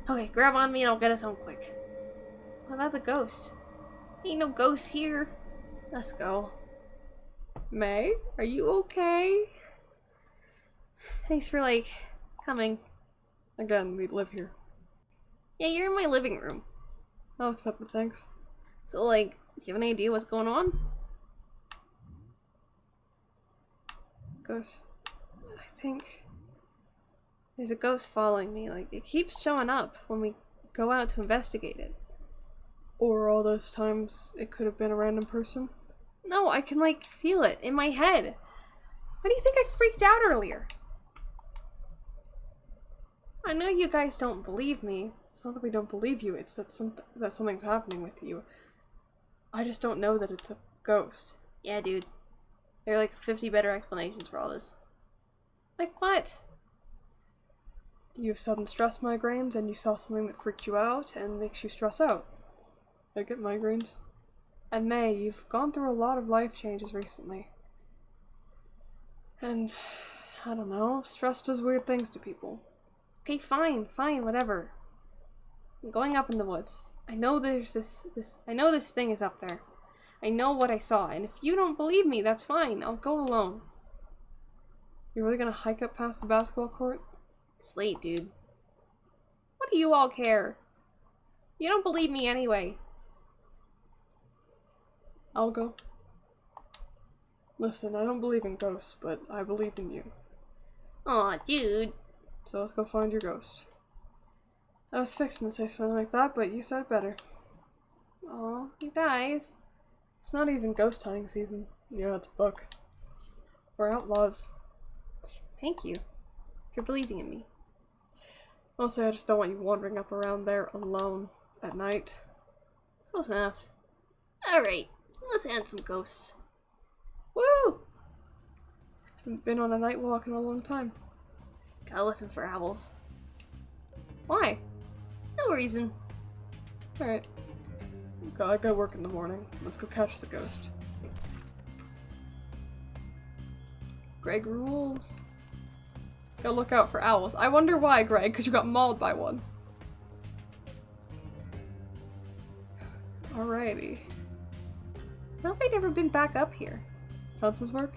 Okay, grab on me and I'll get us home quick. What about the ghost? Ain't no ghost here. Let's go. May, are you okay? Thanks for, coming. Again, we live here. Yeah, you're in my living room. I'll accept the thanks. So, do you have any idea what's going on? Ghost. I think there's a ghost following me. It keeps showing up when we go out to investigate it. Or all those times it could have been a random person. No, I can, feel it in my head. Why do you think I freaked out earlier? I know you guys don't believe me. It's not that we don't believe you, it's that something's happening with you. I just don't know that it's a ghost. Yeah, dude. There are 50 better explanations for all this. Like what? You have sudden stress migraines and you saw something that freaked you out and makes you stress out. I get migraines. And May, you've gone through a lot of life changes recently. And, I don't know, stress does weird things to people. Okay, fine, whatever. I'm going up in the woods. I know there's I know this thing is up there. I know what I saw, and if you don't believe me, that's fine. I'll go alone. You really gonna hike up past the basketball court? It's late, dude. What do you all care? You don't believe me anyway. I'll go. Listen, I don't believe in ghosts, but I believe in you. Aw, dude. So let's go find your ghost. I was fixing to say something like that, but you said it better. Aw, you guys. It's not even ghost hunting season. Yeah, it's book. We're outlaws. Thank you for believing in me. Mostly I just don't want you wandering up around there alone at night. Close enough. Alright, let's add some ghosts. Woo! Haven't been on a night walk in a long time. Gotta listen for owls. Why? No reason. Alright. I got work in the morning. Let's go catch the ghost. Greg rules. Gotta look out for owls. I wonder why, Greg, because you got mauled by one. Alrighty. How have I never been back up here? Fences work?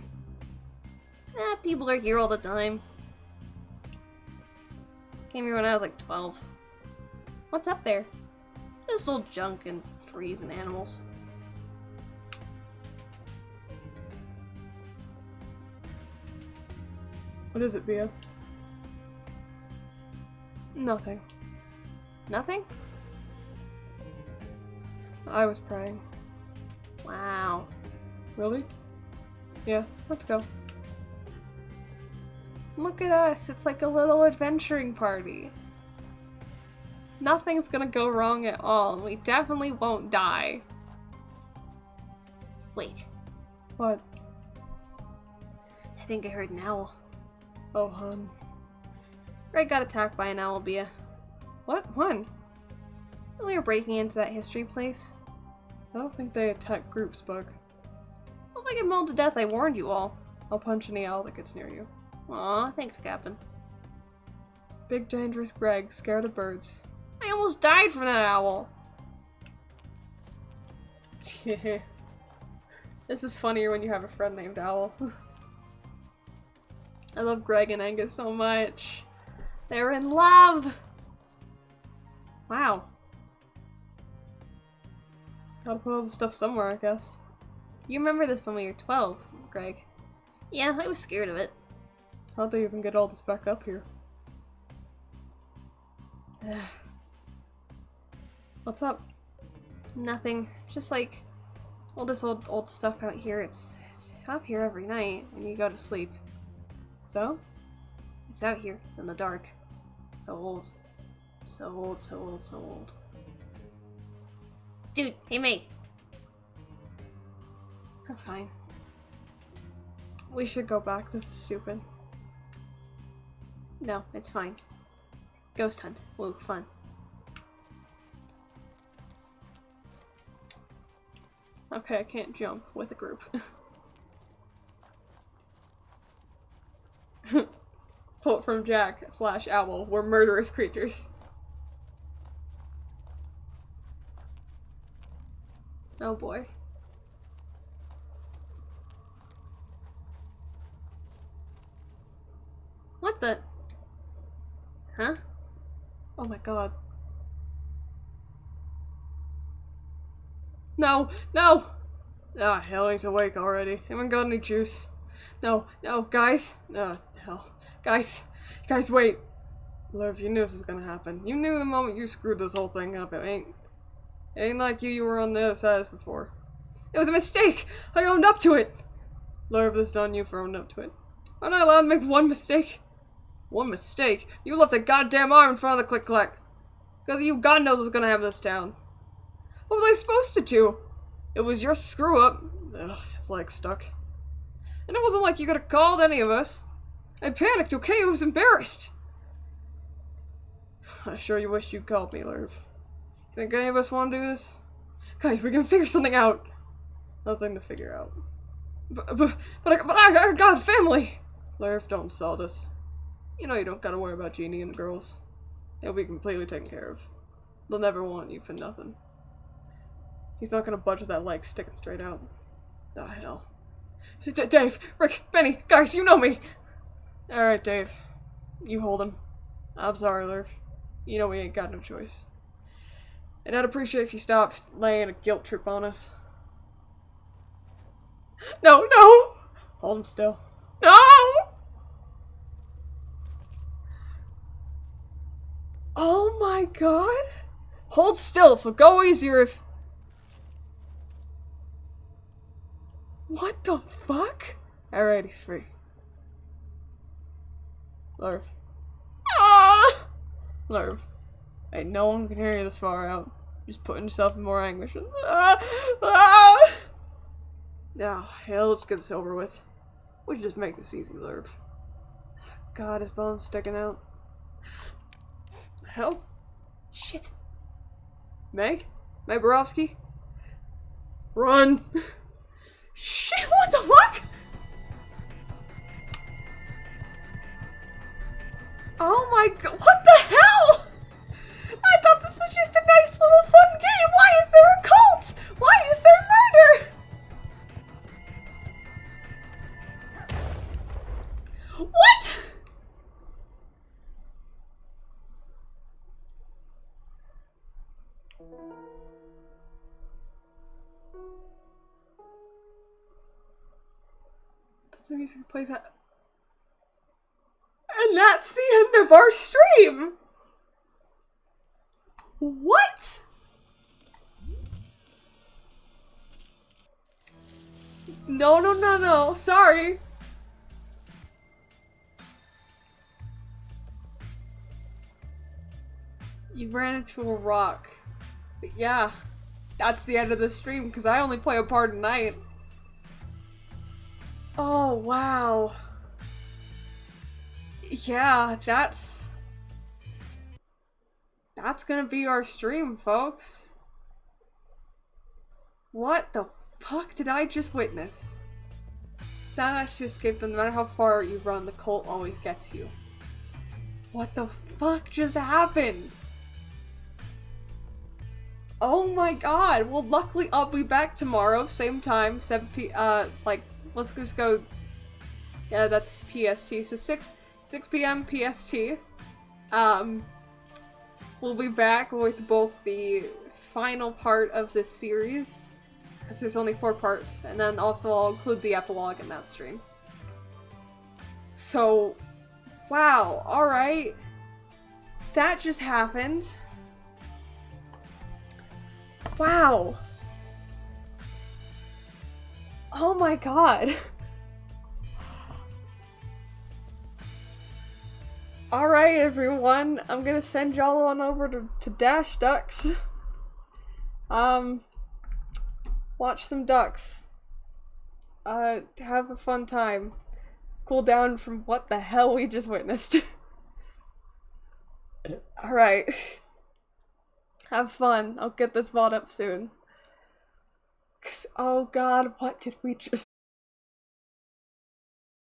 People are here all the time. Came here when I was 12. What's up there? Just old junk and trees and animals. What is it, Bia? Nothing. Nothing? I was praying. Wow. Really? Yeah, let's go. Look at us, it's like a little adventuring party. Nothing's gonna go wrong at all, and we definitely won't die. Wait, What? I think I heard an owl. Oh, hun. Greg got attacked by an owl, Bia. What? When? We were breaking into that history place. I don't think they attack groups, Bug. Well, if I get mauled to death, I warned you all. I'll punch any owl that gets near you. Aw, thanks, Captain. Big dangerous Greg, scared of birds. I almost died from that owl. This is funnier when you have a friend named Owl. I love Greg and Angus so much. They're in love! Wow. Gotta put all the stuff somewhere, I guess. You remember this when we were 12. Greg. Yeah, I was scared of it. How'd they even get all this back up here? What's up? Nothing. Just like all this old stuff out here. It's up here every night when you go to sleep. So? It's out here in the dark. So old. So old, so old, so old. Dude, hey mate. I'm fine. We should go back. This is stupid. No, it's fine. Ghost hunt. Woo, fun. Okay, I can't jump with a group. Quote from Jack / Owl, we're murderous creatures. Oh boy. What the? Huh? Oh my god. No! No! Ah, hell, he's awake already. Haven't got any juice. No, no, guys! Hell. Guys! Guys, wait! Lurv, you knew this was gonna happen. You knew the moment you screwed this whole thing up. It ain't like you were on the other side of this before. It was a mistake! I owned up to it! Lurv, this is on you for owning up to it. Aren't I allowed to make one mistake? One mistake? You left a goddamn arm in front of the click-clack. Because of you, God knows what's gonna happen to this town. What was I supposed to do? It was your screw-up. Ugh, it's like stuck. And it wasn't like you could have called any of us. I panicked, okay? I was embarrassed. I sure you wish you'd called me, Lurv. Think any of us want to do this? Guys, we can figure something out. Nothing to figure out. But I got a family! Lurv, don't insult us. You know you don't gotta worry about Jeannie and the girls. They'll be completely taken care of. They'll never want you for nothing. He's not gonna budge with that leg sticking straight out. The hell. Dave, Rick, Benny, guys, you know me! Alright, Dave. You hold him. I'm sorry, Lurv. You know we ain't got no choice. And I'd appreciate if you stopped laying a guilt trip on us. No, no! Hold him still. No! Oh my god! Hold still, so go easier if... What the fuck? Alright, he's free. Lurv. Ah! Lurv. Hey, no one can hear you this far out. You're just putting yourself in more anguish. Now, hell, let's get this over with. We should just make this easy, Lurv. God, his bone's sticking out. Hell? Shit. Meg? Meg Borowski? Run! Shit, what the fuck? Oh my god, what the hell? I thought this was just a nice little fun game. Why is there a cult? Why is there murder? What? That's the music that plays that. And that's the end of our stream! What? No, no, no, no. Sorry. You ran into a rock. But yeah, that's the end of the stream because I only play a part a night. Oh, wow. Yeah, that's gonna be our stream, folks. What the fuck did I just witness? Sound actually escaped them. No matter how far you run, the cult always gets you. What the fuck just happened? Oh my god. Well, luckily I'll be back tomorrow, same time, 7 like, let's just go, yeah, that's PST, so 6 p.m. PST. We'll be back with both the final part of this series, because there's only 4 parts, and then also I'll include the epilogue in that stream. So, wow, alright. That just happened. Wow. Oh my god. Alright, everyone. I'm gonna send y'all on over to Dash Ducks. Watch some ducks. Have a fun time. Cool down from what the hell we just witnessed. Alright. Have fun. I'll get this VOD up soon. Oh god, what did we just